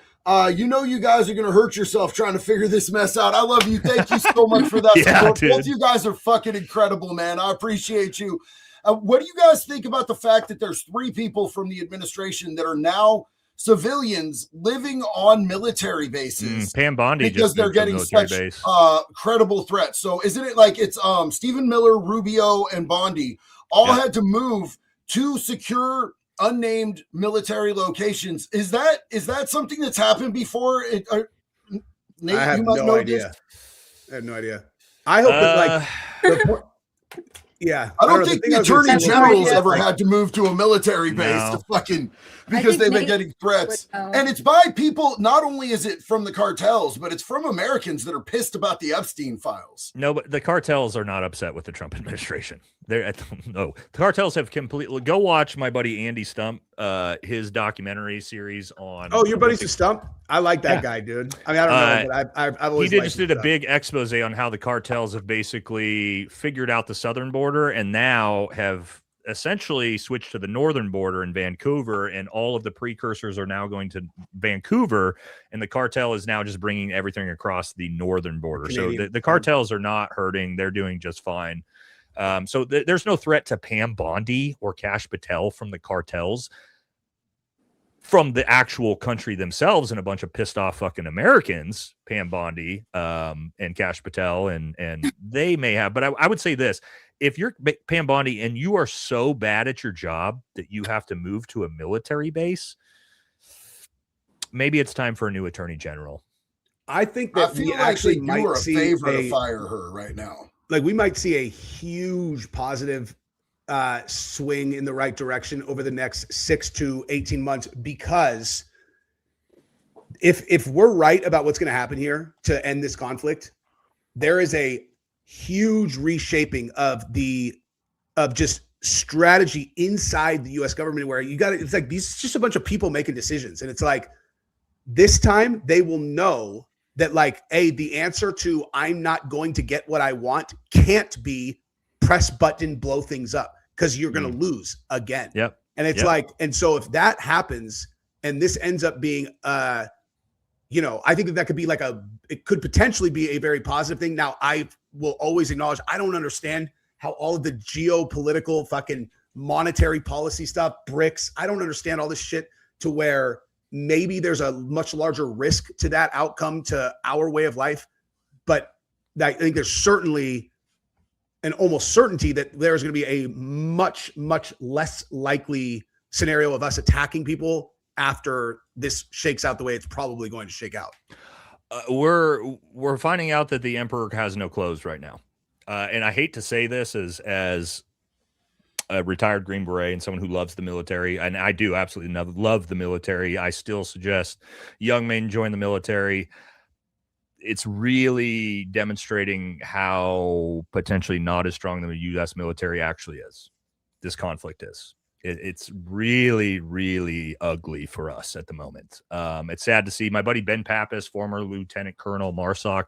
You know you guys are gonna hurt yourself trying to figure this mess out. I love you. Thank you so much for that Yeah, support. dude. Both of you guys are fucking incredible, man. I appreciate you. What do you guys think about the fact that there's 3 people from the administration that are now civilians living on military bases? Pam Bondi Because just they're moved to a getting military such base. credible threats. So isn't it like it's Stephen Miller, Rubio, and Bondi all had to move to secure unnamed military locations? Is that something that's happened before? Nate, I have you might no know idea. this. I have no idea. I hope that yeah. I don't know, think thing the I was gonna attorney say was- general's ever had to move to a military base No. to fucking because think they've been Nate getting threats. would know. And it's by people, not only is it from the cartels, but it's from Americans that are pissed about the Epstein files. No, but the cartels are not upset with the Trump administration. No, the cartels have completely. Go watch my buddy Andy Stump, his documentary series on. Oh, your buddy's a stump? I like that Yeah. guy, dude. I mean, I don't know, but I've always He liked just his did a stuff. big expose on how the cartels have basically figured out the southern border and now have essentially switched to the northern border in Vancouver, and all of the precursors are now going to Vancouver, and the cartel is now just bringing everything across the northern border. Canadian. So the cartels are not hurting; they're doing just fine. So there's no threat to Pam Bondi or Kash Patel from the cartels, from the actual country themselves, and a bunch of pissed off fucking Americans, Pam Bondi and Kash Patel, and they may have. But I would say this: if you're Pam Bondi and you are so bad at your job that you have to move to a military base, maybe it's time for a new attorney general. I think I that we feel like actually they do might her a see favor to fire her right now. like we might see a huge positive swing in the right direction over the next 6 to 18 months, because if we're right about what's going to happen here to end this conflict, there is a huge reshaping of just strategy inside the US government, where it's like these just a bunch of people making decisions, and it's like this time they will know that the answer to I'm not going to get what I want can't be press button, blow things up, because you're going to lose again. Yep. And it's and so if that happens and this ends up being you know, I think that could be like it could potentially be a very positive thing. Now, I will always acknowledge, I don't understand how all of the geopolitical fucking monetary policy stuff, BRICS, I don't understand all this shit to where maybe there's a much larger risk to that outcome to our way of life. But I think there's certainly an almost certainty that there's going to be a much, much less likely scenario of us attacking people after this shakes out the way it's probably going to shake out. We're finding out that the emperor has no clothes right now. And I hate to say this as a retired Green Beret and someone who loves the military, and I do absolutely love the military. I still suggest young men join the military. It's really demonstrating how potentially not as strong the U.S. military actually is. This conflict is. It's really, really ugly for us at the moment. It's sad to see. My buddy Ben Pappas, former Lieutenant Colonel MARSOC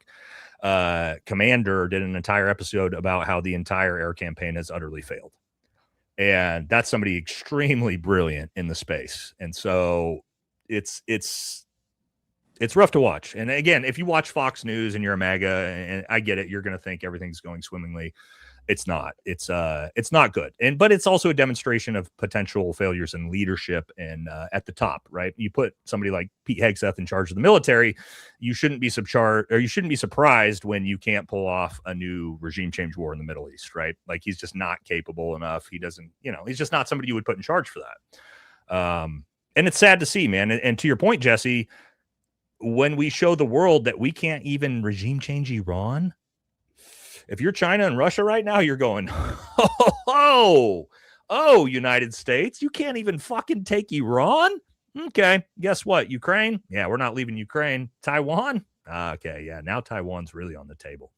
commander, did an entire episode about how the entire air campaign has utterly failed. And that's somebody extremely brilliant in the space. And so it's rough to watch. And again, if you watch Fox News and you're a MAGA, and I get it, you're going to think everything's going swimmingly. It's not. It's not good. But it's also a demonstration of potential failures in leadership and at the top, right? You put somebody like Pete Hegseth in charge of the military, you shouldn't be surprised when you can't pull off a new regime change war in the Middle East, right? Like, he's just not capable enough. He doesn't, he's just not somebody you would put in charge for that. And it's sad to see, man. And to your point, Jesse, when we show the world that we can't even regime change Iran, if you're China and Russia right now, you're going, oh, United States, you can't even fucking take Iran? Okay, guess what? Ukraine? Yeah, we're not leaving Ukraine. Taiwan? Okay, yeah, now Taiwan's really on the table.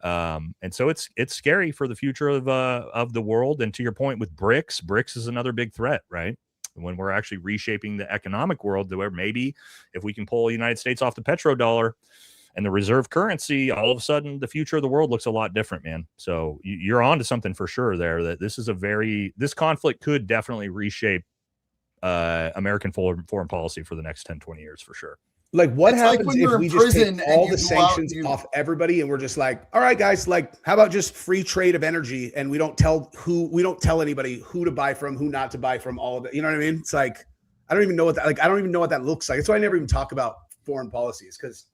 And so it's scary for the future of the world. And to your point with BRICS is another big threat, right? When we're actually reshaping the economic world, where maybe if we can pull the United States off the petrodollar and the reserve currency, all of a sudden the future of the world looks a lot different, man. So you're on to something for sure there, that this conflict could definitely reshape American foreign policy for the next 10, 20 years for sure. Like, what happens if we just take all the sanctions off everybody and we're just like, all right, guys, like, how about just free trade of energy, and we don't tell anybody who to buy from, who not to buy from, all of it. You know what I mean? It's like, I don't even know what that looks like. That's why I never even talk about foreign policies, because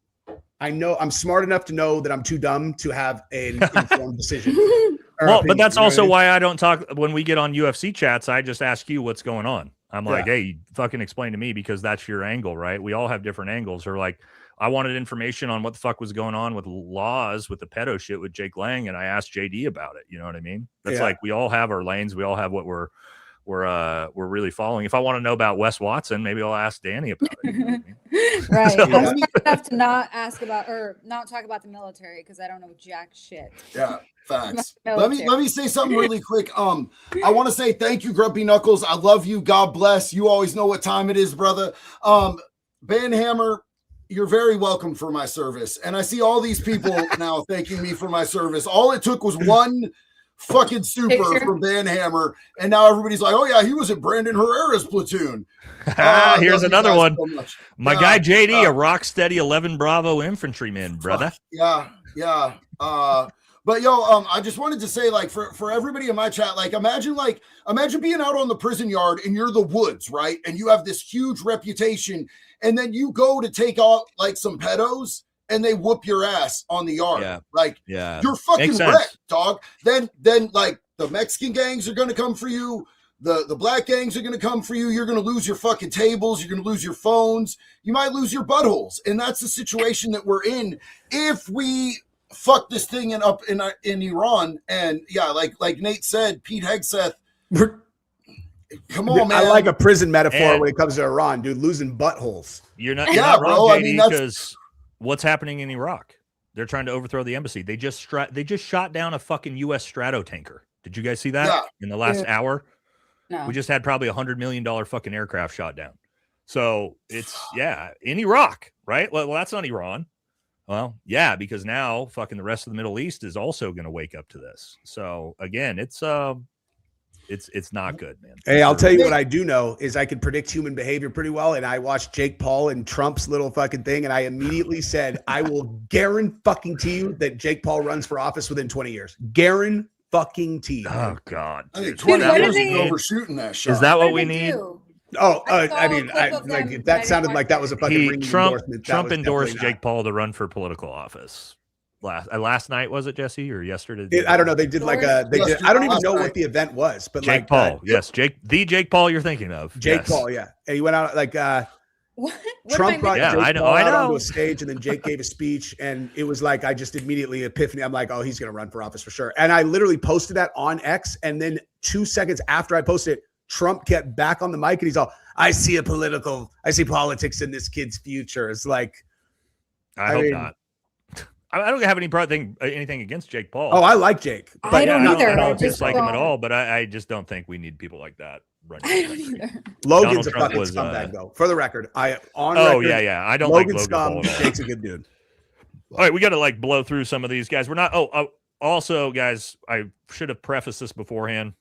I know I'm smart enough to know that I'm too dumb to have an informed decision. Well, opinion, but that's also why I don't talk when we get on UFC chats. I just ask you what's going on. I'm like, hey, fucking explain to me, because that's your angle, right? We all have different angles. Or like, I wanted information on what the fuck was going on with laws with the pedo shit with Jake Lang, and I asked JD about it. You know what I mean? That's like, we all have our lanes. We all have what we're really following. If I want to know about Wes Watson, maybe I'll ask Danny about it. You know what I mean? Right. So, I'm smart enough to not ask about or not talk about the military, because I don't know jack shit. Yeah, facts. Let me say something really quick. I want to say thank you, Grumpy Knuckles. I love you. God bless. You always know what time it is, brother. Banhammer, you're very welcome for my service. And I see all these people now thanking me for my service. All it took was one fucking super from Banhammer, and now everybody's like, oh yeah, he was at Brandon Herrera's platoon. Here's another one. So my guy JD, a rock steady 11 Bravo infantryman, brother. Yeah. But yo, I just wanted to say, like, for everybody in my chat, like, imagine being out on the prison yard and you're the Woods, right? And you have this huge reputation, and then you go to take out like some pedos, and they whoop your ass on the yard. Yeah. You're fucking wrecked, dog. Then like the Mexican gangs are going to come for you. The black gangs are going to come for you. You're going to lose your fucking tables. You're going to lose your phones. You might lose your buttholes. And that's the situation that we're in if we fuck this thing up in Iran. And yeah, like Nate said, Pete Hegseth. Come on, man. I like a prison metaphor when it comes to Iran, dude. Losing buttholes. You're not wrong, bro. JD, because what's happening in Iraq? They're trying to overthrow the embassy. They just shot down a fucking U.S. Strato tanker. Did you guys see that in the last hour? No. We just had probably $100 million fucking aircraft shot down. So it's in Iraq, right? Well, that's not Iran. Well, yeah, because now fucking the rest of the Middle East is also going to wake up to this. So again, it's It's not good, man. Hey, I'll tell you what I do know is I can predict human behavior pretty well. And I watched Jake Paul and Trump's little fucking thing. And I immediately said, I will guarantee you that Jake Paul runs for office within 20 years. Guarantee you. Oh God. I think dude. 20 what years are is they- overshooting that shot. Is that what What we did they need? do? Oh, I saw I a mean, clip of them like that sounded like that was a fucking ringing Trump endorsement. That was endorsed definitely Jake Paul to run for political office. Last night, was it, Jesse, or yesterday? I don't know. They did like a. They did. I don't even know Last what night. the event was, but Jake like Paul, yes, Jake Paul, you're thinking of Jake yes. Paul, yeah. And he went out like What Trump am I brought Yeah, Jake I know- Paul I out know. onto a stage, and then Jake gave a speech, and it was like I just immediately epiphany. I'm like, oh, he's gonna run for office for sure. And I literally posted that on X, and then 2 seconds after I posted it, Trump kept back on the mic, and he's all, I see politics in this kid's future. It's like, I hope mean- not. I don't have anything against Jake Paul. oh, I like Jake. I don't yeah, either. I I don't just dislike him at don't- all, but I just don't think we need people like that running. I the don't country. either. Logan's Donald a Trump fucking was, scumbag, though. For the record, I Oh yeah. I don't like Logan's Logan Paul scum. at all. Jake's a good dude. All right, we got to like blow through some of these guys. We're not. Also, guys, I should have prefaced this beforehand,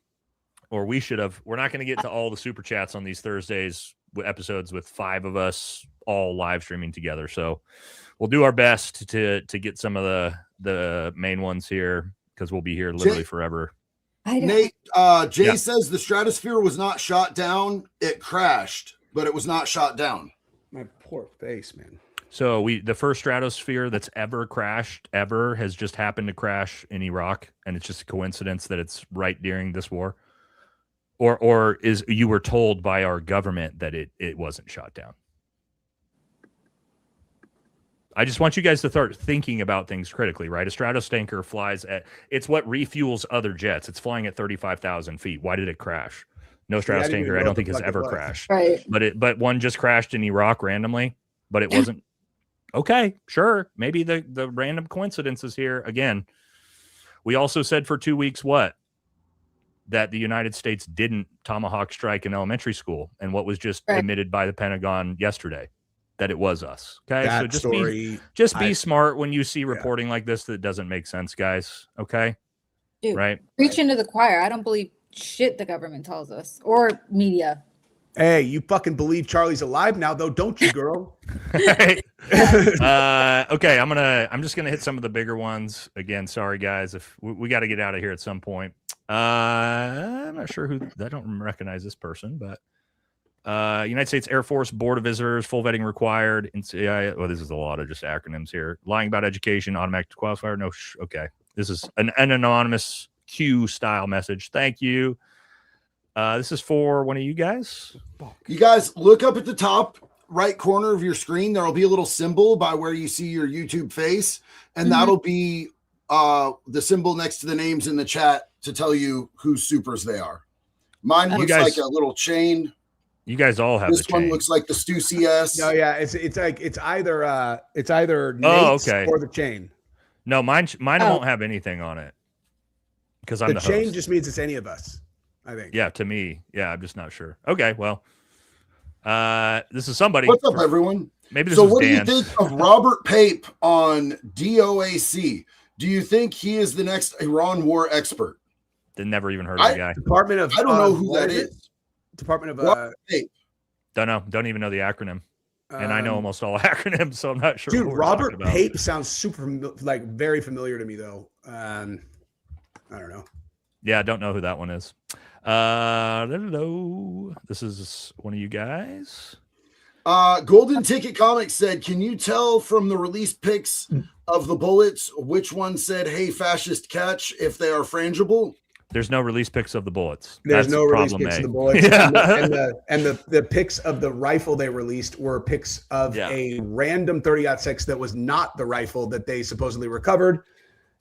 or we should have. We're not going to get to all the super chats on these Thursdays episodes with 5 of us all live streaming together. So we'll do our best to get some of the main ones here because we'll be here literally forever. I don't. Nate, Jay Yeah. says the stratosphere was not shot down. It crashed, but it was not shot down. My poor face, man. So the first stratosphere that's ever crashed has just happened to crash in Iraq, and it's just a coincidence that it's right during this war. Or is you were told by our government that it wasn't shot down? I just want you guys to start thinking about things critically, right? A Stratotanker flies it's what refuels other jets. It's flying at 35,000 feet. Why did it crash? No I didn't even Stratotanker, know I don't what think the has fuck it ever was. crashed. Right. But one just crashed in Iraq randomly, but it wasn't. Okay, sure. Maybe the random coincidences here. Again, we also said for 2 weeks that the United States didn't tomahawk strike an elementary school, and what was just Right. admitted by the Pentagon yesterday that it was us. Okay, That so just story. be smart when you see reporting like this that doesn't make sense, guys. Okay, Dude, right? preaching to the choir. I don't believe shit the government tells us or media. Hey, you fucking believe Charlie's alive now, though, don't you, girl? Okay, I'm just gonna hit some of the bigger ones again. Sorry, guys, if we got to get out of here at some point. I'm not sure I don't recognize this person, but United States Air Force Board of Visitors, full vetting required. Well, this is a lot of just acronyms here. Lying about education, automatic disqualifier. No, okay. This is an anonymous Q style message. Thank you. This is for one of you guys. You guys look up at the top right corner of your screen. There'll be a little symbol by where you see your YouTube face, and that'll be the symbol next to the names in the chat to tell you whose supers they are. Mine looks like a little chain. You guys all have This the one chain. looks like the Stussy S. No, yeah, it's either Nate's okay. or the chain. No, mine won't have anything on it because I'm The the chain host. just means it's any of us, I think. Yeah, to me. Yeah, I'm just not sure. Okay, well, this is somebody. What's up, everyone? Maybe this So, was what do you Dan. think of Robert Pape on DOAC? Do you think he is the next Iran war expert? Never even heard of the guy. Department of I don't know who what that is it? is. Department of Robert Pape. Don't know. Don't even know the acronym. And I know almost all acronyms, so I'm not sure. Dude, what we're Robert talking about. Pape sounds very familiar to me though. I don't know. Yeah, I don't know who that one is. This is one of you guys. Golden Ticket Comics said, can you tell from the release pics of the bullets which one said, hey, fascist catch, if they are frangible? There's no release pics of the bullets. There's That's no release problem pics A. of the bullets. Yeah. And the pics of the rifle they released were pics of a random 30-06 that was not the rifle that they supposedly recovered.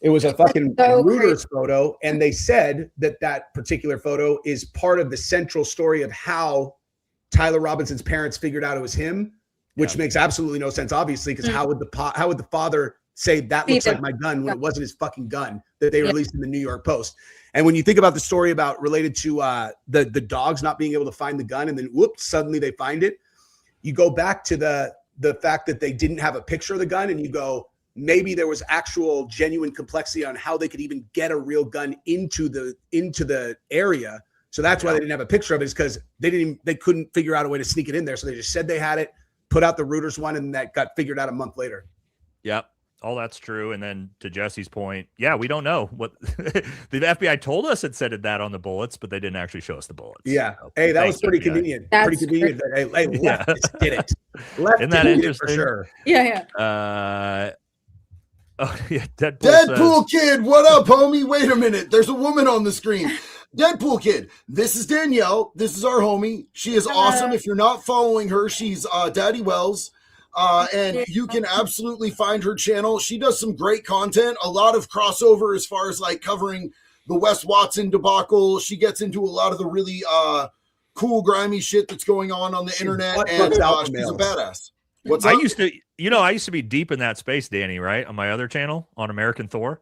It was a fucking Reuters photo, and they said that particular photo is part of the central story of how Tyler Robinson's parents figured out it was him, which makes absolutely no sense, obviously, because how would the father say that looks like my gun when it wasn't his fucking gun that they released in the New York Post? And when you think about the story about related to the dogs not being able to find the gun, and then whoops, suddenly they find it, you go back to the fact that they didn't have a picture of the gun, and you go, maybe there was actual genuine complexity on how they could even get a real gun into the area. So that's why they didn't have a picture of it, is because they couldn't figure out a way to sneak it in there. So they just said they had it, put out the Reuters one, and that got figured out a month later. Yep. All that's true. And then to Jesse's point, yeah, we don't know what the FBI told us it said that on the bullets, but they didn't actually show us the bullets. Yeah. So, hey, that thanks, was pretty FBI. convenient. That's Pretty convenient. Hey, leftists did it. Leftists Isn't that did it interesting? for sure. Yeah. Oh yeah, Deadpool, Deadpool says, Kid, what up, homie? Wait a minute. There's a woman on the screen. Deadpool Kid, this is Danielle. This is our homie. She is awesome. If you're not following her, she's Daddy Wells. And you can absolutely find her channel. She does some great content, a lot of crossover as far as like covering the Wes Watson debacle. She gets into a lot of the really cool, grimy shit that's going on the internet, and she's a badass. What's I up? used to be deep in that space, Danny, right? On my other channel on American Thor.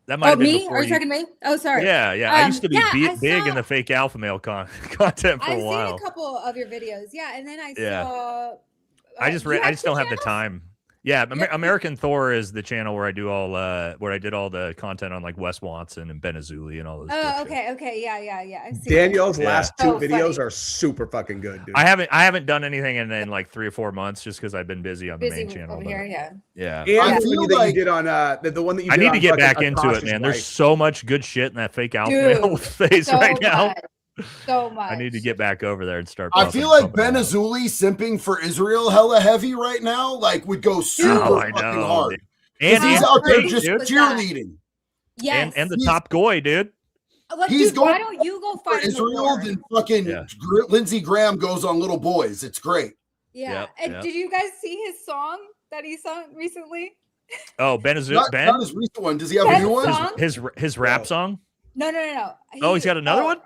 That might have been Me? before Are you talking to me? Oh, sorry. Yeah. I used to be I big in saw- the fake alpha male content for I've a while. seen a couple of your videos. Yeah. And then I Yeah. saw. I just don't have the time. Yeah, American Thor is the channel where I do all where I did all the content on like Wes Watson and Ben Azuli and all those. Oh, okay. Yeah. I've seen Danielle's Yeah. last two So videos funny. are super fucking good, dude. I haven't done anything in like 3 or 4 months just because I've been busy on the busy main channel. over but here. Yeah. yeah. and I the feel video that like- you did on the one that you I did need on to get fucking back into it, Akash's man. wife. There's so much good shit in that fake alpha Dude, male phase So right now. much. So much. I need to get back over there and start. I pumping- feel like pumping Ben out. Azuli simping for Israel hella heavy right now, like would go super Oh, I fucking know, hard. dude. 'Cause And he's and, out there Great just dude. with that. cheerleading. Yes. and the He's- top goy, dude. Look, he's dude, why going don't you go For fight in the Israel, war? then fucking Yeah. Lindsey Graham goes on little boys. It's great. Yeah. Yep, And yep. did you guys see his song that he sung recently? Oh, Ben Azuli. Not Ben, his recent one. Does he have a Ben's new one? song? his rap song. No. Oh, he's got another one.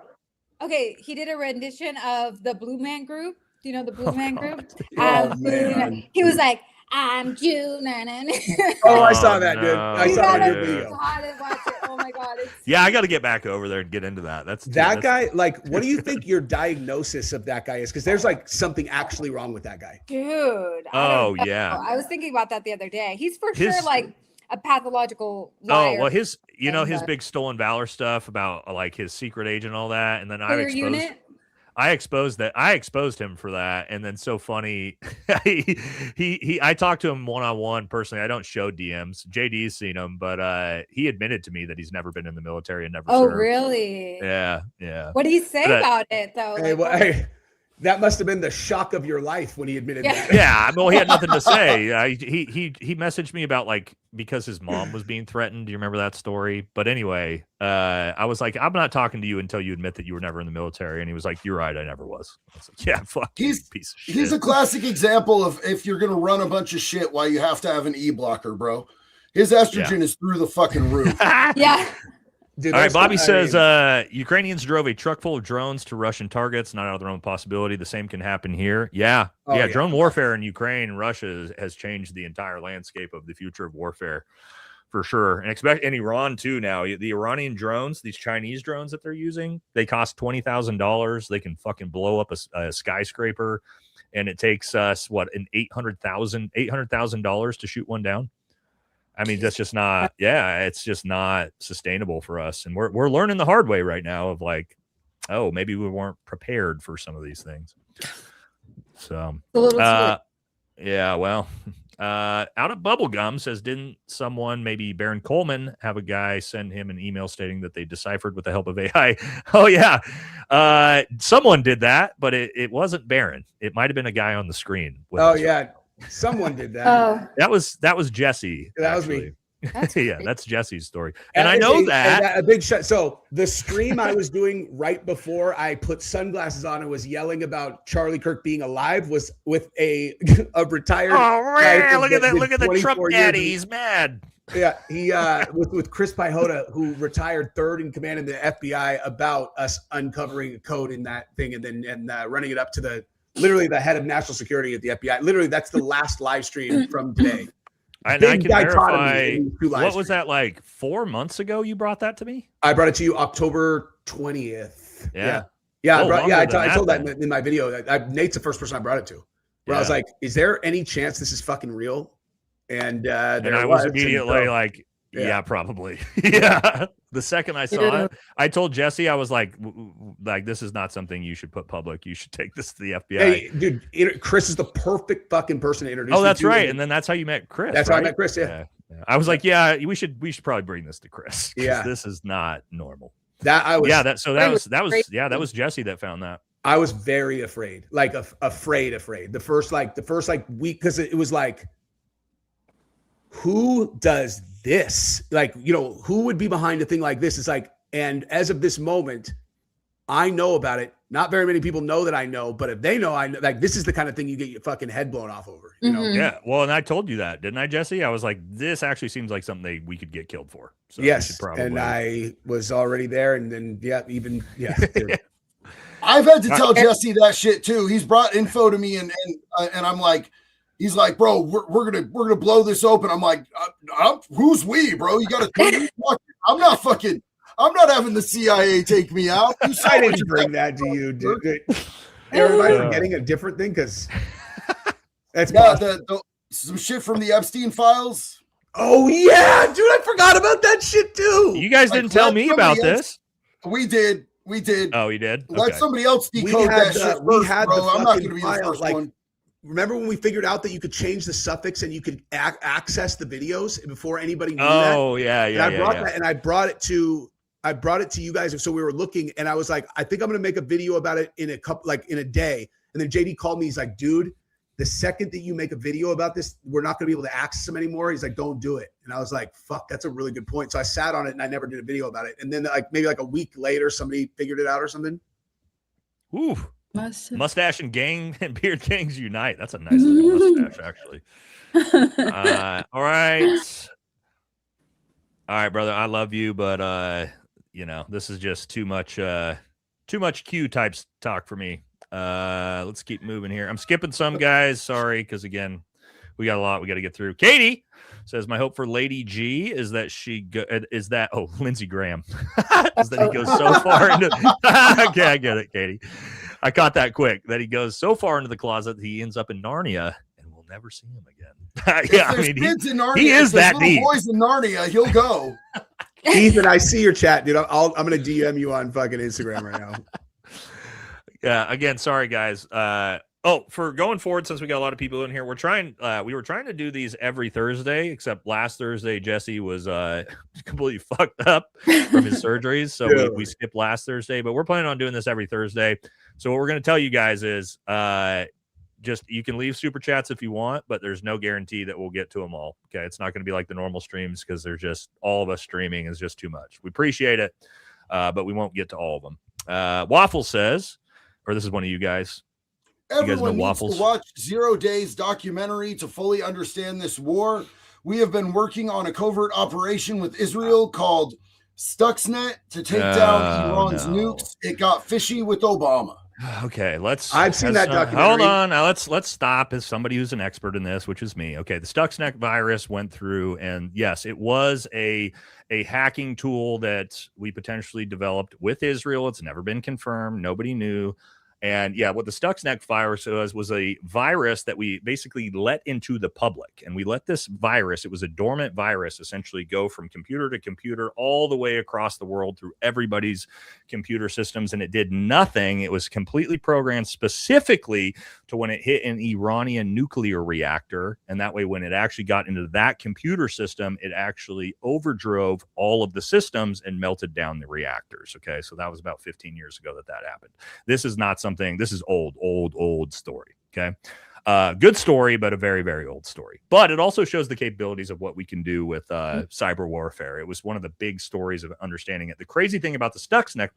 Okay, he did a rendition of the Blue Man Group. Do you know the Blue Oh, Man God. Group? Oh, Blue man. Man. He was like, I'm June. Oh, I Oh, saw that, dude. I no, saw gotta that dude. video. God, and watch it. Oh my God. It's Yeah, I got to get back over there and get into that. That guy, like, what do you think your diagnosis of that guy is? Because there's like something actually wrong with that guy. dude. I Oh, don't know. yeah. I was thinking about that the other day. He's for His- sure like a pathological Oh liar. well, his and, big stolen valor stuff about like his secret agent and all that, and then Clear unit. I exposed him for that, and then so funny. I talked to him one-on-one personally. I don't show DMs. JD's seen him, but he admitted to me that he's never been in the military and never Oh, served. really? Yeah. What did he say But, about it though? Hey, Like, well, what- hey, that must have been the shock of your life when he admitted Yeah. that. Yeah, well, he had nothing to say. He messaged me about like because his mom was being threatened. Do you remember that story? But anyway, I was like, I'm not talking to you until you admit that you were never in the military. And he was like, you're right, I never was. I was like, yeah, fuck, you, He's- piece of shit. He's a classic example of if you're gonna run a bunch of shit, why you have to have an E blocker, bro. His estrogen is through the fucking roof. yeah. Dude, All right, that's- Bobby I says mean, Ukrainians drove a truck full of drones to Russian targets. Not out of their own possibility. The same can happen here. Yeah, Oh, yeah. yeah. Drone warfare in Ukraine and Russia has changed the entire landscape of the future of warfare, for sure. And expect in Iran too. Now the Iranian drones, these Chinese drones that they're using, they cost $20,000. They can fucking blow up a skyscraper, and it takes us what $800,000 to shoot one down. I mean, that's just not, it's just not sustainable for us. And we're learning the hard way right now of like, oh, maybe we weren't prepared for some of these things. So, A little yeah, well, out of Bubblegum says, didn't someone, maybe Baron Coleman, have a guy send him an email stating that they deciphered with the help of AI? Oh, yeah. Someone did that, but it wasn't Baron. It might have been a guy on the screen. with Oh us. yeah, someone did that. Oh, That was Jesse. That was me. actually. That's Yeah, great. that's Jesse's story. And I it's know a- that. a big shot. So the stream I was doing right before I put sunglasses on and was yelling about Charlie Kirk being alive was with a retired. Oh, guy man, look at that that. Look did at the Trump 24 years daddy. in- He's mad. Yeah, he with Chris Pihota, who retired third in command in the FBI, about us uncovering a code in that thing and then running it up to literally the head of national security at the FBI. Literally, that's the last live stream from today. And I Big can dichotomy verify. in these two live What was streams. that like 4 months ago? You brought that to me? I brought it to you October 20th. Yeah. Yeah, Oh, I longer than told that that in my video. Nate's the first person I brought it to. Where I was Yeah. like, "Is there any chance this is fucking real?" And And there I was and immediately so- like, Yeah, probably. Yeah. The second I saw it, I told Jesse, I was like, this is not something you should put public. You should take this to the FBI. Hey, dude, Chris is the perfect fucking person to introduce. Oh, that's right. And then that's how you met Chris. That's right? how I met Chris. Yeah. I was like, yeah, we should probably bring this to Chris. Yeah. This is not normal. That was Jesse that found that. I was very afraid, like afraid. The first week, because it was like, who does this? Like, who would be behind a thing like this? It's like, and as of this moment, I know about it. Not very many people know that I know, but if they know, I know. Like, this is the kind of thing you get your fucking head blown off over. Yeah. Well, and I told you that, didn't I, Jesse? I was like, this actually seems like something we could get killed for. So yes, and I was already there, and then I've had to tell Jesse that shit too. He's brought info to me, and I'm like, he's like, bro, we're gonna blow this open. I'm like, who's we, bro? You got to. I'm not having the CIA take me out. I didn't bring that to you, dude. Am I forgetting a different thing? Because that's some shit from the Epstein files. Oh yeah, dude, I forgot about that shit too. You guys didn't tell me about this. We did. Oh, you did? Let somebody else decode that shit first, bro. I'm not going to be the first one. Remember when we figured out that you could change the suffix and you could access the videos before anybody knew that? Oh, yeah. And I brought it to you guys. So we were looking, and I was like, I think I'm going to make a video about it in a day. And then JD called me. He's like, dude, the second that you make a video about this, we're not going to be able to access them anymore. He's like, don't do it. And I was like, fuck, that's a really good point. So I sat on it and I never did a video about it. And then maybe a week later, somebody figured it out or something. Ooh. Mustache and beard gangs unite. That's a nice little mustache, actually. All right. All right, brother. I love you, but this is just too much Q type talk for me. Let's keep moving here. I'm skipping some guys. Sorry, because again, we got a lot we got to get through. Katie says, my hope for Lady G is that Lindsey Graham is that he goes so far into okay, I get it, Katie. I caught that quick, that he goes so far into the closet that he ends up in Narnia and we'll never see him again. Yeah, I mean, he is that deep. Boys in Narnia, he'll go. Ethan, I see your chat, dude. I'm gonna DM you on fucking Instagram right now. Yeah, again, sorry guys. For going forward, since we got a lot of people in here, we were trying to do these every Thursday, except last Thursday Jesse was completely fucked up from his surgeries, so we skipped last Thursday, but we're planning on doing this every Thursday. So what we're going to tell you guys is just you can leave super chats if you want, but there's no guarantee that we'll get to them all. Okay, it's not going to be like the normal streams because they're just all of us streaming is just too much. We appreciate it, but we won't get to all of them. Waffle says, or this is one of you guys. Everyone needs to watch 0 Days documentary to fully understand this war. We have been working on a covert operation with Israel called Stuxnet to take down Iran's nukes. It got fishy with Obama. Okay, I've seen that documentary. Hold on. Now let's stop as somebody who's an expert in this, which is me. Okay, the Stuxnet virus went through, and yes, it was a hacking tool that we potentially developed with Israel. It's never been confirmed. Nobody knew. And yeah, what the Stuxnet virus was a virus that we basically let into the public. And we let this virus, it was a dormant virus, essentially go from computer to computer all the way across the world through everybody's computer systems. And it did nothing. It was completely programmed specifically to when it hit an Iranian nuclear reactor. And that way, when it actually got into that computer system, it actually overdrove all of the systems and melted down the reactors. Okay, so that was about 15 years ago that happened. This is not something, this is old story. Okay. Good story, but a very, very old story. But it also shows the capabilities of what we can do with cyber warfare. It was one of the big stories of understanding it. The crazy thing about the Stuxnet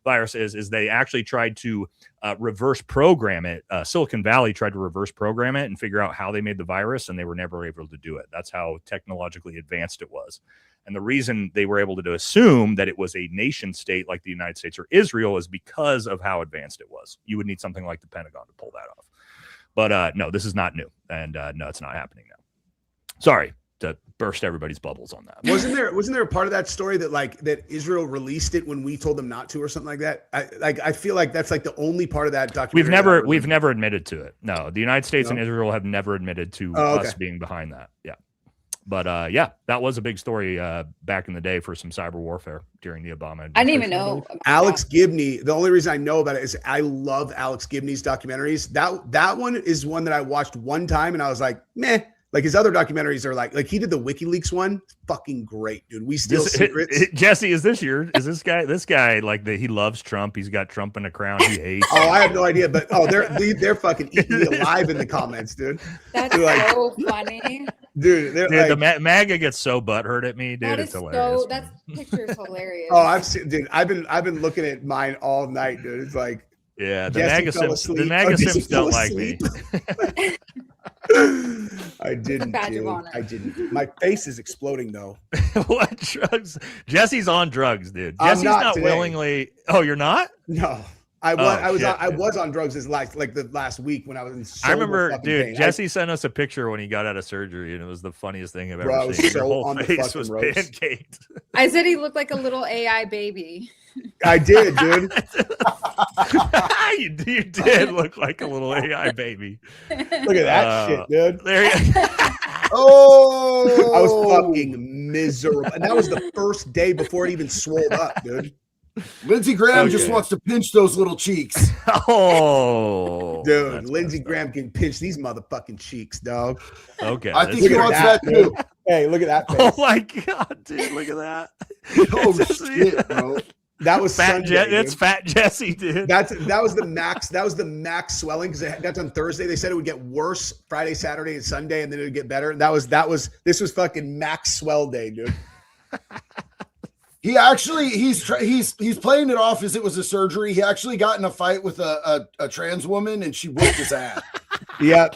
virus is they actually tried to reverse program it. Silicon Valley tried to reverse program it and figure out how they made the virus, and they were never able to do it. That's how technologically advanced it was. And the reason they were able to assume that it was a nation state like the United States or Israel is because of how advanced it was. You would need something like the Pentagon to pull that off. But no, this is not new. And no, it's not happening now. Sorry to burst everybody's bubbles on that. Wasn't there a part of that story that Israel released it when we told them not to or something like that? I feel like that's like the only part of that documentary. We've never admitted to it. No, the United States and Israel have never admitted to us being behind that. Yeah. But yeah, that was a big story back in the day for some cyber warfare during the Obama. I didn't even know. Alex Gibney. The only reason I know about it is I love Alex Gibney's documentaries. That one is one that I watched one time and I was like, meh. Like his other documentaries are like he did the WikiLeaks one. Fucking great, dude. We steal secrets. Jesse, is this guy like he loves Trump? He's got Trump in a crown he hates. Oh, I have no idea, but they're fucking eating me alive in the comments, dude. That's so funny. Dude, the MAGA gets so butthurt at me, dude. That it's is hilarious. that picture is hilarious. Oh, I've been looking at mine all night, dude. It's like yeah, the Jesse MAGA Sims don't like me. I didn't. I didn't. My face is exploding though. What drugs? Jesse's on drugs, dude. I'm Jesse's not today. willingly. Oh, you're not? No. I was on drugs the last week when I was in sober. I remember, dude. pain. Jesse sent us a picture when he got out of surgery, and it was the funniest thing I've Bro, I ever was seen. so Your whole on the face fucking was roast. pancaked. I said he looked like a little AI baby. I did, dude. you did look like a little AI baby. Look at that shit, dude. There you Oh, I was fucking miserable, and that was the first day before it even swelled up, dude. Lindsey Graham just wants to pinch those little cheeks. Oh, Dude, that's Lindsey messed Graham can pinch these motherfucking cheeks, dog. up. Okay, I this think he is- wants that too. Hey, look at that Oh face. my god, dude! Look at that. Oh shit, bro. That was Fat Sunday, It's dude. Fat Jesse, dude. That was the max. That was the max swelling because that's on Thursday. They said it would get worse Friday, Saturday, and Sunday, and then it would get better. This was fucking max swell day, dude. He actually he's playing it off as it was a surgery. He actually got in a fight with a trans woman and she whooped his ass. Yep.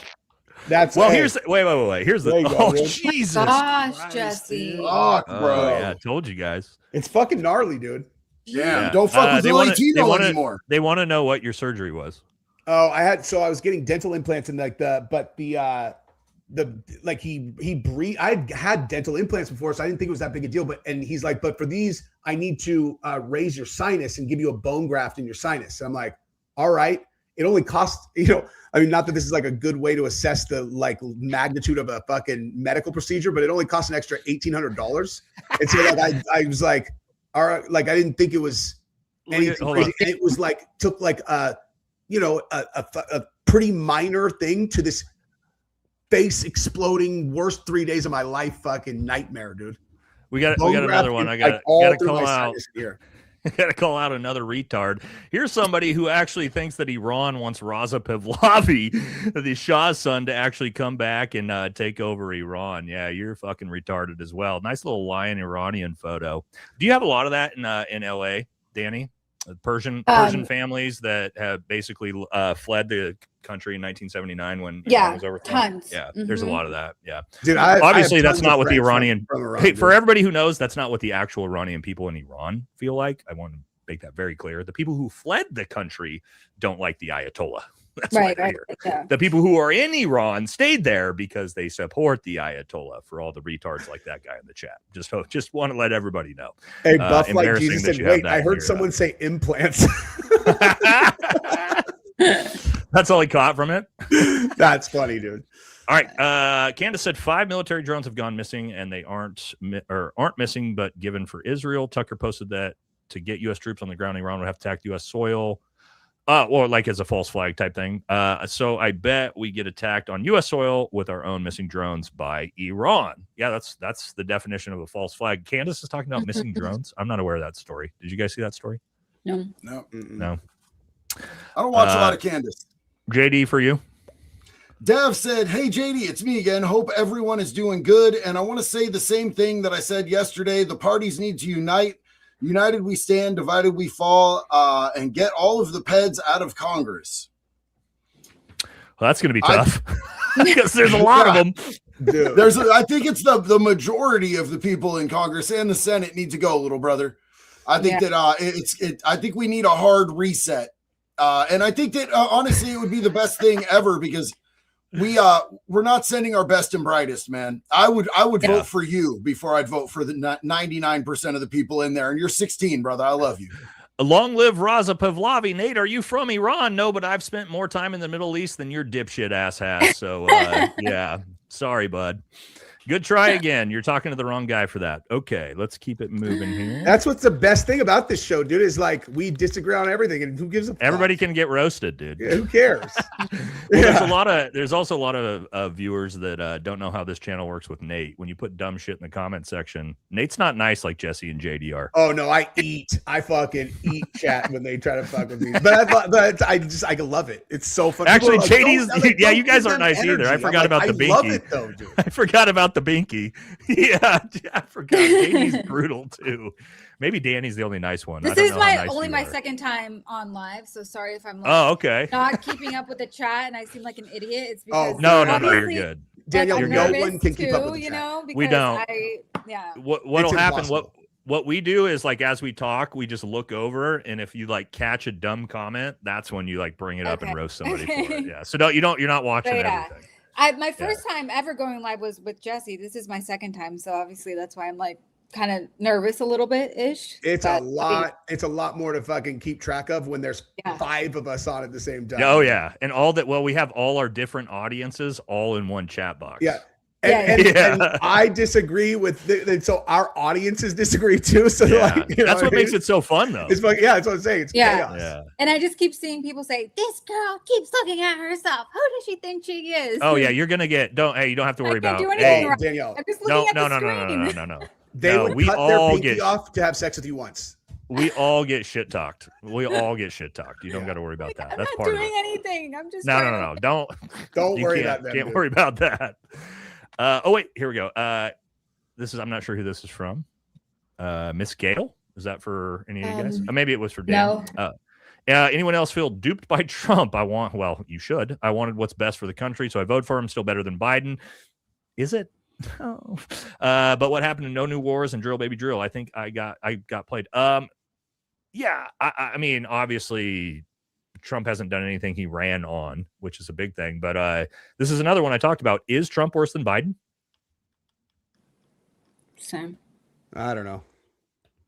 That's Well, hey, here's wait. Here's There the you go, dude. Jesus, Gosh, Christ, Jesse. dude. Fuck, Oh, bro. yeah, I told you guys. it's fucking gnarly, dude. Damn, Yeah. don't fuck with they the wanna- Latino anymore. They want to know what your surgery was. Oh, I was getting dental implants and I had dental implants before, so I didn't think it was that big a deal. And he's like, but for these, I need to raise your sinus and give you a bone graft in your sinus. And I'm like, all right. It only costs, not that this is like a good way to assess the like magnitude of a fucking medical procedure, but it only costs an extra $1,800. And so like I was like, all right, like I didn't think it was anything Hold crazy. on. And it was like took like a pretty minor thing to this face exploding worst 3 days of my life fucking nightmare, dude. We got Bone another graft one. is, I got all to through call my out. sinus here. I got to call out another retard. Here's somebody who actually thinks that Iran wants Raza Pahlavi, the Shah's son, to actually come back and take over Iran. Yeah, you're fucking retarded as well. Nice little lion Iranian photo. Do you have a lot of that in LA, Danny? Persian families that have basically fled the country in 1979 when Iran was overthrown. Tons. Yeah, there's a lot of that. Yeah, Dude, obviously I have that's tons not of what the friends Iranian. from Iran, Hey, dude. for everybody who knows, that's not what the actual Iranian people in Iran feel like. I want to make that very clear. The people who fled the country don't like the Ayatollah. That's why they're here. Yeah. The people who are in Iran stayed there because they support the Ayatollah. For all the retards like that guy in the chat, just want to let everybody know. Hey, Buff like embarrassing Jesus that said, you have wait, that I in heard your, someone say implants. That's all he caught from it. That's funny, dude. All right. Candace said 5 military drones have gone missing, and they aren't missing, but given for Israel. Tucker posted that to get U.S. troops on the ground, Iran would have to attack U.S. soil, or like as a false flag type thing. So I bet we get attacked on U.S. soil with our own missing drones by Iran. Yeah, that's the definition of a false flag. Candace is talking about missing drones. I'm not aware of that story. Did you guys see that story? No. No, No. I don't watch a lot of Candace. JD, for you? Dev said, hey, JD, it's me again. Hope everyone is doing good. And I want to say the same thing that I said yesterday. The parties need to unite. United we stand, divided we fall, and get all of the peds out of Congress. Well, that's going to be tough because there's a lot of them. Dude. I think it's the majority of the people in Congress and the Senate need to go, little brother. I think that I think we need a hard reset. And I think that honestly, it would be the best thing ever because we're not sending our best and brightest, man. I would vote for you before I'd vote for the 99% of the people in there. And you're 16, brother. I love you. Long live Raza Pahlavi. Nate, are you from Iran? No, but I've spent more time in the Middle East than your dipshit ass has. So yeah, sorry, bud. Good try again. You're talking to the wrong guy for that. Okay, let's keep it moving here. That's what's the best thing about this show, dude, is like we disagree on everything, and who gives a fuck? Everybody can get roasted, dude. Yeah, who cares? Well, there's also a lot of viewers that don't know how this channel works with Nate. When you put dumb shit in the comment section, Nate's not nice like Jesse and JD are. Oh no, I fucking eat chat when they try to fuck with me. But I love it. It's so funny. Actually, Like, JD's you guys aren't nice either. I forgot about the binky. I love it though, dude. I forgot about the binky. Yeah, I forgot. JD's brutal too. Maybe Danny's the only nice one. This is my second time on live, so sorry if I'm okay. not keeping up with the chat and I seem like an idiot. It's because no, you're good. Danielle, like, no one can keep up with the you chat. know, because We don't. What'll happen? Impossible. What we do is like as we talk, we just look over, and if you like catch a dumb comment, that's when you like bring it up and roast somebody for it. Yeah. So you're not watching everything. My first time ever going live was with Jesse. This is my second time, so obviously that's why I'm like kind of nervous a little bit ish. It's a lot more to fucking keep track of when there's 5 of us on at the same time. Oh yeah, and we have all our different audiences all in one chat box. Yeah. And I disagree with so our audiences disagree too. So like, that's what makes it so fun though. It's like, that's what I'm saying. It's chaos. Yeah. And I just keep seeing people say, "This girl keeps looking at herself. Who does she think she is?" Oh yeah, you're gonna get you don't have to worry about. Hey, Danielle. I'm just looking at the screen. No. They would cut their pinky off to have sex with you once. We all get shit talked. You don't got to worry about that. That's part of it. I'm not doing anything. I'm just no. Don't worry about that. Can't worry about that. Oh wait, here we go. I'm not sure who this is from. Miss Gale. Is that for any of you guys? Maybe it was for Dan. No. Anyone else feel duped by Trump? You should. I wanted what's best for the country, so I vote for him. Still better than Biden. Is it? No. But what happened to no new wars and drill baby drill? I think I got played. Yeah. I mean, obviously Trump hasn't done anything he ran on, which is a big thing. But this is another one I talked about. Is Trump worse than Biden? Same. I don't know.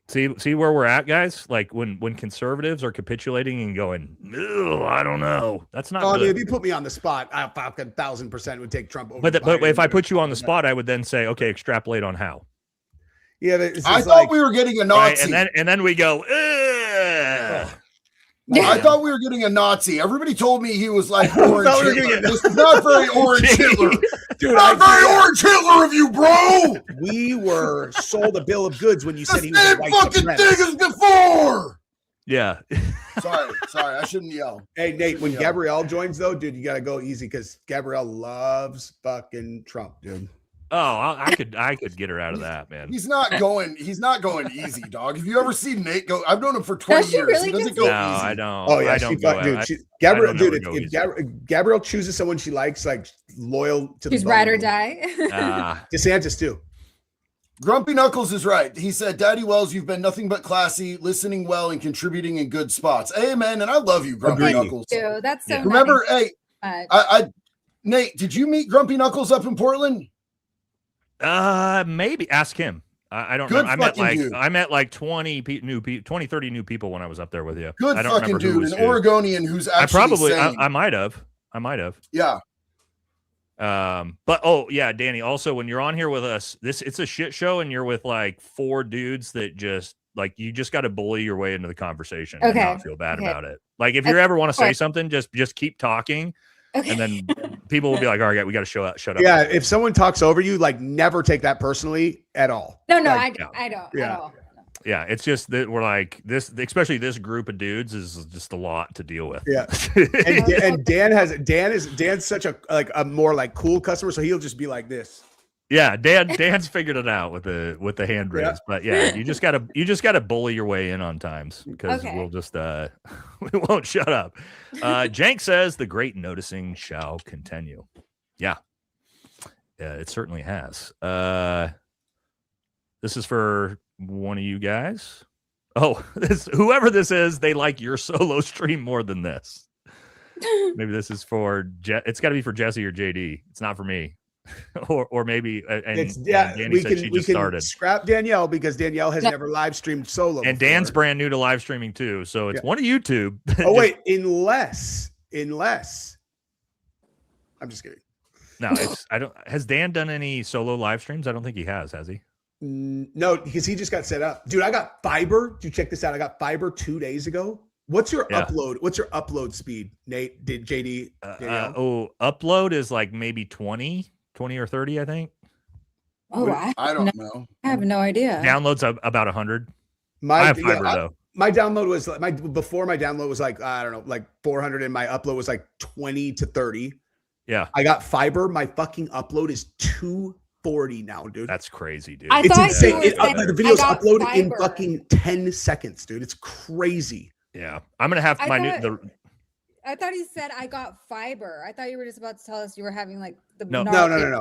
See where we're at, guys? Like when conservatives are capitulating and going, "No, I don't know." That's not good. If you put me on the spot, I 1,000% would take Trump over. But if I put you on the spot, I would then say, "Okay, extrapolate on how." Yeah, but I thought we were getting a Nazi, right? and then we go. Ugh. I thought we were getting a Nazi. Everybody told me he was like orange Hitler. This is not very orange Hitler. Dude, not very orange Hitler of you, bro. We were sold a bill of goods when you said he was the a same white fucking supremacist. thing as before. Yeah. Sorry, I shouldn't yell. Hey, Nate, when Gabrielle joins, though, dude, you got to go easy because Gabrielle loves fucking Trump, dude. Oh, I could get her out of that, man. He's not going easy, dog. Have you ever seen Nate go? I've known him for 20 years. Really he doesn't go easy. I don't. Oh yeah, I don't go. Gabrielle, dude. If Gabrielle chooses someone she likes, like loyal to she's the ride bone. or die. DeSantis too. Grumpy Knuckles is right. He said, "Daddy Wells, you've been nothing but classy, listening well, and contributing in good spots." Amen. And I love you, Grumpy Knuckles. Dude, that's so. Remember, nice. hey, Nate, did you meet Grumpy Knuckles up in Portland? Maybe ask him. I don't know. I met like 20 30 new people when I was up there with you. Good I don't fucking remember dude, an Oregonian who's actually I might have. Yeah. But yeah, Danny, also when you're on here with us, it's a shit show and you're with like 4 dudes that just like you just got to bully your way into the conversation and not feel bad about it. Like if you ever want to say something, just keep talking. Okay. And then people will be like, all right, we got to shut up. Yeah. If someone talks over you, like never take that personally at all. No, like, I don't yeah. at all. Yeah. It's just that we're like this, especially this group of dudes is just a lot to deal with. Yeah. And Dan's such a more like cool customer. So he'll just be like this. Yeah. Dan's figured it out with the hand raise, but yeah, you just gotta bully your way in on times because we'll just, we won't shut up. Jank says the great noticing shall continue. Yeah, it certainly has. This is for one of you guys. Oh, whoever this is, they like your solo stream more than this. Maybe this is for it's got to be for Jesse or JD. It's not for me. or maybe we can scrap Danielle because Danielle has never live streamed solo and before. Dan's brand new to live streaming too, so it's one of YouTube. Oh wait, unless I'm just kidding. No, I don't. Has Dan done any solo live streams? I don't think he has he? No, because he just got set up. Dude, I got fiber. Dude, check this out. I got fiber 2 days ago. What's your upload? What's your upload speed, Nate? Did JD? Upload is like maybe 20 or 30, I think. Oh, I don't know. I have no idea. Downloads about 100. I have fiber though. My download was before my download was like, I don't know, like 400, and my upload was like 20 to 30. Yeah. I got fiber. My fucking upload is 240 now, dude. That's crazy, dude. It's insane. The videos upload in fucking 10 seconds, dude. It's crazy. Yeah. I'm gonna have I thought he said I got fiber. I thought you were just about to tell us you were having like the no.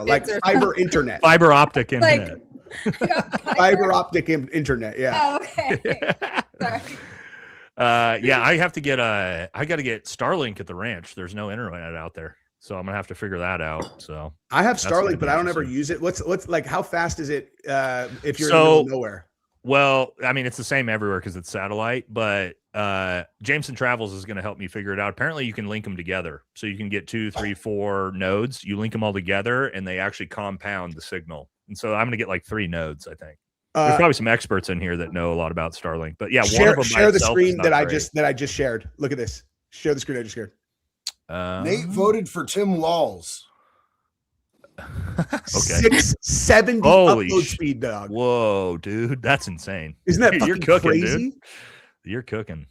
Like fiber internet. Fiber optic internet. Fiber optic internet. Yeah. Oh, okay. Sorry. Yeah, I got to get Starlink at the ranch. There's no internet out there. So I'm gonna have to figure that out. So I have Starlink, but I don't ever use it. What's like how fast is it if you're in the middle of nowhere? Well, I mean, it's the same everywhere because it's satellite, but Jameson Travels is going to help me figure it out. Apparently, you can link them together. So you can get 2, 3, 4 nodes. You link them all together, and they actually compound the signal. And so I'm going to get like 3 nodes, I think. There's probably some experts in here that know a lot about Starlink. But yeah, share the screen that I great. just shared. Look at this. Share the screen I just shared. Nate voted for Tim Walls. Okay. 670 upload speed, dog. Whoa, dude, that's insane. Isn't that You're cooking, crazy? Dude. You're cooking.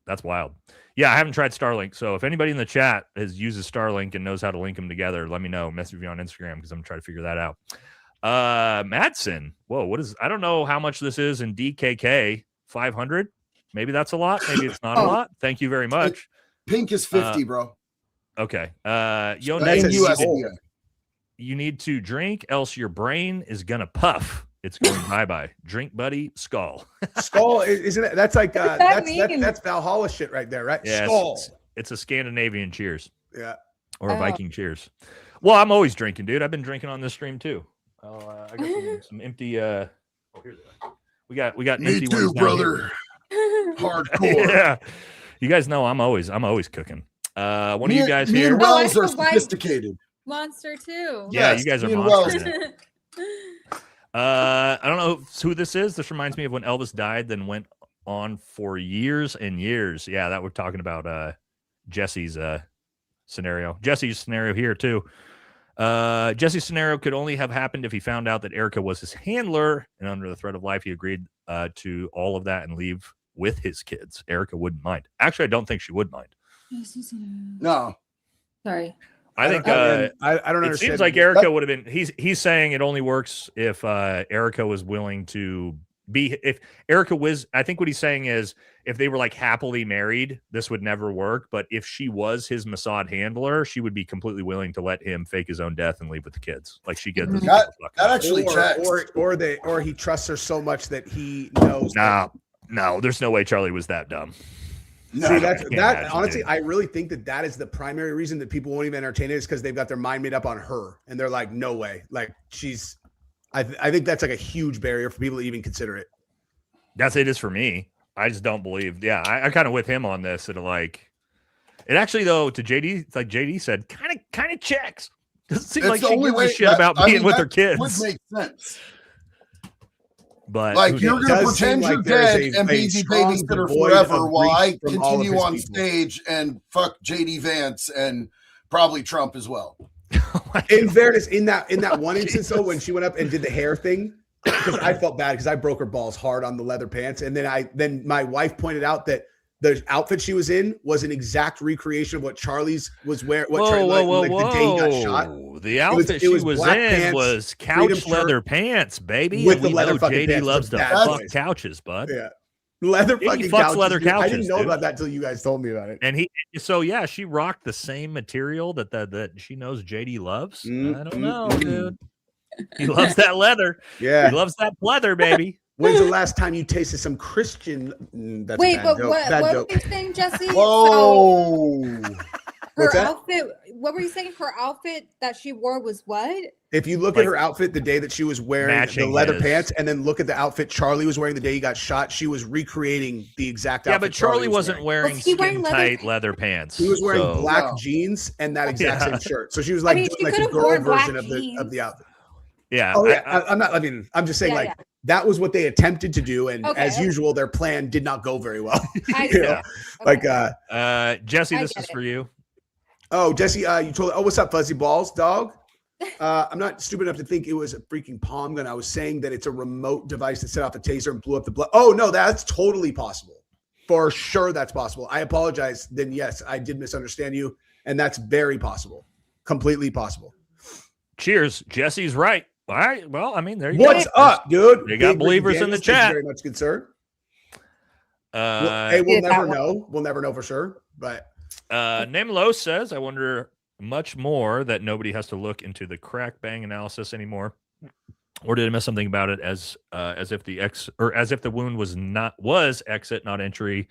That's wild. Yeah, I haven't tried Starlink. So if anybody in the chat uses Starlink and knows how to link them together, let me know. Message me on Instagram because I'm gonna try to figure that out. Madsen. Whoa, I don't know how much this is in DKK. 500. Maybe that's a lot. Maybe it's not a lot. Thank you very much. Pink is 50, bro. Okay. You need to drink, else your brain is gonna puff. It's going bye-bye. Drink, buddy. Skull. Skull, isn't it? That's like that's Valhalla shit right there, right? Yeah, Skull. It's a Scandinavian cheers. Yeah. Or a Viking cheers. Well, I'm always drinking, dude. I've been drinking on this stream too. I got some empty. Here's we got Me empty too, ones down brother. here. Hardcore. Yeah. You guys know I'm always cooking. One of you guys me here. and Wells are sophisticated. Monster too. Yeah, Yes, you guys are me and monsters. Wells. I don't know who this is. This reminds me of when Elvis died, then went on for years and years. Yeah, that we're talking about Jesse's scenario. Jesse's scenario here too. Jesse's scenario could only have happened if he found out that Erika was his handler, and under the threat of life, he agreed to all of that and leave with his kids. Erika wouldn't mind. Actually, I don't think she would mind. No. Sorry. I think I don't understand. It seems like Erika would have been. He's saying it only works if Erika was willing to be. If Erika was, I think what he's saying is if they were like happily married, this would never work. But if she was his Mossad handler, she would be completely willing to let him fake his own death and leave with the kids. Like she gets that actually checks. Or he trusts her so much that he knows. No, there's no way Charlie was that dumb. No, see, that honestly, dude. I really think that is the primary reason that people won't even entertain it is because they've got their mind made up on her and they're like, no way. Like I think that's like a huge barrier for people to even consider it. It is for me. I just don't believe. Yeah, I kind of with him on this. It actually though to JD, it's like JD said, kind of checks. Doesn't seem like she gives a shit about being with her kids. Would make sense. But like you're going to pretend you're dead and be the babysitter forever while I continue on stage and fuck JD Vance and probably Trump as well. In fairness, in that one instance though, when she went up and did the hair thing, because I felt bad because I broke her balls hard on the leather pants, and then my wife pointed out that the outfit she was in was an exact recreation of what Charlie's was wearing. The day he got shot. The outfit she was in pants, was couch leather pants, baby. With the leather fucking JD pants. loves to fuck couches, bud. Yeah. Leather fucking couches. Leather couches. I didn't know about that until you guys told me about it. And she rocked the same material that she knows JD loves. I don't know, dude. He loves that leather. Yeah. He loves that leather, baby. When's the last time you tasted some Christian? That's wait, but what was you saying, Jesse? Whoa. So her outfit what were you saying? Her outfit that she wore was what? If you look at her outfit the day that she was wearing the Matching leather his. pants, and then look at the outfit Charlie was wearing the day he got shot, she was recreating the exact outfit. Yeah, but Charlie wasn't wearing Was he wearing skin leather tight pants? leather pants. He was wearing so- black No. jeans and that exact Yeah. same shirt. So she was like mean, doing she like a could've girl worn black version of jeans. the outfit. Yeah. Oh yeah, I'm not. I mean, I'm just saying Yeah, like yeah. that was what they attempted to do, and Okay, as okay. usual, their plan did not go very well. I You know? Yeah. Like Jesse, I this get is it. for you. oh Jesse, you told what's up, fuzzy balls, dog? I'm not stupid enough to think it was a freaking palm gun. I was saying that it's a remote device that set off a taser and blew up the blood. Oh no, that's totally possible. For sure, that's possible. I apologize. Then yes, I did misunderstand you, and that's very possible. Completely possible. Cheers. Jesse's right. All right. Well, I mean, there you go. What's up, dude? They got Big believers Ricky in the Daniels, thank you chat. very much, good sir. Uh, Hey, we'll Did that never one. know. We'll never know for sure. But Namelo says, I wonder much more that nobody has to look into the crack bang analysis anymore. Or did I miss something about it as if the wound was exit, not entry,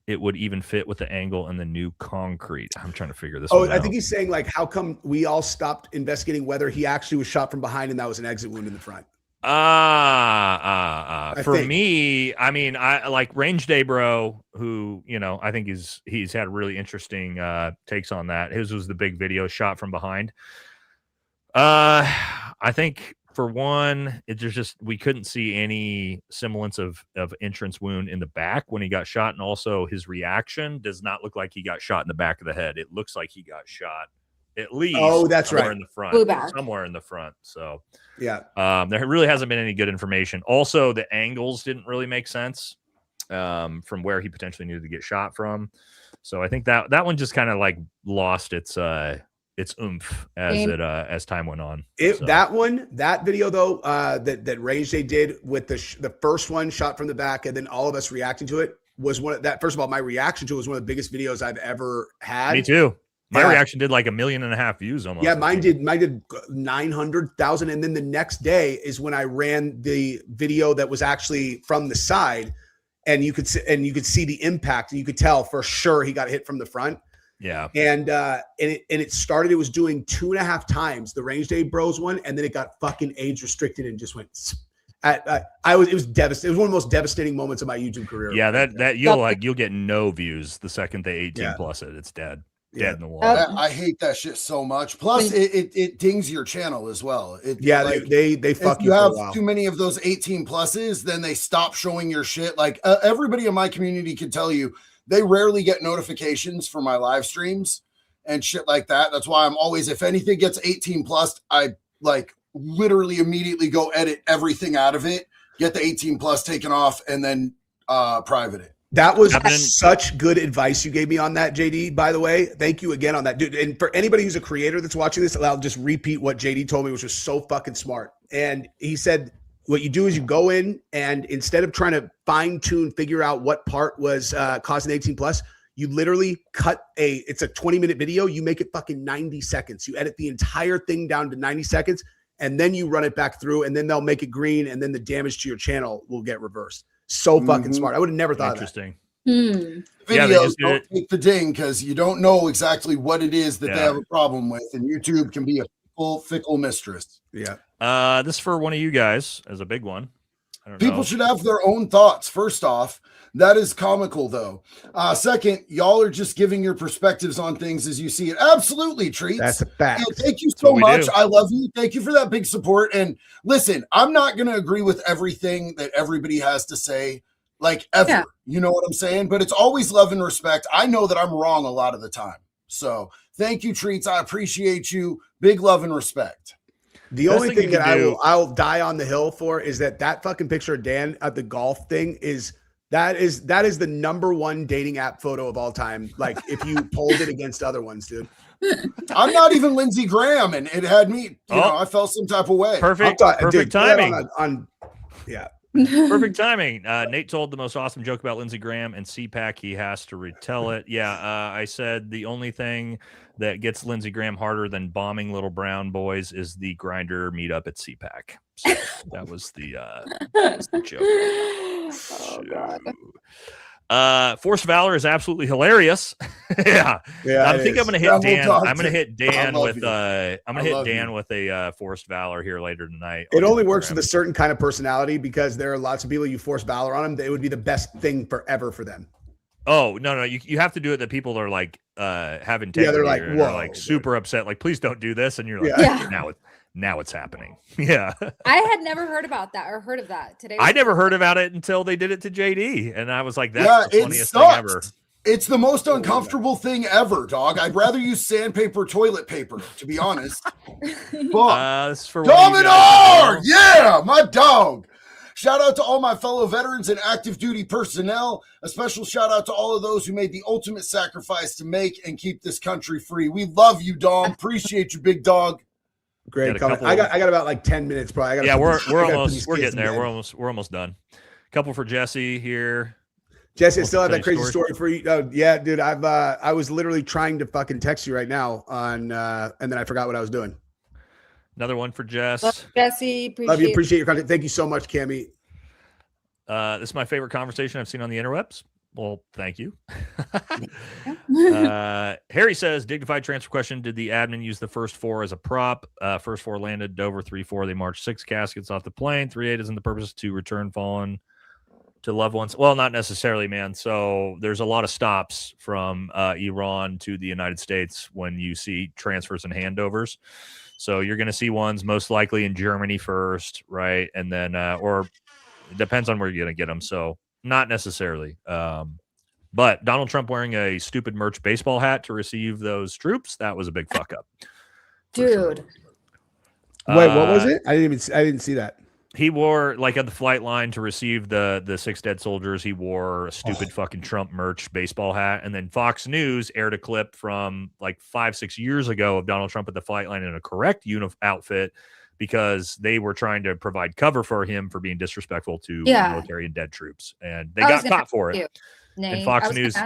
it would even fit with the angle and the new concrete. I'm trying to figure this one I out. think he's saying like, how come we all stopped investigating whether he actually was shot from behind and that was an exit wound in the front? I For think. me, I mean, I like Range Day Bro, who, you know, I think he's had really interesting takes on that. His was the big video shot from behind. I think for one, we couldn't see any semblance of entrance wound in the back when he got shot, and also his reaction does not look like he got shot in the back of the head. It looks like he got shot at least. Oh, that's somewhere right. in the front, Blue back. somewhere in the front. So Yeah. there really hasn't been any good information. Also, the angles didn't really make sense from where he potentially needed to get shot from. So I think that one just kind of like lost its oomph as time went on. That video though, that Rage Day did with the first one shot from the back and then all of us reacting to it was first of all, my reaction to it was one of the biggest videos I've ever had. Me too. My Yeah. reaction did like 1.5 million views almost. Yeah, mine did 900,000. And then the next day is when I ran the video that was actually from the side, and you could see the impact, and you could tell for sure he got hit from the front. Yeah. And it started, it was doing 2.5 times the Range Day Bros one, and then it got fucking age restricted and just went. It was devastating. It was one of the most devastating moments of my YouTube career. Yeah, that you'll get no views the second they 18 Yeah. plus it. It's dead. Yeah. Dead in the wall. I hate that shit so much. Plus, it dings your channel as well. They fuck If you you for a have while. too many of those 18 pluses, then they stop showing your shit. Like everybody in my community can tell you, they rarely get notifications for my live streams and shit like that. That's why I'm always, if anything gets 18 plus, I like literally immediately go edit everything out of it, get the 18 plus taken off, and then private it. That was Happening. such good advice you gave me on that, JD, by the way. Thank you again on that, dude. And for anybody who's a creator that's watching this, I'll just repeat what JD told me, which was so fucking smart. And he said, what you do is you go in, and instead of trying to fine tune, figure out what part was causing 18 plus, you literally it's a 20-minute video. You make it fucking 90 seconds. You edit the entire thing down to 90 seconds, and then you run it back through, and then they'll make it green, and then the damage to your channel will get reversed. So fucking smart. I would have never thought of that. Interesting. Yeah, they Videos just did don't it. take the ding because you don't know exactly what it is that they have a problem with, and YouTube can be a fickle mistress. Yeah. This is for one of you guys as a big one. I don't People know. should have their own thoughts. First off, that is comical, though. Second, y'all are just giving your perspectives on things as you see it. Absolutely, Treats. That's a fact. And thank you That's so what we much. do. I love you. Thank you for that big support. And listen, I'm not going to agree with everything that everybody has to say, like ever. Yeah. You know what I'm saying? But it's always love and respect. I know that I'm wrong a lot of the time. So thank you, Treats. I appreciate you. Big love and respect. The Best only thing you thing that can I'll die on the hill for is that fucking picture of Dan at the golf thing is the number one dating app photo of all time. Like if you polled it against other ones, dude. I'm not even Lindsey Graham, and it had me, I felt some type of way. Perfect Dude, put that timing. Yeah. Perfect timing. Nate told the most awesome joke about Lindsey Graham and CPAC. He has to retell it. Yeah, I said the only thing that gets Lindsey Graham harder than bombing little brown boys is the grinder meetup at CPAC. So that was the joke. Oh, God. Forced valor is absolutely hilarious. Yeah. I think I'm gonna hit Dan. I'm gonna hit Dan with a forced valor here later tonight. It only works with a certain kind of personality because there are lots of people you force valor on them. It would be the best thing forever for them. Oh, no. You have to do it that people are like have integrity. Yeah, they're like, whoa, like super upset, like, please don't do this. And you're like, now it's happening. Yeah. I had never heard about that or heard of that today. I never heard about it until they did it to JD. And I was like, that's the funniest thing ever. It's the most uncomfortable thing ever, dog. I'd rather use sandpaper toilet paper, to be honest. Dominar! Yeah, my dog. Shout out to all my fellow veterans and active duty personnel. A special shout out to all of those who made the ultimate sacrifice to make and keep this country free. We love you, Dom. Appreciate you, big dog. Great comment. I got about like 10 minutes, bro. We're getting there. We're almost done. Couple for Jesse here. Jesse, I still have that crazy story for you. Yeah, dude. I was literally trying to fucking text you right now and then I forgot what I was doing. Another one for Jess. Love Jesse, appreciate your content. Thank you so much, Cammie. This is my favorite conversation I've seen on the interwebs. Well, thank you. Harry says, dignified transfer question. Did the admin use the first 4 as a prop? First 4 landed Dover, 3-4. They marched 6 caskets off the plane. 3-8 is in the purpose to return fallen to loved ones. Well, not necessarily, man. So there's a lot of stops from Iran to the United States when you see transfers and handovers. So you're going to see ones most likely in Germany first, right? And then, or it depends on where you're going to get them. So not necessarily. But Donald Trump wearing a stupid merch baseball hat to receive those troops, that was a big fuck up. Dude. Sure. Wait, what was it? I didn't see that. He wore, like, at the flight line to receive the 6 dead soldiers, he wore a stupid fucking Trump merch baseball hat. And then Fox News aired a clip from like 5-6 years ago of Donald Trump at the flight line in a correct outfit because they were trying to provide cover for him for being disrespectful to military and dead troops. And they got caught for it. And Fox News,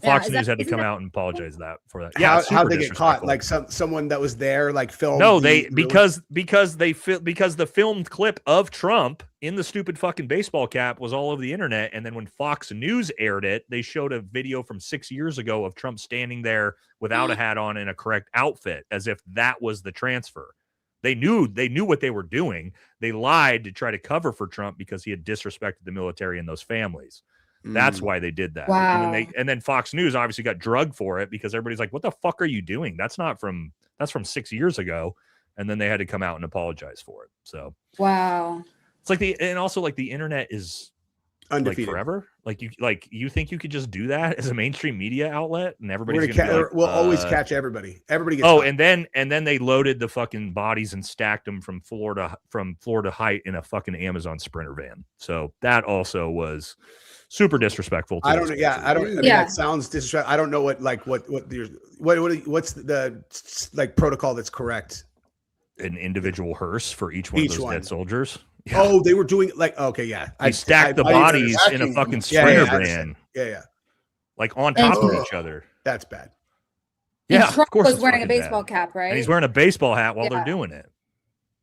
Fox News had to come out and apologize for that. Yeah, how they get caught? Like someone that was there, like filmed. No, because the filmed clip of Trump in the stupid fucking baseball cap was all over the internet, and then when Fox News aired it, they showed a video from 6 years ago of Trump standing there without a hat on in a correct outfit, as if that was the transfer. They knew what they were doing. They lied to try to cover for Trump because he had disrespected the military and those families. That's why they did that. Wow. And then Fox News obviously got drugged for it because everybody's like, what the fuck are you doing? That's from 6 years ago. And then they had to come out and apologize for it. So wow. It's like the internet is undefeated forever. You think you could just do that as a mainstream media outlet and everybody's we'll always catch everybody. Everybody gets caught. and then they loaded the fucking bodies and stacked them from Florida height in a fucking Amazon Sprinter van. So that also was super disrespectful. I don't know. Yeah, I mean, that sounds disrespectful. I don't know what's the like protocol that's correct. An individual hearse for each one of those dead soldiers. Yeah. Oh, they were doing they stacked the bodies in a fucking Sprinter van. Yeah. Like on top of each other. That's bad. Yeah, Trump of course was wearing a baseball cap, right? And he's wearing a baseball hat while they're doing it.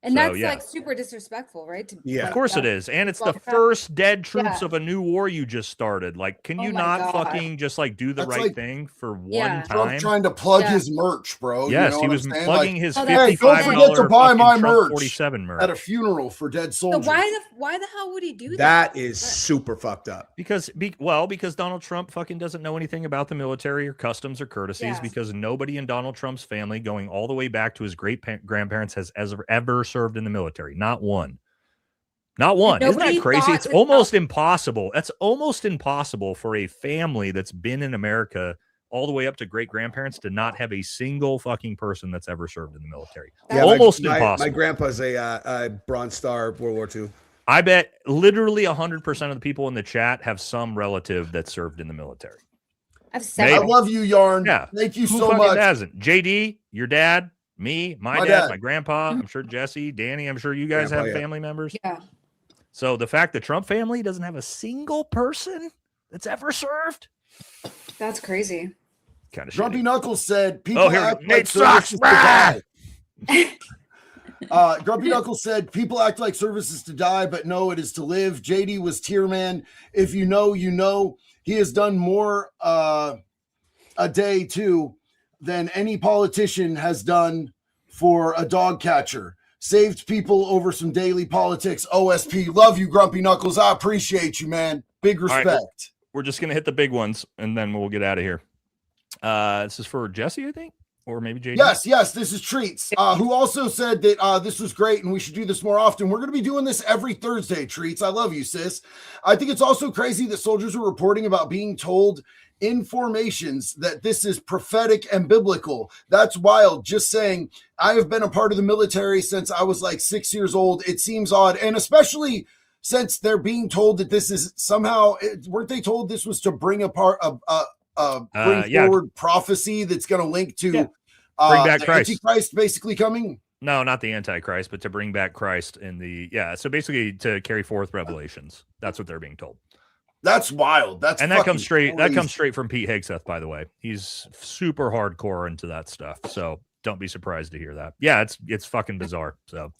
And that's like super disrespectful, right? Of course it is. And it's the first dead troops of a new war you just started. Like, can you not fucking just like do the right thing for one time? Trump trying to plug his merch, bro. Yes, you know he was plugging his $55 don't forget to buy my merch 47 merch at a funeral for dead soldiers. So why the hell would he do that? That is super fucked up. Because Donald Trump fucking doesn't know anything about the military or customs or courtesies because nobody in Donald Trump's family going all the way back to his great grandparents has ever served in the military. Not one. Isn't that crazy? It's almost impossible. That's almost impossible for a family that's been in America all the way up to great grandparents to not have a single fucking person that's ever served in the military. Yeah, almost impossible. My grandpa's a Bronze Star World War II. I bet literally 100% of the people in the chat have some relative that served in the military. I love you, Yarn. Yeah. Thank you so much. Hasn't? JD, your dad, me, my dad, my grandpa, I'm sure Jesse, Danny, I'm sure you guys have family members. Yeah. So the fact the Trump family doesn't have a single person that's ever served, that's crazy. Kind of Grumpy Knuckles said people act like Nate sucks. services to die. Grumpy Knuckles said people act like services to die, but no, it is to live. JD was tier man. If you know, you know. he has done more a day too than any politician has done for a dog catcher. Saved people over some daily politics. OSP, love you, Grumpy Knuckles. I appreciate you, man. Big respect. Right, we're just gonna hit the big ones, and then we'll get out of here. This is for Jesse, I think, or maybe JD. Yes, this is Treats, who also said that this was great and we should do this more often. We're going to be doing this every Thursday, Treats. I love you, sis. I think it's also crazy that soldiers are reporting about being told in formations that this is prophetic and biblical. That's wild. Just saying, I have been a part of the military since I was like 6 years old. It seems odd, and especially since they're being told that this is somehow, weren't they told this was to bring apart forward prophecy that's going to link to bring back the Christ. Antichrist basically coming? No, not the Antichrist, but to bring back Christ in the so basically to carry forth revelations. That's what they're being told. That's wild. That comes straight. That comes straight from Pete Hegseth, by the way. He's super hardcore into that stuff. So don't be surprised to hear that. Yeah, it's fucking bizarre. So,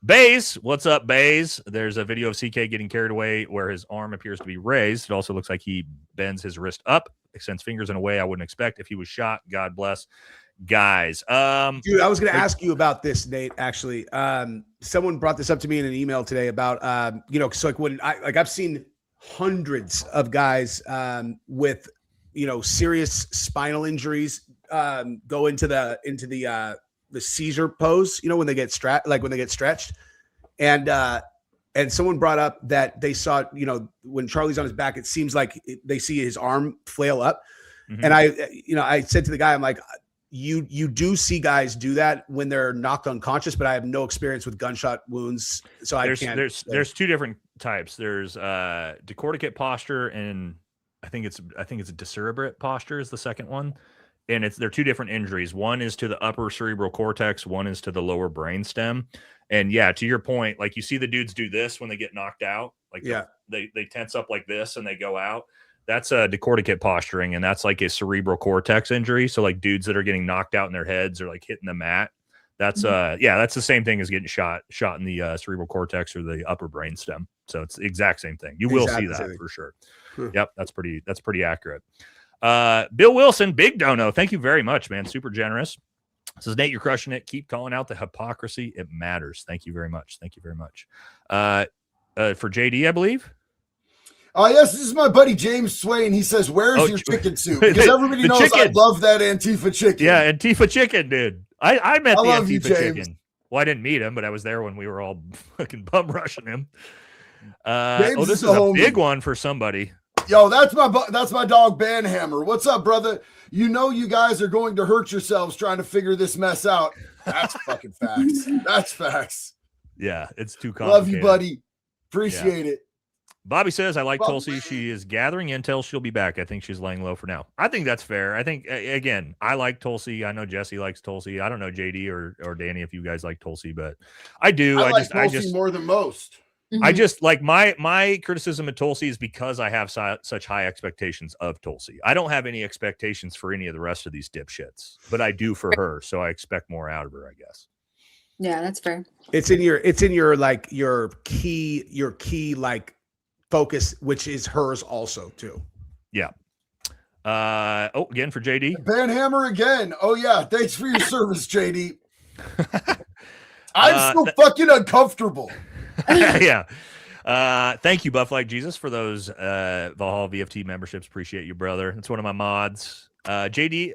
Baze, what's up, Baze? There's a video of CK getting carried away where his arm appears to be raised. It also looks like he bends his wrist up, extends fingers in a way I wouldn't expect if he was shot. God bless, guys. Dude, I was going to ask you about this, Nate. Actually, someone brought this up to me in an email today about so like when I've seen hundreds of guys with serious spinal injuries go into the seizure pose, when they get stretched, and someone brought up that they saw, when Charlie's on his back, it seems like they see his arm flail up. Mm-hmm. And I said to the guy, I'm like, you do see guys do that when they're knocked unconscious, but I have no experience with gunshot wounds, so I can't. There's two different types. There's decorticate posture, and I think it's a decerebrate posture is the second one, and they're two different injuries. One is to the upper cerebral cortex, one is to the lower brainstem. And yeah, to your point, like you see the dudes do this when they get knocked out, like they tense up like this and they go out. That's a decorticate posturing, and that's like a cerebral cortex injury. So like dudes that are getting knocked out in their heads or like hitting the mat. That's that's the same thing as getting shot in the cerebral cortex or the upper brainstem. So it's the exact same thing. You will see that for sure. Yep, that's pretty accurate. Bill Wilson, big dono. Thank you very much, man. Super generous. Says Nate, you're crushing it. Keep calling out the hypocrisy. It matters. Thank you very much. Thank you very much. For JD, I believe. Yes, this is my buddy James Swain. He says, "Where's your chicken soup?" Because everybody knows chicken. I love that Antifa chicken. Yeah, Antifa chicken, dude. I met the Antifa chicken. Well, I didn't meet him, but I was there when we were all fucking bum rushing him. This is a big one for somebody. Yo, that's my dog Banhammer. What's up, brother? You guys are going to hurt yourselves trying to figure this mess out. That's fucking facts. That's facts. Yeah, it's too complicated. Love you, buddy. Appreciate it. Bobby says, I like Tulsi. She is gathering intel. She'll be back. I think she's laying low for now. I think that's fair. I think, again, I like Tulsi. I know Jesse likes Tulsi. I don't know JD or Danny if you guys like Tulsi, but I do. I like Tulsi more than most. Mm-hmm. I just like my criticism of Tulsi is because I have such high expectations of Tulsi. I don't have any expectations for any of the rest of these dipshits, but I do for her. So I expect more out of her, I guess. Yeah, that's fair. It's in your like your key like focus, which is hers also too. Yeah. Again for JD. Banhammer again. Oh yeah. Thanks for your service, JD. I'm so fucking uncomfortable. Yeah. Thank you, Buff Like Jesus, for those Valhalla VFT memberships. Appreciate you, brother. That's one of my mods. JD,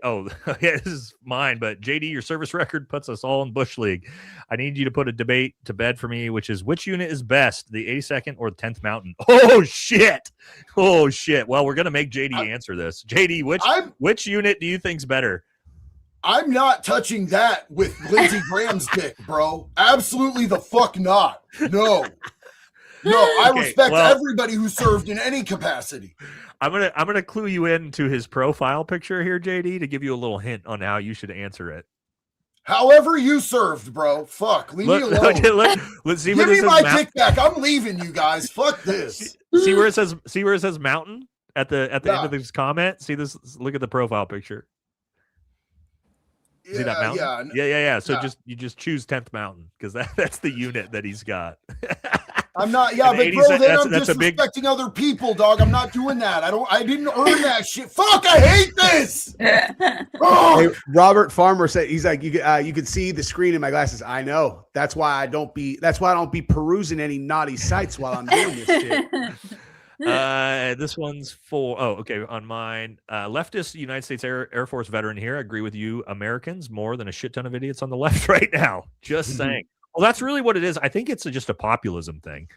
yeah, this is mine, but JD, your service record puts us all in Bush League. I need you to put a debate to bed for me, which is which unit is best, the 82nd or the 10th Mountain? Oh shit. Well, we're gonna make JD answer this. JD, which unit do you think's better? I'm not touching that with Lindsey Graham's dick, bro. Absolutely the fuck not. No, I respect everybody who served in any capacity. I'm gonna clue you into his profile picture here, JD, to give you a little hint on how you should answer it. However you served, bro. Fuck, leave me alone. Let's see. Give me my dick back. I'm leaving you guys. Fuck this. See where it says mountain at the end of this comment. See this? Look at the profile picture. See that mountain? Yeah. So you just choose 10th Mountain because that's the unit that he's got. I'm not. Yeah, In but the bro, 80s, then I'm that's a big. disrespecting other people, dog. I'm not doing that. I didn't earn that shit. Fuck, I hate this. Oh. Hey, Robert Farmer said he's like, you could see the screen in my glasses. I know. That's why I don't be perusing any naughty sites while I'm doing this shit. This one's for on mine. Leftist United States Air Force veteran here. I agree with you. Americans more than a shit ton of idiots on the left right now. Just saying. Well, that's really what it is. I think it's just a populism thing.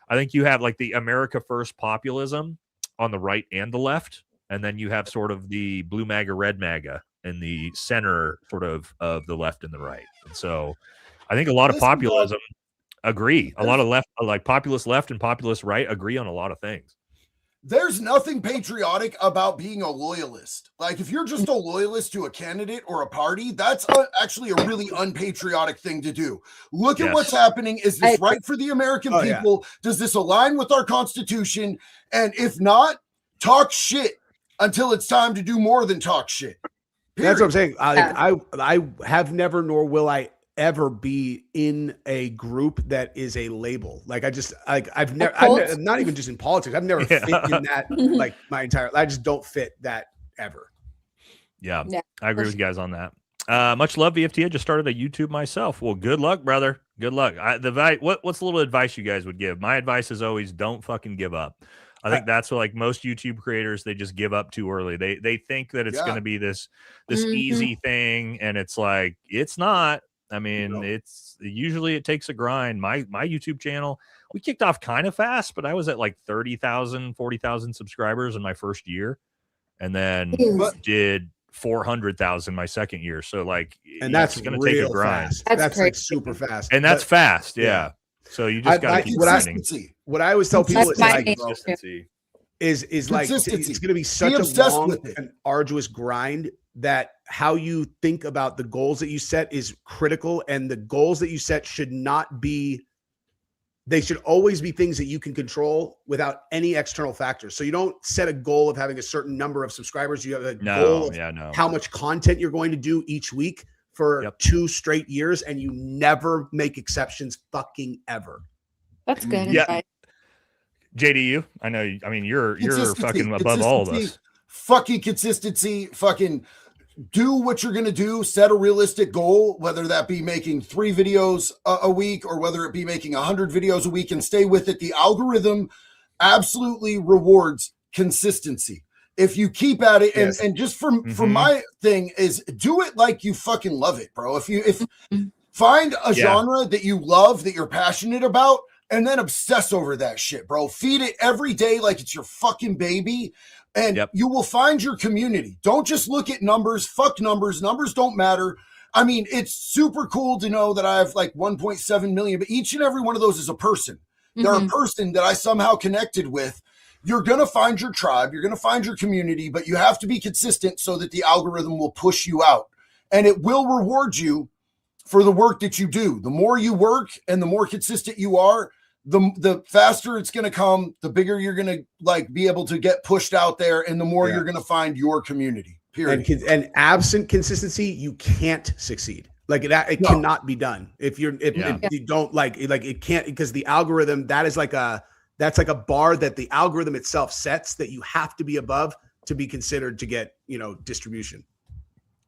I think you have like the America First populism on the right and the left, and then you have sort of the blue MAGA, red MAGA in the center sort of the left and the right. And so I think a lot of populism agree. A lot of left, like populist left and populist right, agree on a lot of things. There's nothing patriotic about being a loyalist. Like if you're just a loyalist to a candidate or a party, that's actually a really unpatriotic thing to do. Look at what's happening. Is this right for the American people? Yeah. Does this align with our Constitution? And if not, talk shit until it's time to do more than talk shit. Period. That's what I'm saying. I have never, nor will I ever be in a group that is a label. Like I've never, not even just in politics. I've never fit in that like my entire, I just don't fit that ever. Yeah. I agree with you guys on that. Much love, VFT. I just started a YouTube myself. Well, good luck, brother. Good luck. What's a little advice you guys would give? My advice is always don't fucking give up. I think that's what, like most YouTube creators, they just give up too early. They think that it's going to be this easy thing, and it's like it's not. I mean, it's usually it takes a grind. My YouTube channel, we kicked off kind of fast, but I was at like 30,000, 40,000 subscribers in my first year, and then did 400,000 my second year. So like, and that's going to take a grind. Fast. That's like super fast, and that's fast. Yeah. So you just got to keep grinding. What I always tell people is like consistency. Is like it's going to be such a long and arduous grind that how you think about the goals that you set is critical, and the goals that you set should not be, they should always be things that you can control without any external factors. So you don't set a goal of having a certain number of subscribers. You have a goal of how much content you're going to do each week for 2 straight years, and you never make exceptions fucking ever. That's good. Yeah. JDU, I know. I mean, you're fucking above all of us. Fucking consistency. Fucking do what you're gonna do. Set a realistic goal, whether that be making 3 videos a week or whether it be making 100 videos a week, and stay with it. The algorithm absolutely rewards consistency. If you keep at it, and just for my thing is do it like you fucking love it, bro. If find a genre that you love, that you're passionate about, and then obsess over that shit, bro. Feed it every day like it's your fucking baby, and you will find your community. Don't just look at numbers. Fuck numbers. Numbers don't matter. I mean, it's super cool to know that I have like 1.7 million, but each and every one of those is a person. They're a person that I somehow connected with. You're going to find your tribe. You're going to find your community, but you have to be consistent so that the algorithm will push you out, and it will reward you for the work that you do. The more you work and the more consistent you are, the faster it's going to come, the bigger you're going to like be able to get pushed out there, and the more you're going to find your community. Period. And absent consistency, you can't succeed. Like it cannot be done. If you don't like it can't, because the algorithm, that's like a bar that the algorithm itself sets that you have to be above to be considered to get, distribution.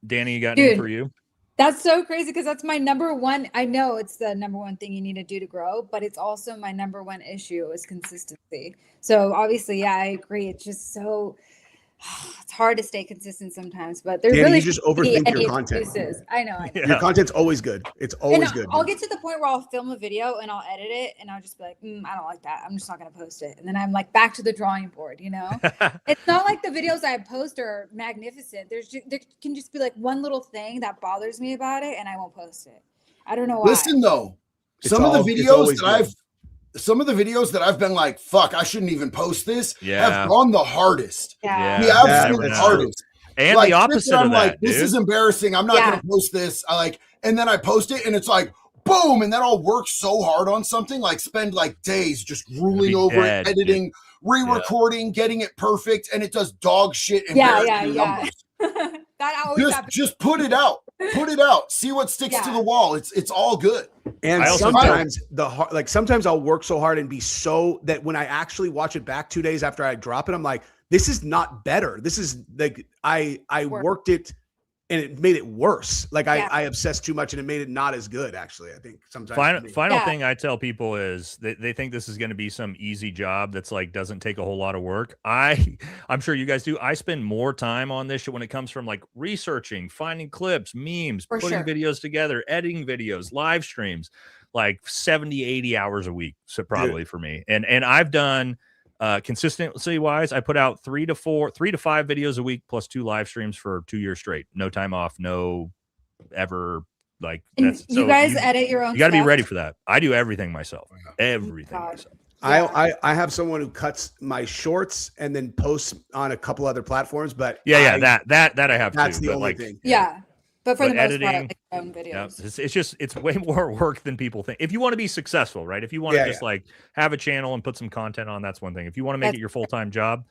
Danny, you got anything for you? That's so crazy, because that's my number one. I know it's the number one thing you need to do to grow, but it's also my number one issue is consistency. So obviously, I agree. It's just so, it's hard to stay consistent sometimes, but there's really you just overthink your content. Excuses. I know. Your content's always good. It's always good. I'll get to the point where I'll film a video and I'll edit it and I'll just be like, I don't like that. I'm just not going to post it. And then I'm like back to the drawing board, It's not like the videos I post are magnificent. There can just be like one little thing that bothers me about it and I won't post it. I don't know why. Listen though, some of the videos that I've been like, fuck, I shouldn't even post this, have gone the hardest. The absolute hardest. And like, the opposite of that, like, this is embarrassing. I'm not going to post this. And then I post it and it's like, boom. And then I'll work so hard on something, like spend like days just ruling over it, editing, re-recording, getting it perfect. And it does dog shit. Numbers. That always happens. Just put it out. Put it out. See what sticks to the wall. It's all good. And sometimes sometimes I'll work so hard and be so that when I actually watch it back 2 days after I drop it, I'm like, this is not better. This is like I worked it and it made it worse. Like I obsessed too much and it made it not as good. Actually, I think sometimes. Final thing I tell people is they think this is going to be some easy job that's like doesn't take a whole lot of work. I'm sure you guys do. I spend more time on this shit when it comes from like researching, finding clips, memes, putting videos together, editing videos, live streams, like 70, 80 hours a week. So probably for me. And I've done consistency wise, I put out 3 to 5 videos a week plus 2 live streams for 2 years straight. No time off, no ever like that's you guys edit your own. You got to be ready for that. I do everything myself. Everything myself. I have someone who cuts my shorts and then posts on a couple other platforms, but that I have that's too. The only thing. Yeah. But for the most editing, part, like own videos. It's way more work than people think. If you want to be successful, right? If you want to just like have a channel and put some content on, that's one thing. If you want to make it your full-time job,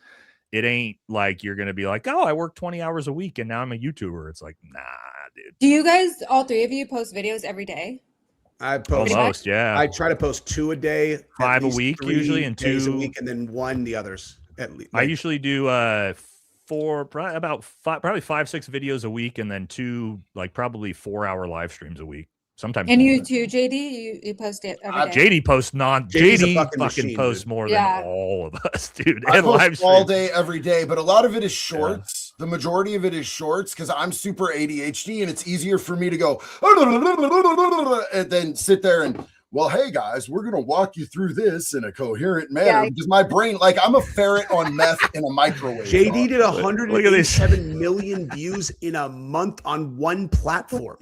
it ain't like you're going to be like, oh, I work 20 hours a week and now I'm a YouTuber. It's like, nah, dude. Do you guys, all 3 of you, post videos every day? I post almost, yeah. I try to post 2 a day, 5 a week usually, and 2 a week, and then 1 the others. At least. I usually do probably 5-6 videos a week, and then 2 like probably 4-hour live streams a week. Sometimes. And you too, JD, you post it every day. JD posts JD fucking posts more than all of us, dude. I and post live all day, every day, but a lot of it is shorts. The majority of it is shorts because I'm super ADHD, and it's easier for me to go and then sit there and. Well, hey guys, we're gonna walk you through this in a coherent manner because my brain, like I'm a ferret on meth in a microwave. JD did 187 million views in a month on one platform.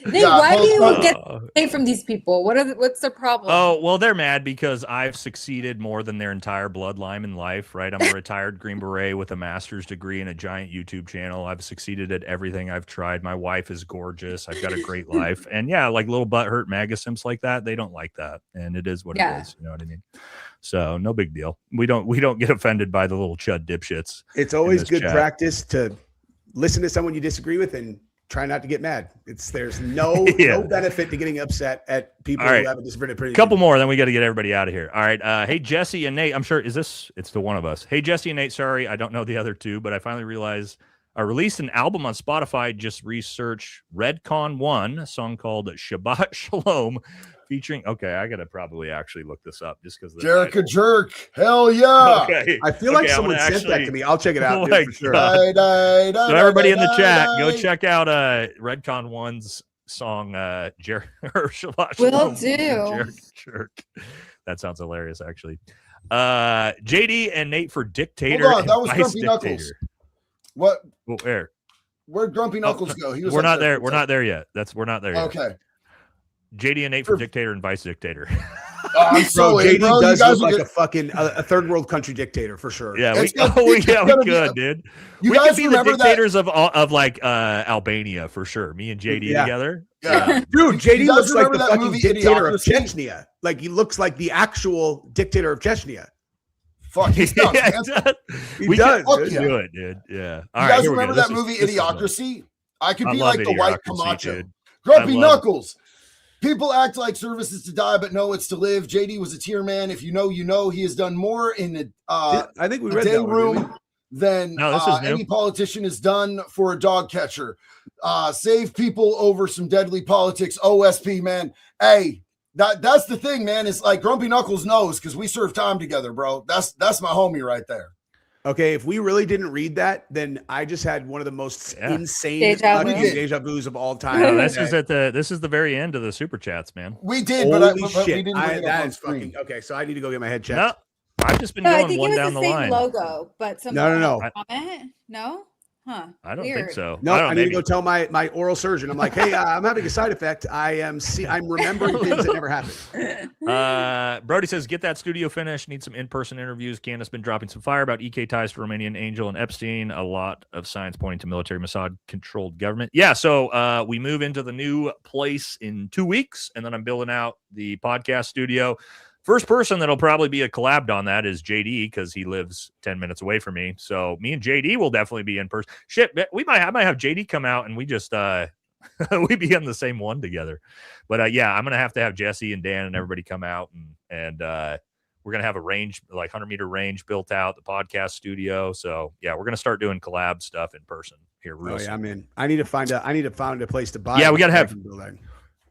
Why do you get away from these people? What's the problem? Oh, well, they're mad because I've succeeded more than their entire bloodline in life, right? I'm a retired Green Beret with a master's degree and a giant YouTube channel. I've succeeded at everything I've tried. My wife is gorgeous. I've got a great life. And yeah, like little butthurt MAGA simps like that, they don't like that. And it is what it is. You know what I mean? So no big deal. We don't get offended by the little chud dipshits. It's always good practice to listen to someone you disagree with and try not to get mad. There's no benefit to getting upset at people who have a different opinion. Couple more, then we got to get everybody out of here. All right. Hey, Jesse and Nate. I'm sure it's the one of us. Hey, Jesse and Nate. Sorry, I don't know the other two, but I finally realized I released an album on Spotify. Just research Redcon 1, a song called Shabbat Shalom, featuring. Okay, I gotta probably actually look this up just because. Erika Kirk, hell yeah! Okay. I feel like someone sent that to me. I'll check it out for sure. So everybody in the chat, go check out Redcon 1's song. Shabbat Will Shalom. do. That sounds hilarious, actually. JD and Nate for Dictator. Hold on, that was Grumpy Knuckles. What? Where'd Grumpy Knuckles go? He was we're not there. We're not there yet. We're not there yet. Okay. JD and Nate for Dictator and Vice Dictator. I'm so JD does look like a fucking a third world country dictator for sure. Yeah, we could, dude. We could be the dictators of like Albania for sure. Me and JD together. Yeah. Dude, JD looks like the fucking dictator of Chechnya. Like he looks like the actual dictator of Chechnya. Fuck, he does. He does. Do it, dude. Yeah. You guys remember that movie Idiocracy? I could be like the white Camacho. Grumpy Knuckles. People act like service is to die, but no, it's to live. JD was a tier man. If you know, you know. He has done more in the I think we read day that room than any politician has done for a dog catcher. Save people over some deadly politics. OSP, man. Hey, that's the thing, man. It's like Grumpy Knuckles knows because we served time together, bro. That's my homie right there. Okay, if we really didn't read that, then I just had one of the most insane deja vus of all time. No, this is the very end of the super chats, man. We did, but we didn't. That is fucking okay. So I need to go get my head checked. No, I've just been going one down the line. Logo, but no. Comment? No. Huh. I don't think so. No, I need to go tell my oral surgeon. I'm like, hey, I'm having a side effect. I'm remembering things that never happened. Brody says, get that studio finished. Need some in-person interviews. Candace been dropping some fire about EK ties to Romanian Angel and Epstein. A lot of signs pointing to military Mossad-controlled government. Yeah, so we move into the new place in 2 weeks, and then I'm building out the podcast studio. First person that'll probably be a collab on that is JD because he lives 10 minutes away from me. So me and JD will definitely be in person. Shit, I might have JD come out and we just we'd be on the same one together. But yeah, I'm gonna have to have Jesse and Dan and everybody come out, and we're gonna have a range, like 100-meter range built out, the podcast studio. So yeah, we're gonna start doing collab stuff in person here. Real soon. I'm in. I need to find a place to buy. Yeah, we gotta have. Building.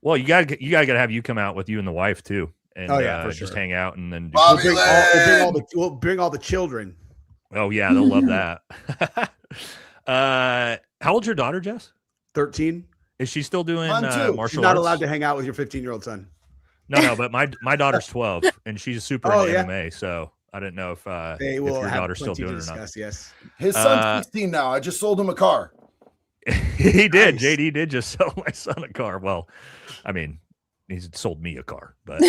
Well, you gotta have you come out with you and the wife too, and for just sure. hang out and then We'll bring all the children. Oh yeah, they'll love that. How old's your daughter, Jess? 13. Is she still doing martial She's not arts? allowed to hang out with your 15-year-old son. No, but my daughter's 12 and she's super into MMA, so I didn't know if your daughter's still doing it or not. Yes. His son's 16 now. I just sold him a car. He did. Nice. JD did just sell my son a car. Well, I mean, he's sold me a car, but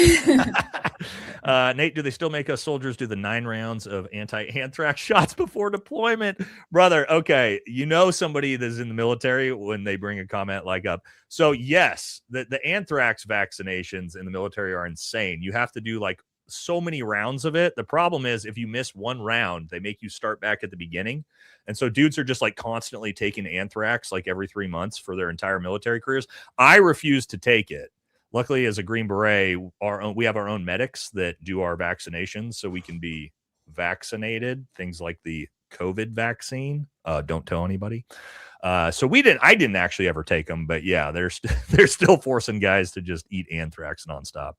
Nate, do they still make us soldiers do the 9 rounds of anti-anthrax shots before deployment? Brother, okay, you know somebody that's in the military when they bring a comment like up. So yes, the anthrax vaccinations in the military are insane. You have to do like so many rounds of it. The problem is if you miss one round, they make you start back at the beginning. And so dudes are just like constantly taking anthrax like every 3 months for their entire military careers. I refuse to take it. Luckily, as a Green Beret, we have our own medics that do our vaccinations so we can be vaccinated. Things like the COVID vaccine. Don't tell anybody. So I didn't actually ever take them, but yeah, they're still forcing guys to just eat anthrax nonstop.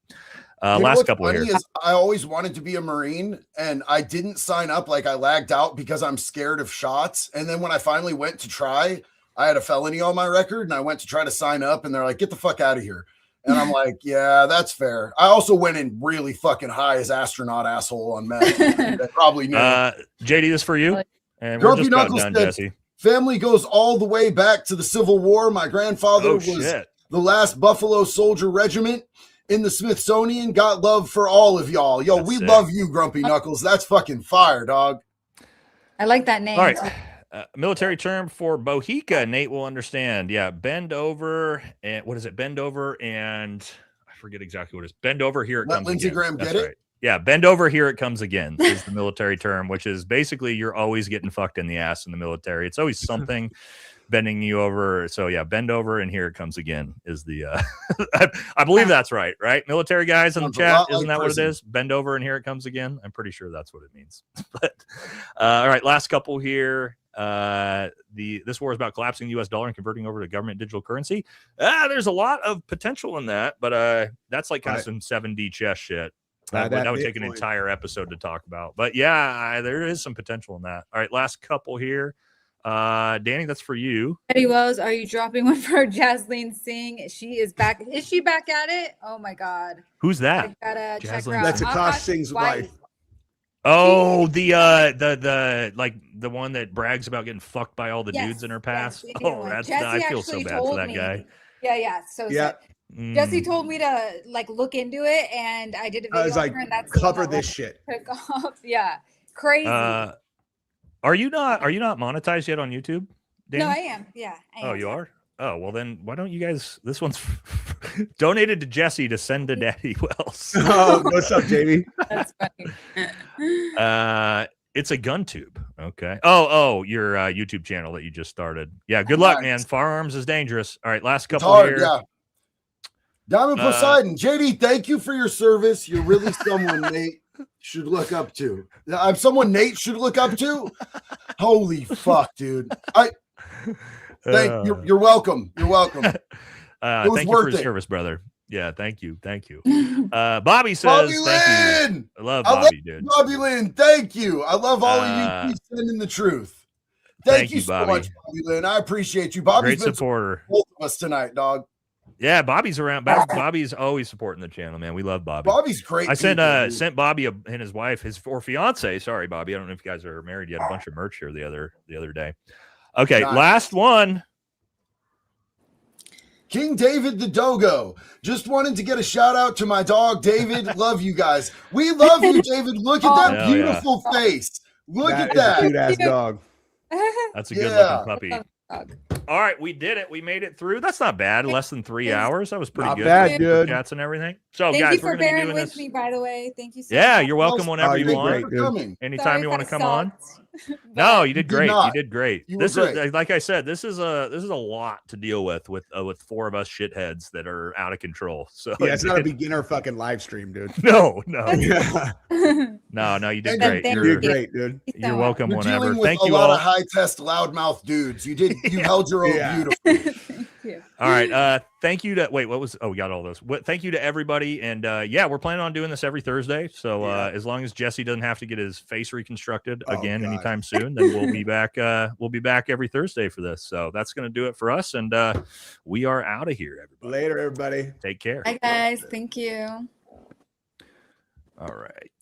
Last couple of years. I always wanted to be a Marine and I didn't sign up. Like I lagged out because I'm scared of shots. And then when I finally went to try, I had a felony on my record and I went to try to sign up and they're like, get the fuck out of here. And I'm like, yeah, that's fair. I also went in really fucking high as astronaut asshole on meth. That probably knew. JD, this for you. And Grumpy we're just about Knuckles done, said, Jesse. Family goes all the way back to the Civil War. My grandfather was Shit. the last Buffalo Soldier Regiment in the Smithsonian. Got love for all of y'all. Yo, That's we sick. love you, Grumpy Knuckles. That's fucking fire, dog. I like that name. All right. Military term for Bohica, Nate will understand. Yeah, bend over and what is it? Bend over and I forget exactly what it is. Bend over, here it Let comes Lindsey again. Graham That's get it? right. Yeah, bend over, here it comes again is the military term, which is basically you're always getting fucked in the ass in the military. It's always something bending you over. So yeah, bend over and here it comes again is the I believe that's right? Military guys in the Sounds a chat, lot isn't like that prison. what it is? Bend over and here it comes again. I'm pretty sure that's what it means. But all right, last couple here. This war is about collapsing the US dollar and converting over to government digital currency. There's a lot of potential in that, but that's like kind of some 7D chess shit. That would take an entire episode to talk about. But yeah, there is some potential in that. All right, last couple here. Danny, that's for you. Eddie Wells, are you dropping one for Jasleen Singh? She is back. Is she back at it? Oh my God. Who's that? I gotta check her Jasleen out. That's Akash Singh's wife. Oh, the like the one that brags about getting fucked by all the dudes in her past. Yes, Oh, that's I feel so bad for that guy. Yeah. So Jesse told me to like look into it, and I did a video. I was like, on her, and that's cover this shit. Took off. Yeah, crazy. Are you not monetized yet on YouTube, Danny? No, I am. Yeah. Oh, you are? Oh, well then why don't you guys, this one's donated to Jesse to send to Daddy Wells. Oh, what's up, Jamie? That's funny. It's a gun tube. Okay. Oh, your YouTube channel that you just started. Yeah, good luck, man. Firearms is dangerous. All right, last couple here. Yeah. Diamond Poseidon, JD, thank you for your service. You're really someone Nate should look up to. I'm someone Nate should look up to. Holy fuck, dude! You're welcome. You're welcome. Thank you for your service, brother. Yeah, thank you. Bobby says, Bobby thank Lynn! you. I love Bobby, dude. Bobby Lynn, thank you. I love all of you. Keep sending the truth. Thank you so Bobby. much, Bobby Lynn. I appreciate you. Bobby's Great supporter. Both of us tonight, dog. Yeah, Bobby's around. Bobby's always supporting the channel, man. We love Bobby. Bobby's great. I sent Bobby and his wife, or fiance. Sorry, Bobby. I don't know if you guys are married yet. A bunch of merch here the other day. Okay, Nice. last one. King David the Dogo. Just wanted to get a shout out to my dog, David. Love you guys. We love you, David. Look at that Hell beautiful face. Look at Is a that. cute ass dog. That's a good looking puppy. All right, we did it. We made it through. That's not bad. Less than 3 hours. That was pretty Not good. bad, dude. Chats and everything. So, Thank guys, you for we're going to be bearing doing with this. me, by the way. Thank you so Yeah, much. you're welcome whenever Oh, you you're want. great, dude. Coming. Anytime you want to come on. No, you did did great. You not. did great. You were This is great. like I said. This is a lot to deal with four of us shitheads that are out of control. So Yeah, it's not a beginner fucking live stream, dude. no. Yeah. No, you did But great. thank You're You're, great, dude. you're welcome You're whenever. dealing with Thank a you lot all. of high test loudmouth dudes. You held your own Yeah. beautifully. Thank you. All right. Thank you to wait. What was? Oh, we got all those. Thank you to everybody. And yeah, we're planning on doing this every Thursday. So as long as Jesse doesn't have to get his face reconstructed again God. anytime soon, then we'll be back. We'll be back every Thursday for this. So that's going to do it for us. And we are out of here, everybody. Later, everybody. Take care. Bye, guys. Thank you. All right.